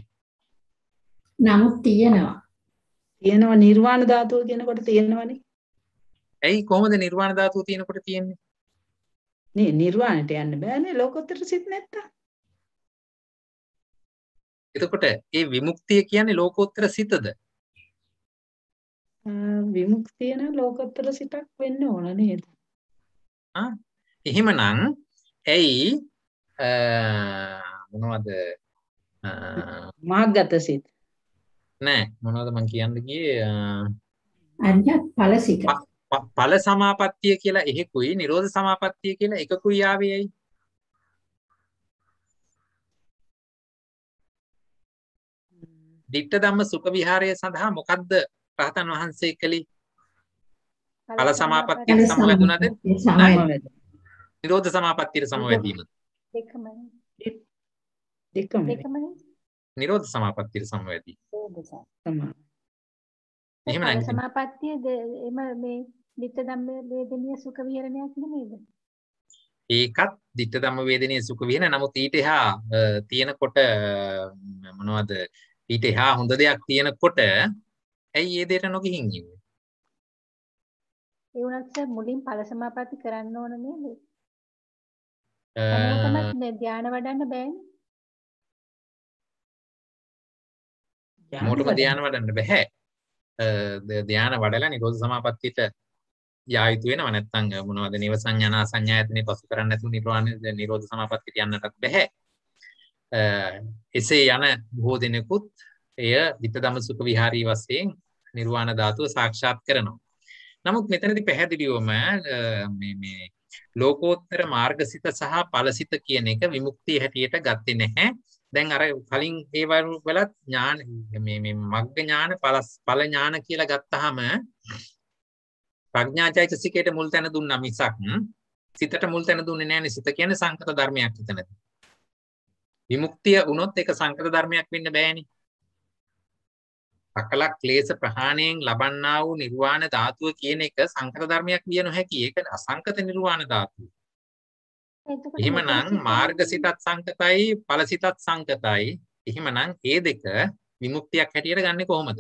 Speaker 2: නමුත් තියෙනවා.
Speaker 4: තියෙනවා නිර්වාණ ධාතුව කියනකොට තියෙනවනේ.
Speaker 1: ඇයි කොහොමද නිර්වාණ ධාතුව තියෙනකොට තියෙන්නේ?
Speaker 4: නේ නිර්වාණයට යන්න බෑනේ ලෝකෝත්තර සිත් නැත්තම්.
Speaker 1: එතකොට ඒ විමුක්තිය කියන්නේ ලෝකෝත්තර සිතද?
Speaker 4: විමුක්තිය නම් ලෝකෝත්තර සිතක් වෙන්න ඕන නේද?
Speaker 1: එහෙමනම් ඇයි මොනවද
Speaker 4: මහග්ගත සිත්
Speaker 1: නෑ මොනවද මං කියන්න ගියේ
Speaker 2: අඤ්ඤත් ඵලසිත.
Speaker 1: ඵල සමාපත්තිය කියලා එකකුයි නිරෝධ සමාපත්තිය කියලා එකකුයි ආවේ ඇයි? ditta dhamma sukha viharaය සඳහා මොකද්ද රහතන් වහන්සේ කළේ? ඵල සමාපත්තිය සමවැදුණාද? නිරෝධ සමාපත්තියට සමවැදීම.
Speaker 3: දෙකමනේ.
Speaker 1: නිරෝධ සමාපත්තියට සමවැදී. එහෙම
Speaker 3: ඵල
Speaker 1: නේද?
Speaker 3: සමාපත්තිය එම මේ ditta dhamma වේදනීය සුඛ විහරණයක් නෙමෙයිද?
Speaker 1: ඒකත් ditta dhamma වේදනීය සුඛ විහරණ. නමුත් ඊට එහා තියෙනකොට මොනවද? ඊට එහා හොඳ දෙයක් තියෙනකොට ඇයි ඒ දෙයට නොගිහින් ඉන්නේ?
Speaker 3: ඒ වුණත් මුලින් ඵල සමාපatti කරන්න ඕන නේද? හැමෝටම ධ්‍යාන වඩන්න බෑනේ.
Speaker 1: මොකටද ධ්‍යාන වඩන්න බෑ. ධ්‍යාන වඩලා නිරෝධ සමාපත්තියට යා යුතු වෙනවා. නැත්නම් මොනවද නේව සංඥානා සංඥායතනෙ පසු කරන්නේ නැතුව නිරෝධ සමාපත්තියට යන්නටත් බෑ. එසේ යන බොහෝ දෙනෙකුත් එය ditta dhamma sukha vihari වශයෙන් නිර්වාණ ධාතුව සාක්ෂාත් කරනවා. නමුත් මෙතනදී පැහැදිලිවම මේ ලෝකෝත්තර මාර්ගසිත සහ ඵලසිත කියන එක විමුක්තිය හැටියට ගත්තේ නැහැ. දැන් අර කලින් ඒ වලත් ඥාන මේ මග්ග ඥාන ඵල ඥාන කියලා ගත්තාම ප්‍රඥාචෛතසිකයට මුල් තැන දුන්නා මිසක් සිතට මුල් තැන දුන්නේ නැහැ නේ. සිත කියන්නේ සංකත ධර්මයක් විතරයි. විමුක්තිය වුණොත් ඒක සංකත ධර්මයක් වෙන්න බෑනේ. අකල ක්ලේශ ප්‍රහාණයෙන් ලබන්නා වූ නිර්වාණ ධාතුව කියන එක සංකත ධර්මයක් විය නොහැකි. ඒක අසංකත නිර්වාණ ධාතුව. එහෙමනම් මාර්ගසිතත් සංකතයි ඵලසිතත් සංකතයි. එහෙමනම් ඒ දෙක විමුක්තියක් හැටියට ගන්නෙ කොහොමද?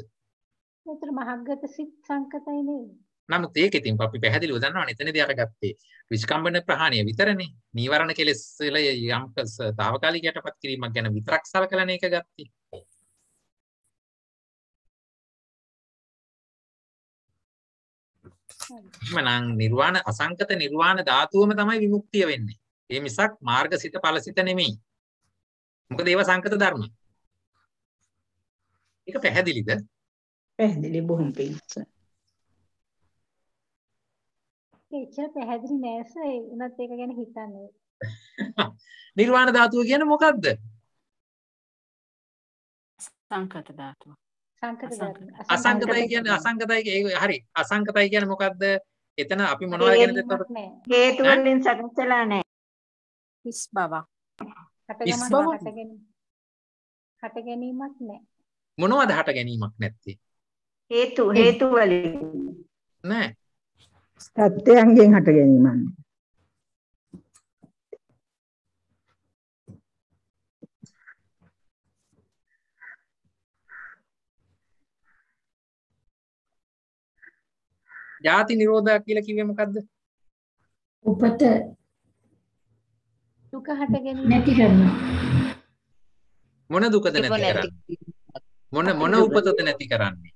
Speaker 3: ඒතර මහග්ගත සිත් සංකතයි නේද?
Speaker 1: නමුත් ඒක ඉතින් අපි පැහැදිලිව දන්නවනේ එතනදී අරගත්තේ විස්කම්බන ප්‍රහාණය විතරනේ. නීවරණ කෙලෙස් වල යම් තාවකාලික යටපත් කිරීමක් ගැන විතරක් සලකලානේ ඒක ගත්තේ. එහෙමනම් නිර්වාණ අසංකත නිර්වාණ ධාතුවම තමයි විමුක්තිය වෙන්නේ. ඒ මිසක් මාර්ගසිත ඵලසිත නෙමෙයි. මොකද ඒවා සංකත ධර්ම. ඒක පැහැදිලිද?
Speaker 4: පැහැදිලි බොහොම පිංස.
Speaker 3: එච්චර පැහැදිලි නෑ සර්. ඒ උනත් ඒක ගැන හිතන්නේ.
Speaker 1: නිර්වාණ ධාතුව කියන්නේ මොකද්ද?
Speaker 5: සංකත ධාතුව.
Speaker 3: සංකත ධාතුව.
Speaker 1: අසංකතයි කියන්නේ හරි. අසංකතයි කියන්නේ මොකද්ද? එතන අපි මොනවද ගැනද එතකොට?
Speaker 2: හේතු වලින් සකස්සලා නැහැ.
Speaker 5: හිස් බව.
Speaker 3: හට ගැනීමක් නෑ.
Speaker 1: මොනවද හට ගැනීමක් නැත්තේ?
Speaker 2: හේතු වලින්
Speaker 1: නෑ.
Speaker 6: සත්‍යයන්ගෙන් හට ගැනීමක්.
Speaker 1: ජාති නිරෝධය කියලා කිව්වේ මොකද්ද?
Speaker 2: උපත
Speaker 3: දුක හට ගැනීම
Speaker 2: නැති කරනවා.
Speaker 1: මොන දුකද නැති කරන්නේ? මොන උපතද නැති කරන්නේ?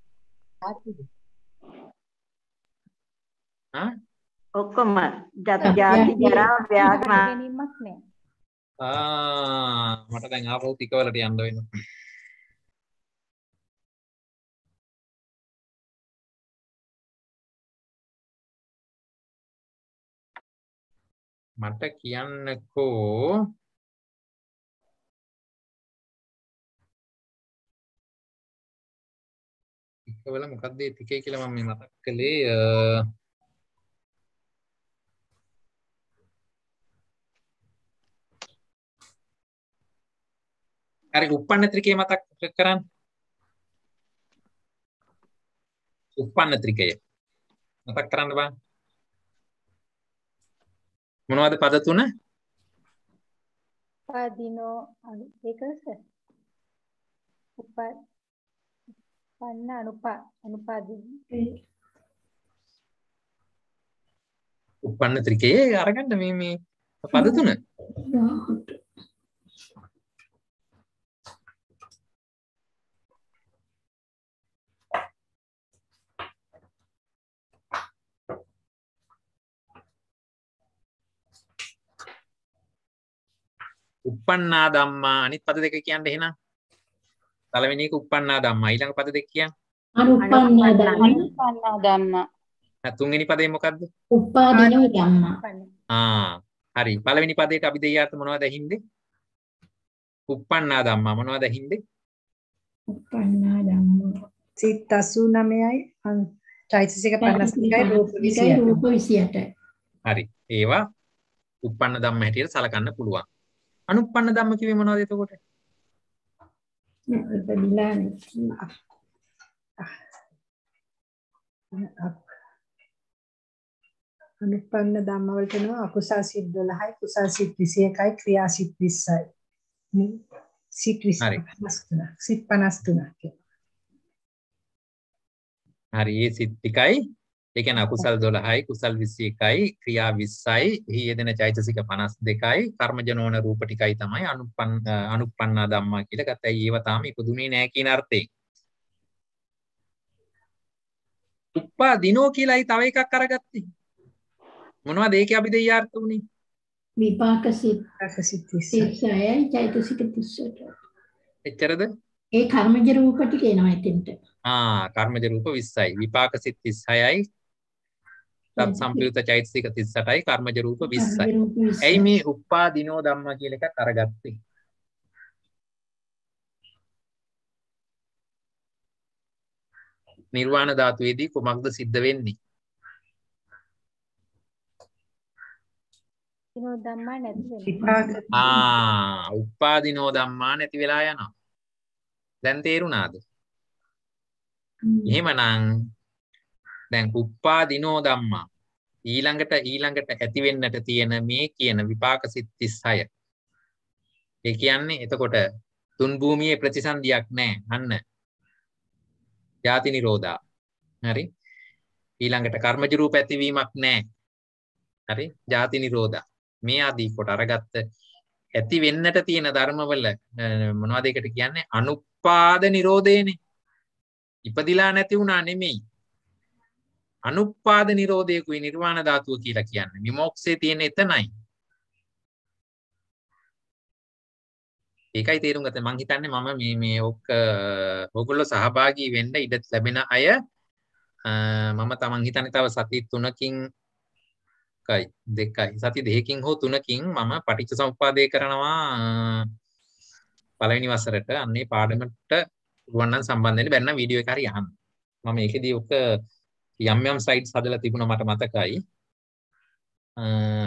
Speaker 1: හා
Speaker 2: ඔක්කොම ජාති ජරා ව්‍යාධි
Speaker 3: ගැනීමක් නෑ.
Speaker 1: මට දැන් ආපහු ටිකවලට යන්න වෙනවා. මට කියන්නකෝ ටිකවල මොකක්ද ඒ ටිකේ කියලා මම මේ මතක් කළේ හරි උප්පන්න ත්‍රිකය මතක් කරන්න. උප්පන්න ත්‍රිකය මතක් කරන්න බෑ. මොනවද පද තුන?
Speaker 3: උපාදීනෝ ඒකද සර්? උපන්න අනුපාදී.
Speaker 1: උප්පන්න ත්‍රිකයේ අරගන්න මේ පද තුන. උප්පන්නා ධම්මා අනිත් පද දෙක කියන්න එහෙනම්. පළවෙනි එක උප්පන්නා ධම්මා ඊළඟ පද දෙක කියන්න.
Speaker 5: අනුපන්නා ධම්මා.
Speaker 1: තුන්වෙනි පදේ මොකද්ද?
Speaker 5: උපාදිනෝ ධම්මා.
Speaker 1: හරි. පළවෙනි පදේට අපි දෙයියාට මොනවද ඇහින්නේ? උප්පන්නා ධම්මා මොනවද ඇහින්නේ?
Speaker 5: උපන්නා ධම්මා.
Speaker 7: සිත් 89යි චෛතසික 52යි රූප 28යි.
Speaker 1: හරි. ඒවා උප්පන්න ධම්ම හැටියට සලකන්න පුළුවන්. අනුප්පන්න ධම්ම කිව්වේ මොනවද එතකොට?
Speaker 7: අනුපන්න ධම්ම වලට නෝ අකුසල් සිත් 12යි කුසල් සිත් 21යි ක්‍රියා සිත් 20යි. සිත් 23. සිත් 53ක්.
Speaker 1: හරි. ඒ සිත් ටිකයි ඒ කියන්නේ අකුසල් 12යි කුසල් 21යි ක්‍රියා 20යි එහි යෙදෙන චෛතසික 52යි කර්මජ නොවන රූප ටිකයි තමයි අනුප්පන්නා ධම්මා කියලා ගත්තයි. ඒව තාම ඉපදුනේ නැහැ කියන අර්ථයෙන්. උප්පාදිනෝ කියලායි තව එකක් අරගත්තේ. මොනවද ඒකේ අපි දෙය අර්ථ උනේ?
Speaker 5: විපාක සිත් 36යි චෛතසික 38යි.
Speaker 1: එච්චරද?
Speaker 5: ඒ කර්මජ රූප ටික එනවා එතෙන්ට.
Speaker 1: කර්මජ රූප 20යි විපාක සිත් 36යි තත් සම්ප්‍රයුක්ත චෛතසික 38යි කර්මජ රූප 20යි. ඇයි මේ උප්පාදිනෝ ධම්මා කියලා එකක් අරගත්තේ? නිර්වාණ ධාතුවේදී කොමක්ද සිද්ධ වෙන්නේ?
Speaker 3: උපාදිනෝ ධම්මා නැති වෙනවා.
Speaker 1: උපාදිනෝ ධම්මා නැති වෙලා යනවා. දැන් තේරුණාද? එහෙමනම් දැන් උප්පාදිනෝ ධම්මා ඊළඟට ඇති වෙන්නට තියෙන මේ කියන විපාක සිත් 36. ඒ කියන්නේ එතකොට තුන් භූමියේ ප්‍රතිසන්දියක් නැහැ. අන්න ජාති නිරෝධා. හරි. ඊළඟට කර්මජ රූප ඇතිවීමක් නැහැ. හරි. ජාති නිරෝධා. මේ ආදී කොට අරගත්ත ඇති වෙන්නට තියෙන ධර්මවල මොනවද ඒකට කියන්නේ? අනුපාද නිරෝධේනේ. ඉපදිලා නැති වුණා නෙමෙයි. අනුපාද නිරෝධයකුයි නිර්වාණ ධාතුව කියලා කියන්නේ. විමෝක්ෂයේ තියෙන එතනයි. ඒකයි තේරුම් ගත්තේ. මං හිතන්නේ මම මේ ඔයගොල්ලෝ සහභාගී වෙන්න ඉඩ ලැබෙන අය මම තමන් හිතන්නේ තව සති 3කින් දෙකයි සති 2කින් හෝ 3කින් මම පටිච්චසමුප්පාදේ කරනවා පළවෙනි වසරට. අන්නේ පාඩමට ගුවන්නම් සම්බන්ධ වෙන්න බැන්න වීඩියෝ එක හරි අහන්න. මම ඒකෙදී ඔක යම් ස්ලයිඩ්ස් හදලා තිබුණා මට මතකයි.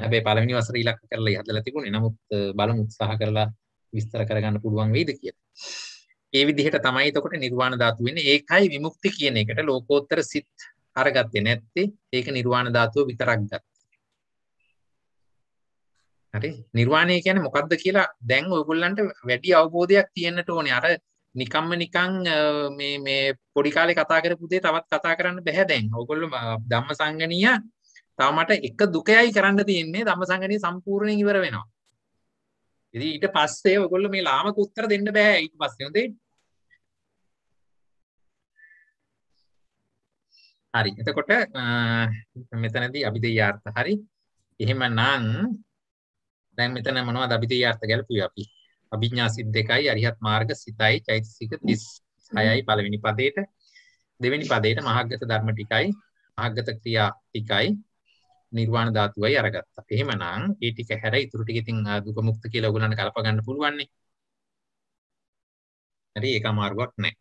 Speaker 1: හැබැයි පළවෙනි වසරේ ඉලක්ක කරලා හදලා තිබුණේ. නමුත් බලමු උත්සාහ කරලා විස්තර කරගන්න පුළුවන් වෙයිද කියලා. ඒ විදිහට තමයි එතකොට නිර්වාණ ධාතුව වෙන්නේ. ඒකයි විමුක්ති කියන එකට ලෝකෝත්තර සිත් අරගත්තේ නැත්තේ. ඒක නිර්වාණ ධාතුව විතරක් ගත්තා. හරි. නිර්වාණය කියන්නේ මොකක්ද කියලා දැන් ඔයගොල්ලන්ට වැඩි අවබෝධයක් තියෙන්නට ඕනේ. අර නිකම්ම නිකන් මේ පොඩි කාලේ කතා කරපු දේ තවත් කතා කරන්න බෑ දැන්. ඔයගොල්ලෝ ධම්මසංගණීය තව මට එක දුකයයි කරන්න තියෙන්නේ. ධම්මසංගණීය සම්පූර්ණයෙන් ඉවර වෙනවා. ඉතින් ඊට පස්සේ ඔයගොල්ලෝ මේ ලාමක උත්තර දෙන්න බෑ ඊට පස්සේ හොඳේ. හරි. එතකොට මෙතනදී අභිධේයාර්ථ හරි. එහෙමනම් දැන් මෙතන මොනවද අභිධේයාර්ථ ගැලපුවේ අපි? අභිඥා සිත් 2යි අරිහත් මාර්ග සිතයි චෛතසික 36යි පළවෙනි පදේට. දෙවෙනි පදේට මහග්ගත ධර්ම ටිකයි මහග්ගත ක්‍රියා ටිකයි නිර්වාණ ධාතුවයි අරගත්තා. එහෙමනම් මේ ටික හැර ඉතුරු ටික ඉතින් දුක මුක්ත කියලා ඔයගොල්ලන්ට කල්ප ගන්න පුළුවන් නේ. හරි ඒක අමාරුවක් නැහැ.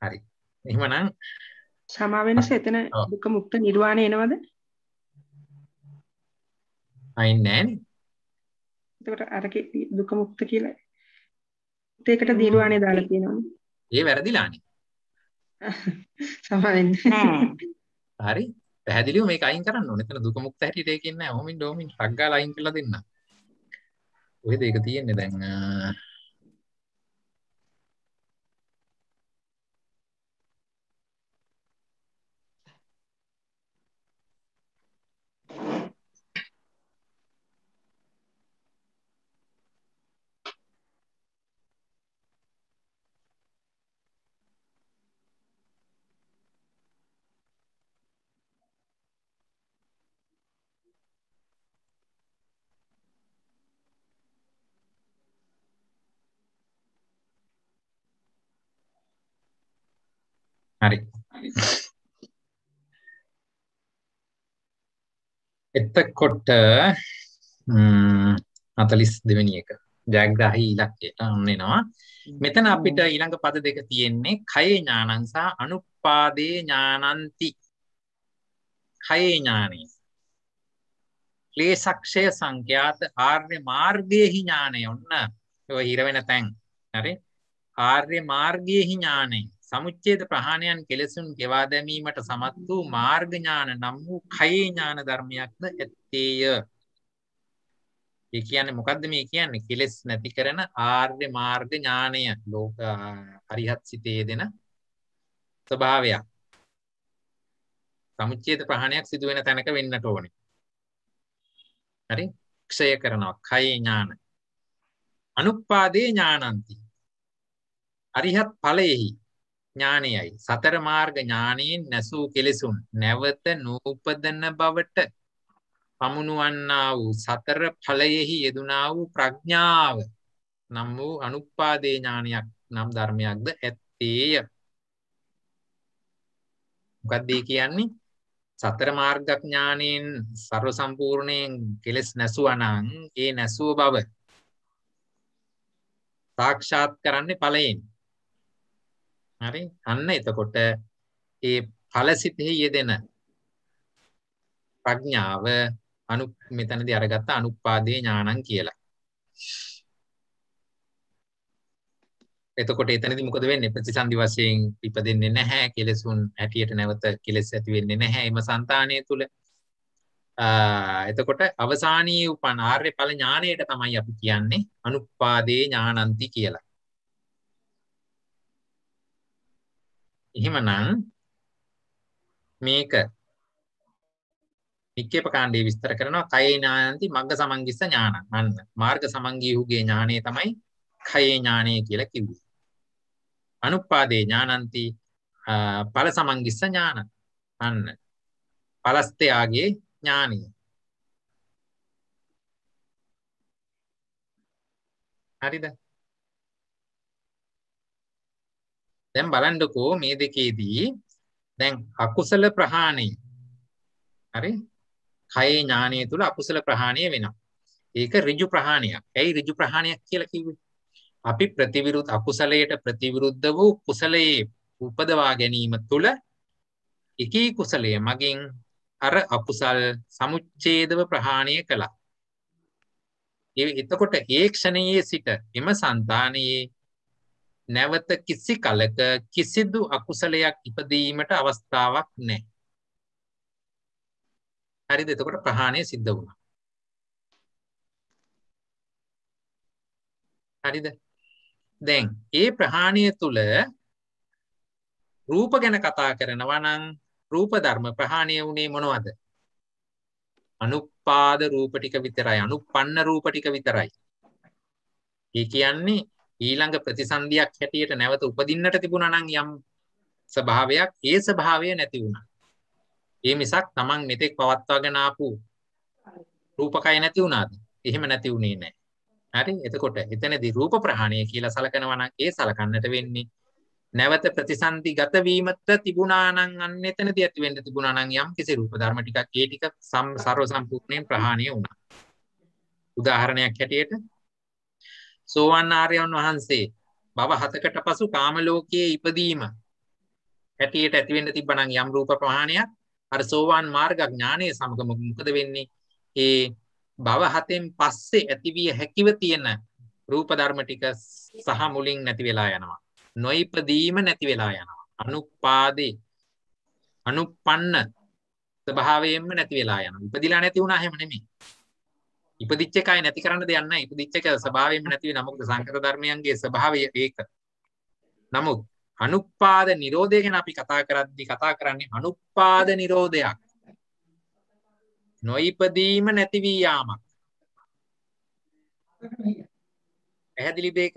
Speaker 1: හරි. එහෙමනම්
Speaker 8: සමා වෙනස එතන දුක මුක්ත නිර්වාණය එනවද?
Speaker 1: අයින්නේ නැහැ.
Speaker 8: එතකොට අරකේ දුක මුක්ත කියලා ඒකට නිර්වාණය දාලා තියෙනවා.
Speaker 1: ඒ වැරදිලානේ.
Speaker 8: සමා වෙන්නේ
Speaker 2: නෑ.
Speaker 1: හරි. පැහැදිලිව මේක අයින් කරන්න ඕනේ. එතන දුක මුක්ත හැටියට ඒකෙන් නෑ. ඔහොමින් ටක් ගාලා අයින් කරලා දෙන්න. ඔයද ඒක තියෙන්නේ දැන් හරි. එතකොට 42 වෙනි එක ජයග්‍රාහී ඉලක්කයට අන්න එනවා. මෙතන අපිට ඊළඟ පද දෙක තියෙන්නේ කයේ ඥානං සහ අනුපාදේ ඥානಂತಿ. කයේ ඥානෙ. ක්ලේශක්ෂය සංඛ්‍යාත ආර්ය මාර්ගයේහි ඥානය. ඔන්න ඔය හිර වෙන තැන්. හරි. ආර්ය මාර්ගයේහි ඥානය. සමුච්ඡේද ප්‍රහාණයන් කෙලෙසුන් ගෙවා දැමීමට සමත් වූ මාර්ග ඥාන නම් වූ කයේ ඥාන ධර්මයක්ද ඇත්තේය. ඒ කියන්නේ මොකද්ද මේ කියන්නේ? කෙලෙස් නැති කරන ආර්ය මාර්ග ඥානය ලෝක අරිහත් සිතේ දෙන ස්වභාවයක්. සමුච්ඡේද ප්‍රහාණයක් සිදු වෙන තැනක වෙන්නට ඕනේ. හරි? ක්ෂය කරනවා කයේ ඥාන. අනුපාදේ ඥානಂತಿ. අරිහත් ඵලයේහි ඥානයයි සතර මාර්ග ඥානයෙන් නැසූ කෙලෙසුන් නැවත නූපදන බවට පමුණුවන්නා වූ සතර ඵලයෙහි යෙදුනා වූ ප්‍රඥාව නම් වූ අනුපාදේ ඥානයක් නම් ධර්මයක්ද ඇත්තේය. මොකක්ද ඒ කියන්නේ? සතර මාර්ග ඥානයෙන් ਸਰව සම්පූර්ණයෙන් කෙලෙස් නැසුවා නම් ඒ නැසුව බව සාක්ෂාත් කරන්නේ ඵලයෙන්. හරි අන්න එතකොට ඒ ඵලසිතෙහි යෙදෙන ප්‍රඥාව මෙතනදී අරගත්ත අනුපාදේ ඥානං කියලා. එතකොට එතනදී මොකද වෙන්නේ? ප්‍රතිසන්දි වශයෙන් ඉපදෙන්නේ නැහැ. කෙලෙසුන් හැටියට නැවත කෙලෙස් ඇති වෙන්නේ නැහැ එම సంతානය තුල. එතකොට අවසානීය උපන් ආර්ය ඵල ඥානයට තමයි අපි කියන්නේ අනුපාදේ ඥානಂತಿ කියලා. එහෙමනම් මේක නික්කේප කාණ්ඩයේ විස්තර කරනවා කයේ ඥානಂತಿ මග්ග සමංගිස්ස ඥානං. අන්න මාර්ග සමංගීහුගේ ඥානය තමයි කයේ ඥානය කියලා කිව්වේ. අනුපාදේ ඥානಂತಿ ඵල සමංගිස්ස ඥානං. අන්න ඵලස්තයාගේ ඥානය. හරිද? දැන් බලන්නකෝ මේ දෙකේදී දැන් අකුසල ප්‍රහාණය හරි කයේ ඥානය තුල අකුසල ප්‍රහාණය වෙනවා. ඒක ඍජු ප්‍රහාණයක්. ඇයි ඍජු ප්‍රහාණයක් කියලා කිව්වේ? අපි ප්‍රතිවිරුද්ධ අකුසලයට ප්‍රතිවිරුද්ධ වූ කුසලයේ උපදවා ගැනීම තුල එකී කුසලයේ මගින් අර අකුසල් සමුච්ඡේදව ප්‍රහාණය කළා. එතකොට ඒ ක්ෂණයේ සිට එම సంతානයේ නැවත කිසි කලක කිසිදු අකුසලයක් ඉපදීමට අවස්ථාවක් නැහැ. හරිද? එතකොට ප්‍රහාණය සිද්ධ වුණා. හරිද? දැන් ඒ ප්‍රහාණය තුල රූප ගැන කතා කරනවා නම් රූප ධර්ම ප්‍රහාණය වුණේ මොනවද? අනුපාද රූප ටික විතරයි. අනුපන්න රූප ටික විතරයි. ඒ කියන්නේ ඊළඟ ප්‍රතිසන්දියක් හැටියට නැවත උපදින්නට තිබුණා නම් යම් ස්වභාවයක් ඒ ස්වභාවය නැති වුණා. ඒ මිසක් Taman මෙතෙක් පවත්වාගෙන ආපු රූපකය නැති වුණාද? එහෙම නැති වුණේ නැහැ. හරි? එතකොට එතනදී රූප ප්‍රහාණය කියලා සලකනවා නම් ඒ සලකන්නට වෙන්නේ නැවත ප්‍රතිසන්දිගත වීමත් තිබුණා නම් අන්න එතනදී ඇති වෙන්න තිබුණා නම් යම් කිසි රූප ධර්ම ටිකක් ඒ ටික සර්ව සම්පූර්ණයෙන් ප්‍රහාණය වුණා. උදාහරණයක් හැටියට සෝවාන් ආර්යයන් වහන්සේ භව 7කට පසු කාම ලෝකයේ ඉපදීම හැටියට ඇති වෙන්න තිබ්බනම් යම් රූප ප්‍රහාණයක් අර සෝවාන් මාර්ග ඥානයේ සමග මොකද වෙන්නේ? ඒ භව 7න් පස්සේ ඇතිවිය හැකිව තියෙන රූප ධර්ම ටික සහ මුලින් නැති වෙලා යනවා. නොයිපදීම නැති වෙලා යනවා. අනුපාදේ අනුපන්න ස්වභාවයෙන්ම නැති වෙලා යනවා. ඉපදිලා නැති වුණා එහෙම නෙමෙයි. ඉපදිච්ච එකයි නැති කරන්න දෙයක් නැහැ. ඉපදිච්ච එක ස්වභාවයෙන්ම නැති වෙනවා. මොකද සංකත ධර්මයන්ගේ ස්වභාවය ඒක. නමුත් අනුපාද නිරෝධය ගැන අපි කතා කරද්දී කතා කරන්නේ අනුපාද නිරෝධයක්. නොයිපදීම නැති වී යාමක්. පැහැදිලිද ඒක?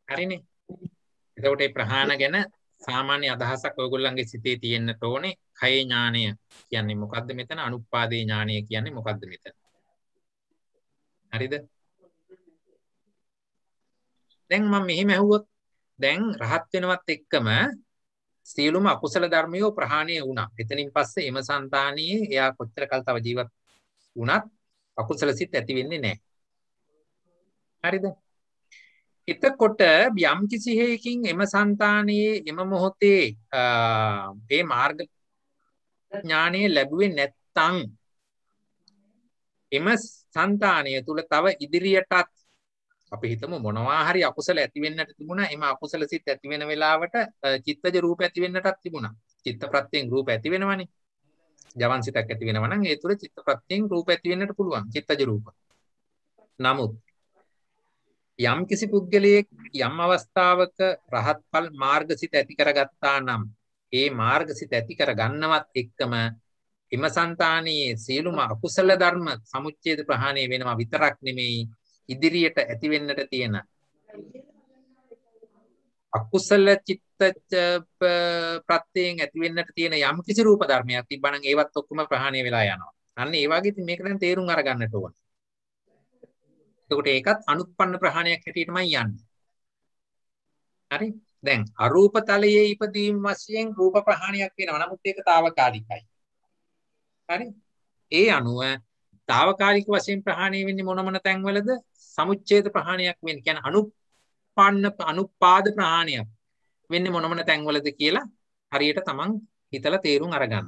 Speaker 1: හරිනේ. එතකොට මේ ප්‍රහාණ ගැන සාමාන්‍ය අදහසක් ඔයගොල්ලන්ගේ සිතේ තියෙන්නට ඕනේ. කය ඥානය කියන්නේ මොකද්ද මෙතන? අනුපාදේ ඥානය කියන්නේ මොකද්ද මෙතන? හරිද? දැන් මම මෙහෙම ඇහුවොත් දැන් රහත් වෙනවත් එක්කම සියලුම අකුසල ධර්මියෝ ප්‍රහාණය වුණා. එතනින් පස්සේ එම సంతානියේ එයා කොච්චර කල් තව ජීවත් වුණත් අකුසල සිත් ඇති වෙන්නේ නැහැ. හරිද? එතකොට යම් කිසි හේකින් එම సంతානියේ එම මොහොතේ මේ මාර්ග ඥානය ලැබුවේ නැත්තම් එම సంతානිය තුල තව ඉදිරියටත් අපි හිතමු මොනවා හරි අකුසල ඇති වෙන්නට තිබුණා. එම අකුසල සිත් ඇති වෙන වෙලාවට චිත්තජ රූප ඇති වෙන්නටත් තිබුණා. චිත්ත ප්‍රත්‍යයෙන් රූප ඇති වෙනවනේ. ජවන් සිතක් ඇති වෙනවා නම් ඒ තුල චිත්ත ප්‍රත්‍යයෙන් රූප ඇති වෙන්නට පුළුවන්. චිත්තජ රූප. නමුත් යම් කිසි පුද්ගලයෙක් යම් අවස්ථාවක රහත්ඵල මාර්ගසිත ඇති කරගත්තා නම් ඒ මාර්ගසිත ඇති කරගන්නවත් එක්කම එම సంతානයේ සියලුම අකුසල ධර්ම සමුච්ඡේද ප්‍රහාණය වෙනවා විතරක් නෙමෙයි ඉදිරියට ඇති වෙන්නට තියෙන අකුසල චිත්ත ප්‍රත්‍යයෙන් ඇති වෙන්නට තියෙන යම් කිසි රූප ධර්මයක් තිබ්බනම් ඒවත් ඔක්කොම ප්‍රහාණය වෙලා යනවා. අන්න ඒ වගේ ඉතින් මේක දැන් තේරුම් අරගන්නට ඕන. එතකොට ඒකත් අනුත්පන්න ප්‍රහාණයක් හැටියටමයි යන්නේ. හරි? දැන් අරූප තලයේ ඉපදීම වශයෙන් රූප ප්‍රහාණයක් වෙනවා. නමුත් ඒක తాවකාලිකයි. හරි? ඒ අනුව తాවකාලික වශයෙන් ප්‍රහාණය වෙන්නේ මොන තැන්වලද? සමුච්ඡේද ප්‍රහාණයක් වෙන්නේ. කියන්නේ අනුපාද ප්‍රහාණයක් වෙන්නේ මොන තැන්වලද කියලා හරියට තමන් හිතලා තේරුම් අරගන්න.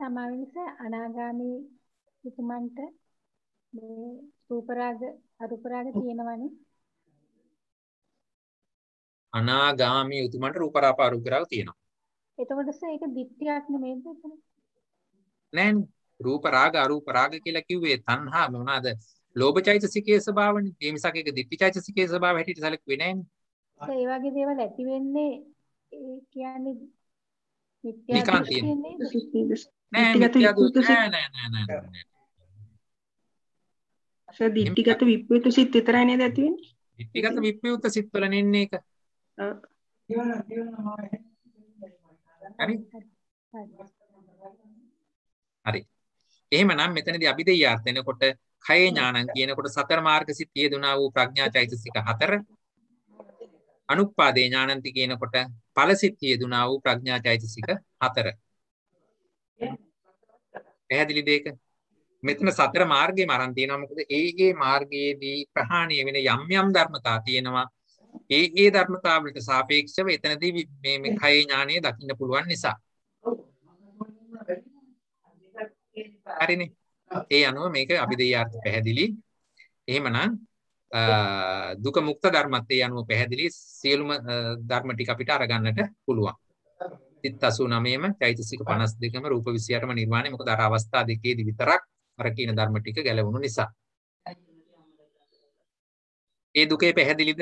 Speaker 3: සමාවෙනස අනාගාමී උතුමන්ට මේ රූප රාග අරූප රාග තියෙනවනේ.
Speaker 1: අනාගාමී උතුමන්ට රූප රාග අරූප රාග තියෙනවා.
Speaker 3: එතකොට ඒක දිට්ඨියක් නෙමෙයිද එතන?
Speaker 1: නෑනේ. රූප රාග අරූප රාග කියලා කිව්වේ තණ්හා මොනවාද? ලෝභ චෛතසිකයේ ස්වභාවනේ. ඒ මිසක් ඒක දිට්ඨි චෛතසිකයේ ස්වභාවය හැටියට සැලකුවේ නෑනේ.
Speaker 3: ඒ වගේ දේවල් ඇති වෙන්නේ ඒ කියන්නේ මිත්‍යා
Speaker 8: දිට්ඨිගත විප්‍රයුක්ත සිත් විතරයි නේද ඇති වෙන්නේ?
Speaker 1: දිට්ඨිගත විප්‍රයුක්ත සිත් වල නෙන්නේ ඒක. හරි. හරි. එහෙමනම් මෙතනදී අභිදේයාර්ථ එනකොට කය ඥානං කියනකොට සතර මාර්ග සිත් යෙදුනා වූ ප්‍රඥා චෛතසික 4 අනුපාදේ ඥානන්ති කියනකොට ඵල සිත් යෙදුනා වූ ප්‍රඥා චෛතසික 4 පැහැදිලිද ඒක? මෙතන සතර මාර්ගයම අරන් තියෙනවා. මොකද ඒ මාර්ගයේදී ප්‍රහාණය වෙන යම් ධර්මතා තියෙනවා. ඒ ධර්මතා වලට සාපේක්ෂව එතනදී මේ කය ඥානය දකින්න පුළුවන් නිසා. හරිනේ. ඒ අනුව මේක අභිදේයාර්ථ පැහැදිලි. එහෙමනම් දුක මුක්ත ධර්මත් ඒ අනුව පැහැදිලි. සියලුම ධර්ම ටික අපිට අරගන්නට පුළුවන්. සිත් 89ම චෛතසික 52ම රූප 28ම නිර්වාණය. මොකද අර අවස්ථා දෙකේදී විතරක් අර කියන ධර්ම ටික ගැලවුණු නිසා. ඒ දුකේ පැහැදිලිද?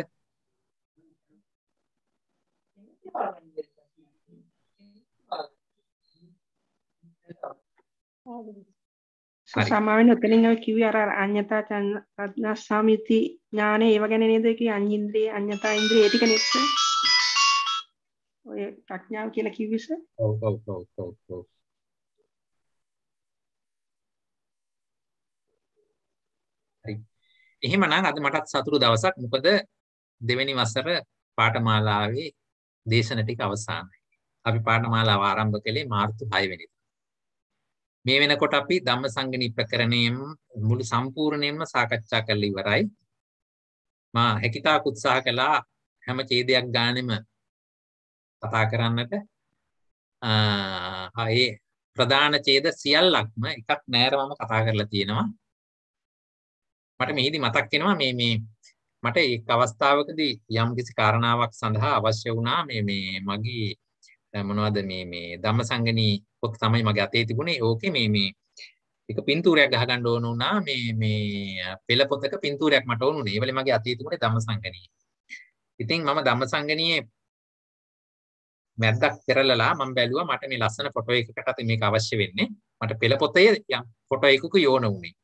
Speaker 8: සමාවෙන්න උතනින් ඔය කිව්වේ අර අඤ්ඤතා චන්නස්සාමිති ඥානේ ඒව ගැන නේද කිව්වේ අඤ්ඤින්ද්‍රිය අඤ්ඤතා ඉන්ද්‍රිය ඒ ටික නේද? ඔය ප්‍රඥාව කියලා කිව්විස?
Speaker 1: ඔව්. හරි. එහෙමනම් අද මටත් සතුටු දවසක්. මොකද දෙවෙනි වසර පාඨමාලාවේ දේශන ටික අවසానයි. අපි පාඨමාලාව ආරම්භ කළේ මාර්තු 6 වෙනිදා. මේ වෙනකොට අපි ධම්මසංගණී ප්‍රකරණයෙන් මුළු සම්පූර්ණයෙන්ම සාකච්ඡා කරලා ඉවරයි. මා හැකිතාක් උත්සාහ කළා හැම ඡේදයක් ගානෙම කතා කරන්නට. ඒ ප්‍රධාන ඡේද සියල්ලක්ම එකක් නෑරවම කතා කරලා තියෙනවා. මට මෙහිදී මතක් වෙනවා මේ මට එක් අවස්ථාවකදී යම් කිසි කාරණාවක් සඳහා අවශ්‍ය වුණා මේ මගේ මොනවද මේ ධම්මසංගණී පොත් තමයි මගේ අතේ තිබුණේ. ඕකේ මේ එක පින්තූරයක් ගහ ගන්න ඕන වුණා. මේ පෙළ පොතක පින්තූරයක් මට ඕන වුණේ. ඒ වෙලේ මගේ අතේ තිබුණේ ධම්මසංගණී. ඉතින් මම ධම්මසංගණීයේ මැද්දක් පෙරලලා මම බැලුවා මට මේ ලස්සන ෆොටෝ එකකට මේක අවශ්‍ය වෙන්නේ. මට පෙළ පොතේ යම් ෆොටෝ එකක යෝන වුණේ.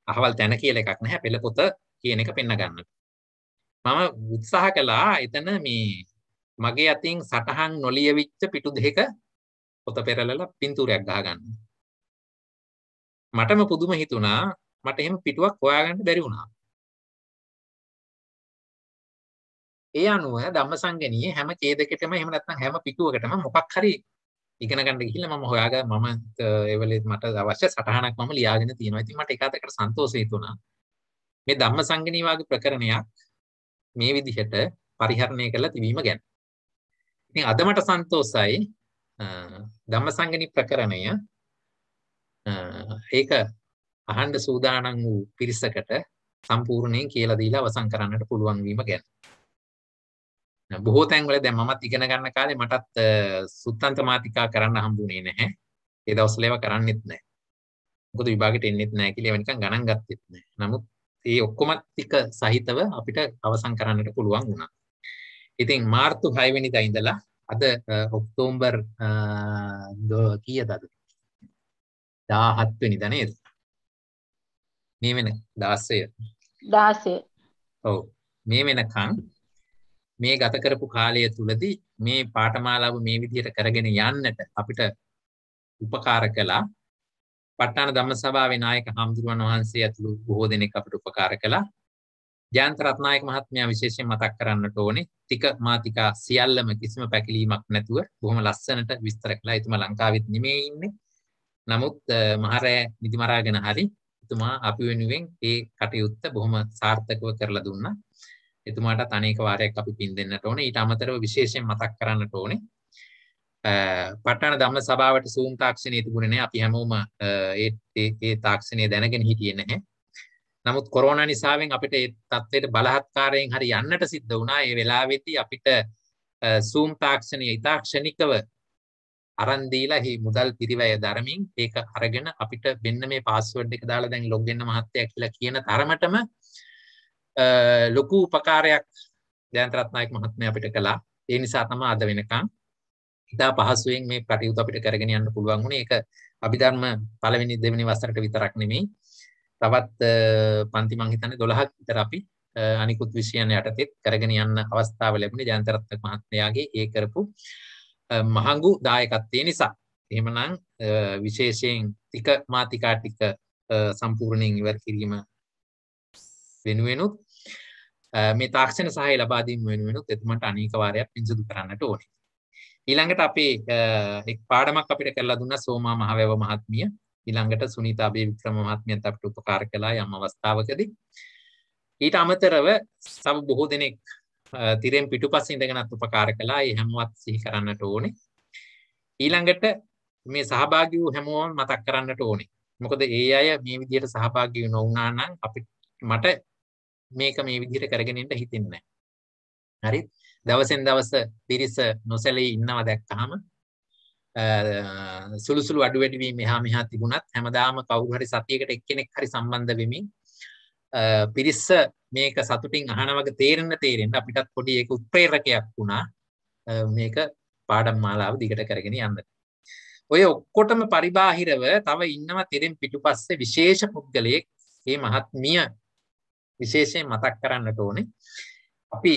Speaker 1: අහවල් තැන කියලා එකක් නැහැ. පෙළ පොත කියන එක පෙන්න ගන්න. මම උත්සාහ කළා එතන මේ මගේ අතින් සටහන් නොලියවිච්ච පිටු දෙක පොත පෙරලලා පින්තූරයක් ගහ ගන්න. මටම පුදුම හිතුණා. මට එහෙම පිටුවක් හොයාගන්න බැරි වුණා. ඒ අනුව ධම්මසංගණීයේ හැම ඡේදයකටම එහෙම නැත්නම් හැම පිටුවකටම මොකක් හරි ඉගෙන ගන්න ගිහිල්ලා මම හොයාගා මම ඒ වෙලේ මට අවශ්‍ය සටහනක් මම ලියාගෙන තියෙනවා. ඉතින් මට ඒකකට සන්තෝෂ හිතුණා. මේ ධම්මසංගණී වාගේ ප්‍රකරණයක් මේ විදිහට පරිහරණය කරලා තිබීම ගැන. ඉතින් අද මට සන්තෝෂයි ධම්මසංගණී ප්‍රකරණය ඒක අහන්න සූදානම් වූ පිරිසකට සම්පූර්ණයෙන් කියලා දීලා අවසන් කරන්නට පුළුවන් වීම ගැන. බොහෝ තැන්වල දැන් මමත් ඉගෙන ගන්න කාලේ මටත් සුත්තන්ත මාතිකා කරන්න හම්බුනේ නැහැ. ඒ දවස්වල ඒවා කරන්නෙත් නැහැ. මොකද විභාගෙට එන්නෙත් නැහැ කියලා ඒවා නිකන් ගණන් ගත්තෙත් නැහැ. නමුත් මේ ඔක්කොම ටික සහිතව අපිට අවසන් කරන්නට පුළුවන් වුණා. ඉතින් මාර්තු 6 වෙනිදා ඉඳලා අද ඔක්තෝබර් කීයද අද? 17 වෙනිදා නේද? මේ වෙන 16. ඔව්. මේ වෙනකන් මේ ගත කරපු කාලය තුලදී මේ පාඨමාලාව මේ විදිහට කරගෙන යන්නට අපිට උපකාර කළා. ප ဋ ාණ ධම්ම සභාවේ නායක හාමුදුරුවන් වහන්සේ ඇතුළු බොහෝ දෙනෙක් අපිට උපකාර කළා. ජයන්ත රත්නායක මහත්මයා විශේෂයෙන් මතක් කරන්නට ඕනේ. ටික මාතිකා සියල්ලම කිසිම පැකිලීමක් නැතුව බොහොම ලස්සනට විස්තර කළා. එතුමා ලංකාවෙත් නෙමෙයි ඉන්නේ. නමුත් මහරෑ නිදි මරාගෙන හරි එතුමා අපි වෙනුවෙන් ඒ කටයුත්ත බොහොම සාර්ථකව කරලා දුන්නා. එතුමාටත් අනේක වාරයක් අපි පින් දෙන්නට ඕනේ. ඊට අමතරව විශේෂයෙන් මතක් කරන්නට ඕනේ. ප ဋ ාණ ධම්ම සභාවට සූම් තාක්ෂණය තිබුණේ නැහැ. අපි හැමෝම ඒ තාක්ෂණය දැනගෙන හිටියේ නැහැ. නමුත් කොරෝනා නිසාවෙන් අපිට ඒ තත්ත්වයට බලහත්කාරයෙන් හරි යන්නට සිද්ධ වුණා. ඒ වෙලාවෙදී අපිට සූම් තාක්ෂණය ඉතාක්ෂණිකව අරන් දීලා හි මුදල් පිරිවැය දරමින් ඒක අරගෙන අපිට වෙන්න මේ පාස්වර්ඩ් එක දාලා දැන් ලොග් වෙන්න මහත්තයා කියලා කියන තරමටම ලොකු උපකාරයක් ජයන්ත රත්නායක මහත්මයා අපිට කළා. ඒ නිසා තමයි අද වෙනකන් ඉතා පහසුවෙන් මේ කටයුතු අපිට කරගෙන යන්න පුළුවන් වුණේ. ඒක අභිධර්ම පළවෙනි දෙවෙනි වසරට විතරක් නෙමෙයි. තවත් පන්ති මං හිතන්නේ 12ක් විතර අපි අනිකුත් විෂයන් යටතේ කරගෙන යන්න අවස්ථාව ලැබුණේ ජයන්ත රත්නායක මහත්මයාගේ ඒ කරපු මහඟු දායකත්වය නිසා. එහෙමනම් විශේෂයෙන් ටික මාතිකා ටික සම්පූර්ණයෙන් ඉවර කිරීම වෙනුවෙනුත් මේ තාක්ෂණ සහාය ලබා දීම වෙනුවෙනුත් එතුමන්ට අනේක වාරයක් පින්සුදු කරන්නට ඕනේ. ඊළඟට අපේ එක් පාඩමක් අපිට කරලා දුන්නා සෝමා මහවැව මහත්මිය. ඊළඟට සුනීතා අබේවික්‍රම මහත්මියත් අපිට උපකාර කළා යම් අවස්ථාවකදී. ඊට අමතරව සම බොහෝ දෙනෙක් තිරෙන් පිටුපස්සේ ඉඳගෙනත් උපකාර කළා. ඒ හැමවත් සිහි කරන්නට ඕනේ. ඊළඟට මේ සහභාගී වූ හැමෝම මතක් කරන්නට ඕනේ. මොකද ඒ අය මේ විදිහට සහභාගී නොවුණා නම් මට මේක මේ විදිහට කරගෙන ඉන්න හිතෙන්නේ නැහැ. හරි? දවසෙන් දවස පිරිස නොසැලී ඉන්නවා දැක්කහම සුළු සුළු අඩු වැඩි වීම මෙහා මෙහා තිබුණත් හැමදාම කවුරු හරි සතියකට එක්කෙනෙක් හරි සම්බන්ධ වෙමින් පිරිස මේක සතුටින් අහන වගේ තේරෙන්න අපිටත් පොඩි ඒක උත්ප්‍රේරකයක් වුණා මේක පාඩම් මාලාව දිගට කරගෙන යන්න. ඔය ඔක්කොටම පරිබාහිරව තව ඉන්නවා තෙරෙන් පිටුපස්සේ විශේෂ පුද්ගලයෙක්. මේ මහත්මිය විශේෂයෙන් මතක් කරන්නට ඕනේ. අපි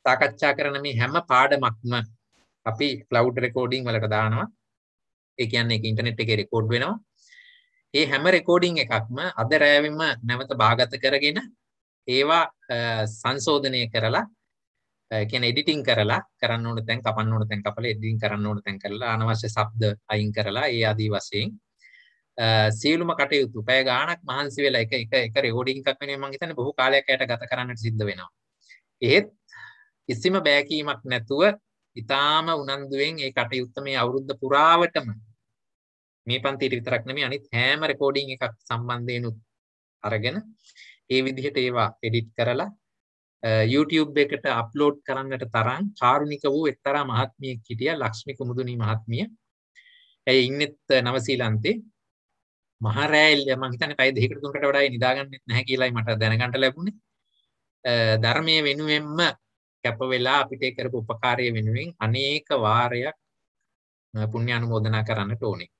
Speaker 1: සාකච්ඡා කරන මේ හැම පාඩමක්ම අපි ක්ලවුඩ් රෙකෝඩින් වලට දානවා. ඒ කියන්නේ ඒක ඉන්ටර්නෙට් එකේ රෙකෝඩ් වෙනවා. ඒ හැම රෙකෝඩින් එකක්ම අද රෑවෙම නැවත භාගත කරගෙන ඒවා සංශෝධනය කරලා කියන්නේ එඩිටින් කරලා කරන්න ඕන තැන් කපන්න ඕන තැන් කපලා එඩිටින් කරන්න ඕන තැන් කරලා අනවශ්‍ය ශබ්ද අයින් කරලා ඒ ආදී වශයෙන් සියලුම කටයුතු පැය ගාණක් මහන්සි වෙලා එක රෙකෝඩින් එකක් වෙනුවෙන් මම හිතන්නේ බොහෝ කාලයක් යට ගත කරන්නට සිද්ධ වෙනවා. ඒත් කිසිම බෑකීමක් නැතුව ඊටාම උනන්දුවෙන් ඒ කටයුත්ත මේ අවුරුද්ද පුරාවටම මේ පන්තියට විතරක් නෙමෙයි අනිත් හැම රෙකෝඩින් එකක් සම්බන්ධයෙන් අරගෙන ඒ විදිහට ඒවා එඩිට් කරලා YouTube එකට අප්ලෝඩ් කරන්නට තරම් කාරුණික වූ එක්තරා මහත්මියක් හිටියා ලක්ෂ්මී කුමුදුනි මහත්මිය. ඇය ඉන්නෙත් නවසීලන්තේ. මහරෑල් මම හිතන්නේ පැය දෙකකට තුනකට වඩා නිදාගන්නෙත් නැහැ කියලායි මට දැනගන්න ලැබුණේ. ධර්මයේ වෙනුවෙන්ම කැප වෙලා අපිට කරපු උපකාරය වෙනුවෙන් අනේක වාරයක් පුණ්‍ය අනුමෝදනා කරන්නට ඕනේ.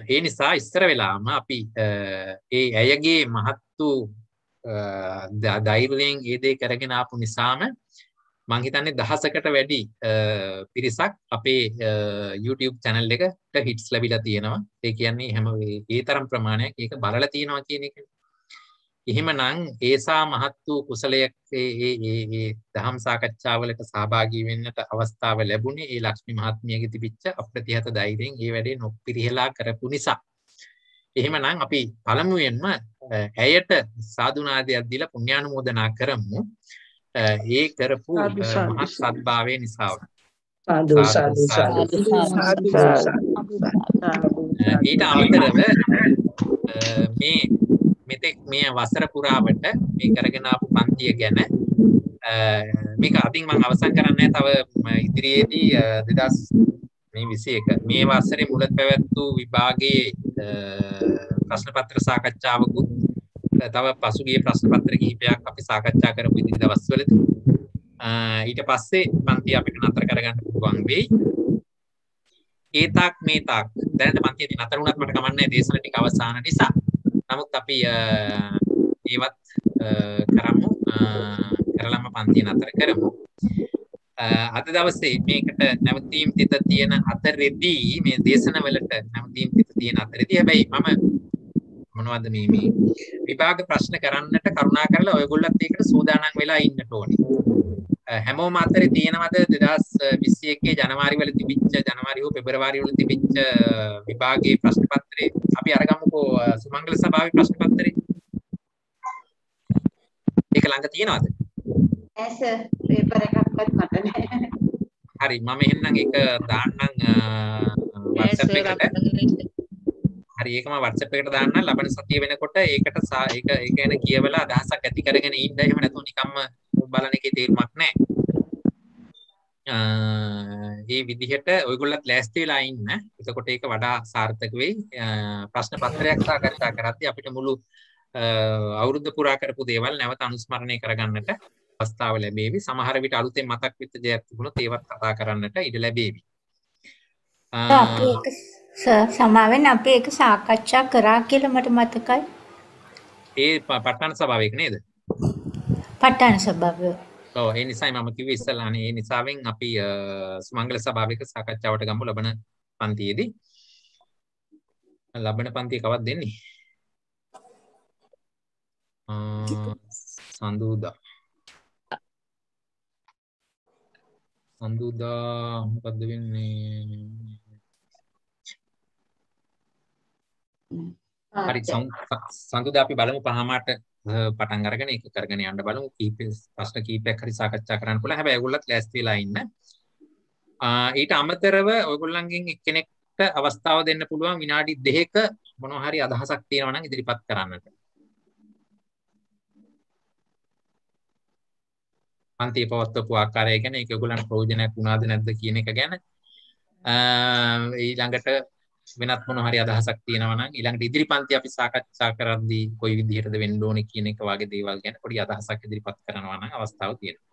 Speaker 1: ඒ නිසා ඉස්සර වෙලාම අපි ඒ ඇයගේ මහත් වූ ධෛර්යයෙන් ඒ දේ කරගෙන ආපු නිසාම මම හිතන්නේ දහසකට වැඩි පිරිසක් අපේ YouTube channel එකට hits ලැබිලා තියෙනවා. ඒ කියන්නේ හැම ඒ තරම් ප්‍රමාණයක් ඒක බලලා තියෙනවා කියන එක. එහෙමනම් ඒසා මහත් වූ කුසලයක් ඒ දහම් සාකච්ඡාවලට සහභාගී වෙන්නට අවස්ථාව ලැබුණේ ඒ ලක්ෂ්මී මහත්මියගේ තිබිච්ච අප්‍රතිහත ධෛර්යයෙන් ඒ වැඩේ නොපිරිහෙලා කරපු නිසා. එහෙමනම් අපි පළමුවෙන්ම ඇයට සාදුනාදයක් දීලා පුණ්‍යානුමෝදනා කරමු. ඒ කරපු මහත් සත්භාවය නිසා.
Speaker 4: සාදු සාදු සාදු.
Speaker 1: ඊට අමතරව මේ මෙතෙක් මේ වසර පුරාවට මේ කරගෙන ආපු පන්තිය ගැන මේක අදින් මම අවසන් කරන්නේ තව ඉදිරියේදී 2021 මේ වසරේ මුලත් පැවැත් වූ විභාගයේ ප්‍රශ්න පත්‍ර සාකච්ඡාවකුත් තව පසුගිය ප්‍රශ්න පත්‍ර කිහිපයක් අපි සාකච්ඡා කරපු ඉදිරි දවස්වලදී ඊට පස්සේ පන්තිය අපිට නතර කරගන්න පුළුවන් වෙයි. ඒ තාක් මේ තාක් දැනට පන්තියදී නතර වුණත් මට කමන්නේ දේශන ටික අවසන් නිසා. නමුත් අපි ඒවත් කරමු කරලම පන්තිය නතර කරමු. අද දවසේ මේකට නැවතීම් තිත තියෙන අතරෙදී මේ දේශනවලට නැවතීම් තිත තියෙන අතරෙදී හැබැයි මම මොනවද මේ විභාග ප්‍රශ්න කරන්නට කරුණා කරලා ඔයගොල්ලත් ඒකට සූදානම් වෙලා ඉන්නට ඕනේ. හැමෝම අතරේ තියෙනවද 2021 ජනවාරි වල තිබිච්ච ජනවාරි හෝ පෙබරවාරි වල තිබිච්ච විභාගයේ ප්‍රශ්න පත්‍රේ අපි අරගමුකෝ සුමංගල සභාවේ ප්‍රශ්න පත්‍රේ. ඒක ළඟ තියෙනවද?
Speaker 2: නෑ සර් පේපර් එකක්වත් මට නෑ.
Speaker 1: හරි මම එහෙනම් ඒක දාන්නම් WhatsApp එකට. හරි ඒක මම WhatsApp එකට දාන්නම් ලබන සතිය වෙනකොට ඒකට ඒක ගැන කියවලා අදහසක් ඇති කරගෙන ඉන්න. එහෙම නැතුව නිකම්ම බලන එකේ තේරුමක් නැහැ. මේ විදිහට ඔයගොල්ලොත් ලෑස්ති වෙලා ඉන්න. එතකොට ඒක වඩා සාර්ථක වෙයි. ප්‍රශ්න පත්‍රයක් සාකච්ඡා කරද්දී අපිට මුළු අවුරුද්ද පුරා කරපු දේවල් නැවත අනුස්මරණය කරගන්නට අවස්ථාව ලැබේවි. සමහර විට අලුතෙන් මතක් වෙච්ච දේවල් තිබුණොත් ඒවත් කතා කරන්නට ඉඩ ලැබේවි.
Speaker 9: අපි ඒක සමාවෙන් අපි ඒක සාකච්ඡා කරා කියලා මට මතකයි.
Speaker 1: ඒ පට්ටාන සභාවේක නේද?
Speaker 9: පට්ටාන සභාවේ.
Speaker 1: ඔව් ඒ නිසායි මම කිව්වේ ඉස්සල්ලානේ ඒ නිසාවෙන් අපි සුමංගල සභාවේක සාකච්ඡාවට ගමු ලබන පන්තියේදී. ලබන පන්තිය කවද්ද දෙන්නේ? සඳුදා මොකද්ද වෙන්නේ? හරි සඳුදා අපි බලමු පහමාට පටන් අරගෙන ඒක කරගෙන යන්න බලමු. ප්‍රශ්න කීපයක් හරි සාකච්ඡා කරන්න පුළුවන්. හැබැයි ඔයගොල්ලොත් ලෑස්ති වෙලා ඉන්න. ඊට අමතරව ඔයගොල්ලන්ගෙන් එක්කෙනෙක්ට අවස්ථාව දෙන්න පුළුවන් විනාඩි 2ක මොනවා හරි අදහසක් තියෙනවා නම් ඉදිරිපත් කරන්නට. පන්තිය පවත්වපු ආකාරය ගැන ඒක ඔයගොල්ලන්ට ප්‍රයෝජනයක් වුණාද නැද්ද කියන එක ගැන ඊළඟට වෙනත් මොන හරි අදහසක් තියෙනවා නම් ඊළඟට ඉදිරි පන්ති අපි සාකච්ඡා කරද්දී කොයි විදිහටද වෙන්න ඕනේ කියන එක වගේ දේවල් ගැන පොඩි අදහසක් ඉදිරිපත් කරනවා නම් අවස්ථාව තියෙනවා.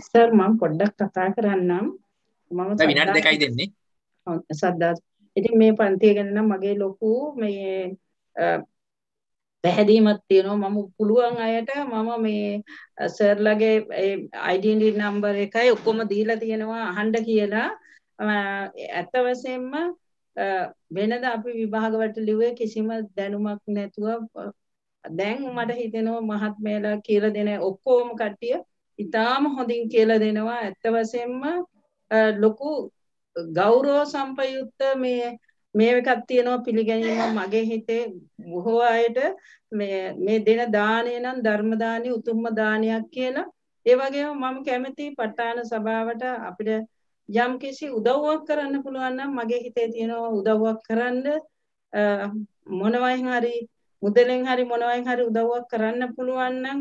Speaker 4: සර් මම පොඩ්ඩක් කතා කරන්නම්. මම
Speaker 1: විනාඩි දෙකයි දෙන්නේ.
Speaker 4: සද්දා. ඉතින් මේ පන්තිය ගැන නම් මගේ ලොකු මේ පැහැදීමක් තියෙනවා. මම පුළුවන් අයට මම මේ සර්ලගේ identity number එකයි ඔක්කොම දීලා තියෙනවා අහන්න කියලා. ඇත්ත වශයෙන්ම වෙනද අපි විභාග වලට ලිව්වේ කිසිම දැනුමක් නැතුව දැන් මට හිතෙනවා මහත්මයලා කියලා දෙන ඔක්කොම කට්ටිය ඉතාම හොඳින් කියලා දෙනවා. ඇත්ත වශයෙන්ම ලොකු ගෞරව සම්පයුක්ත මේ එකක් තියෙනවා පිළිගැනීම මගේ හිතේ බොහෝ අයට මේ දෙන දාණය නම් ධර්ම දාණය උතුම්ම දානයක් කියලා. ඒ වගේම මම කැමති ප ဋ ාණ සභාවට අපිට යම් කිසි උදව්වක් කරන්න පුළුවන් නම් මගේ හිතේ තියෙනවා උදව්වක් කරන්න මොනවයින් හරි මුදලෙන් හරි මොනවයින් හරි උදව්වක් කරන්න පුළුවන් නම්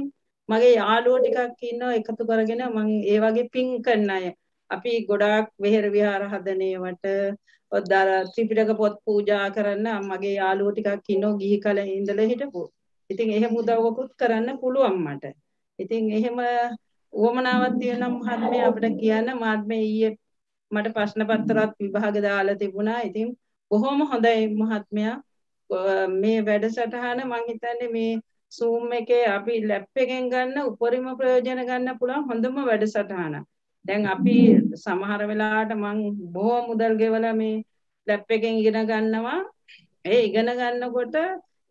Speaker 4: මගේ යාළුවෝ ටිකක් ඉන්නවා එකතු කරගෙන මම ඒ වගේ පින් කරන අය අපි ගොඩාක් වෙහෙර විහාර හදන ඒවට ත්‍රිපිටක පොත් පූජා කරන්න මගේ යාළුවෝ ටිකක් ඉන්නවා ගිහි කල ඉඳලා හිටපු. ඉතින් එහෙම උදව්වකුත් කරන්න පුළුවන් මට. ඉතින් එහෙම උවමනාවක් තියෙනම් මහත්මයා අපිට කියන්න මහත්මයා ඊයේ මට ප්‍රශ්න පත්‍රات විභාග දාලා තිබුණා. ඉතින් බොහොම හොඳයි මහත්මයා. මේ වැඩසටහන මම හිතන්නේ මේ Zoom එකේ අපි ලැප් එකෙන් ගන්න උපරිම ප්‍රයෝජන ගන්න පුළුවන් හොඳම වැඩසටහන. දැන් අපි සමහර වෙලාවට මම බොහෝ මුදල් ගෙවලා මේ ලැප් එකෙන් ඉගෙන ගන්නවා. ඒ ඉගෙන ගන්නකොට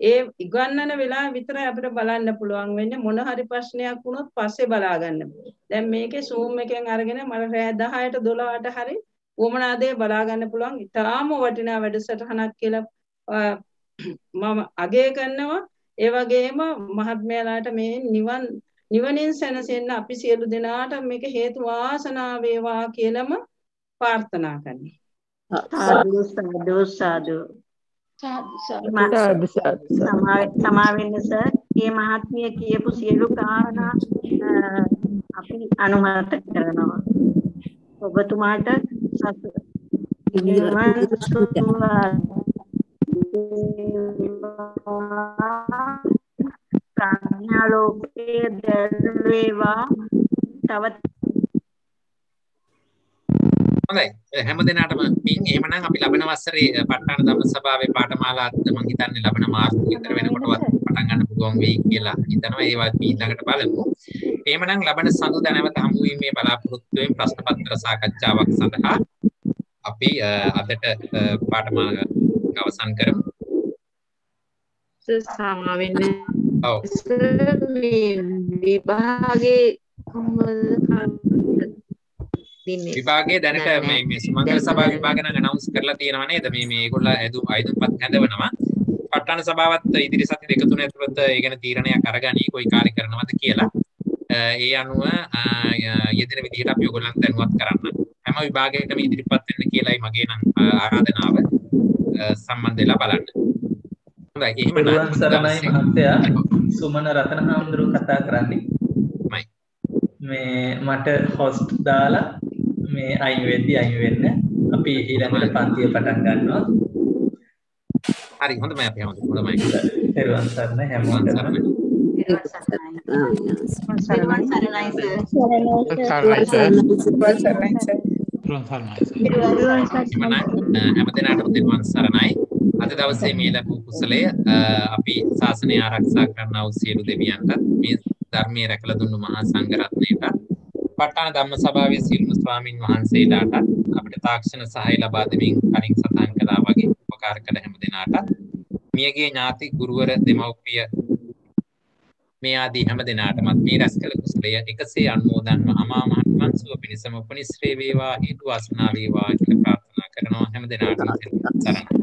Speaker 4: ඒ ඉගන්නන වෙලාව විතරයි අපිට බලන්න පුළුවන් වෙන්නේ මොන හරි ප්‍රශ්නයක් වුණොත් පස්සේ බලා ගන්න. දැන් මේකේ Zoom එකෙන් අරගෙන මම රෑ 10ට 12ට හරි වමනාදේ බලා ගන්න පුළුවන්. ඉතාලම වටිනා වැඩසටහනක් කියලා මම අගය කරනවා. ඒ වගේම මහත්මයාලාට මේ නිවනින් සැනසෙන්න අපි සියලු දෙනාට මේක හේතු වාසනා වේවා කියලාම ප්‍රාර්ථනා කරනවා.
Speaker 2: සාදු සමා වෙන්න සර්. මේ මහත්මිය කියපු සියලු කාරණා අපි අනුමත කරනවා. ඔබතුමාට ප්‍රඥා ලෝකයේ දැල්වේවා. තවත්
Speaker 1: හොඳයි හැම දිනකටම පින් එහෙමනම් අපි ලබන වසරේ ප ဋ ාණ ධම්ම සභාවේ පාඨමාලාත් මම හිතන්නේ ලබන මාර්තු විතර වෙනකොටවත් පටන් ගන්න පුළුවන් වෙයි කියලා හිතනවා. ඒවත් අපි ඊළඟට බලමු. එහෙමනම් ලබන සඳුදා නැවත හමු වීමේ බලාපොරොත්තු වෙමින් ප්‍රශ්න පත්‍ර සාකච්ඡාවක් සඳහා අපි අදට පාඨමාලාව අවසන් කරමු.
Speaker 4: සමාවෙන්න.
Speaker 1: ඔව්.
Speaker 4: විභාගේ
Speaker 1: විභාගයේ දැනට මේ සුමංගල සභාව විභාග නම් අනවුන්ස් කරලා තියෙනවා නේද? මේ මේගොල්ලෝ අයදුම්පත් හැදවනවා. ප ဋ ාණ සභාවත් ඉදිරි සති දෙක තුන ඇතුළත ඒ ගැන තීරණයක් අරගනි කොයි කාර්ය කරනවද කියලා. ඒ අනුව යෙදෙන විදිහට අපි ඔයගොල්ලන් දැනුවත් කරන්න. හැම විභාගයකටම ඉදිරිපත් වෙන්න කියලායි මගේ නම් ආරාධනාව. සම්බන්ධ වෙලා බලන්න. හොඳයි එහෙමනම්
Speaker 10: සරණයි මහත්තයා සුමන රතනහාමුදුරුවෝ කතා කරන්නේ. මේ මට හොස්ට් දාලා මේ අයින් වෙන්න අපි ඊළඟට පන්තිය පටන් ගන්නවා.
Speaker 1: හරි හොඳයි අපි හොඳයි.
Speaker 10: පෙරවන් සරණයි හැමෝටම.
Speaker 1: හැමදෙනාටම තෙරුවන් සරණයි. අද දවසේ මේ ලැබූ කුසලය අපි ශාසනය ආරක්ෂා කරනා වූ සියලු දෙවියන්ට මේ ධර්මයේ රැකලා දුන්නු මහා සංඝරත්නයට ප ဋ ාණ ධම්ම සභාවේ සියලුම ස්වාමින් වහන්සේලාට අපිට තාක්ෂණ සහාය ලබා දෙමින් කලින් සටහන් කළා වගේ උපකාර කළ හැම දෙනාට මියගේ ඥාති ගුරුවර දෙමව්පිය මේ ආදී හැම දෙනාටමත් මේ රැස් කළ කුසලය එකසේ අනුමෝදන්ව අමා මහ නිවන් සුව පිණිසම උපනිශ්‍රේ වේවා හේතු වාසනා වේවා කියලා ප්‍රාර්ථනා කරනවා හැම දෙනාටම සරණයි.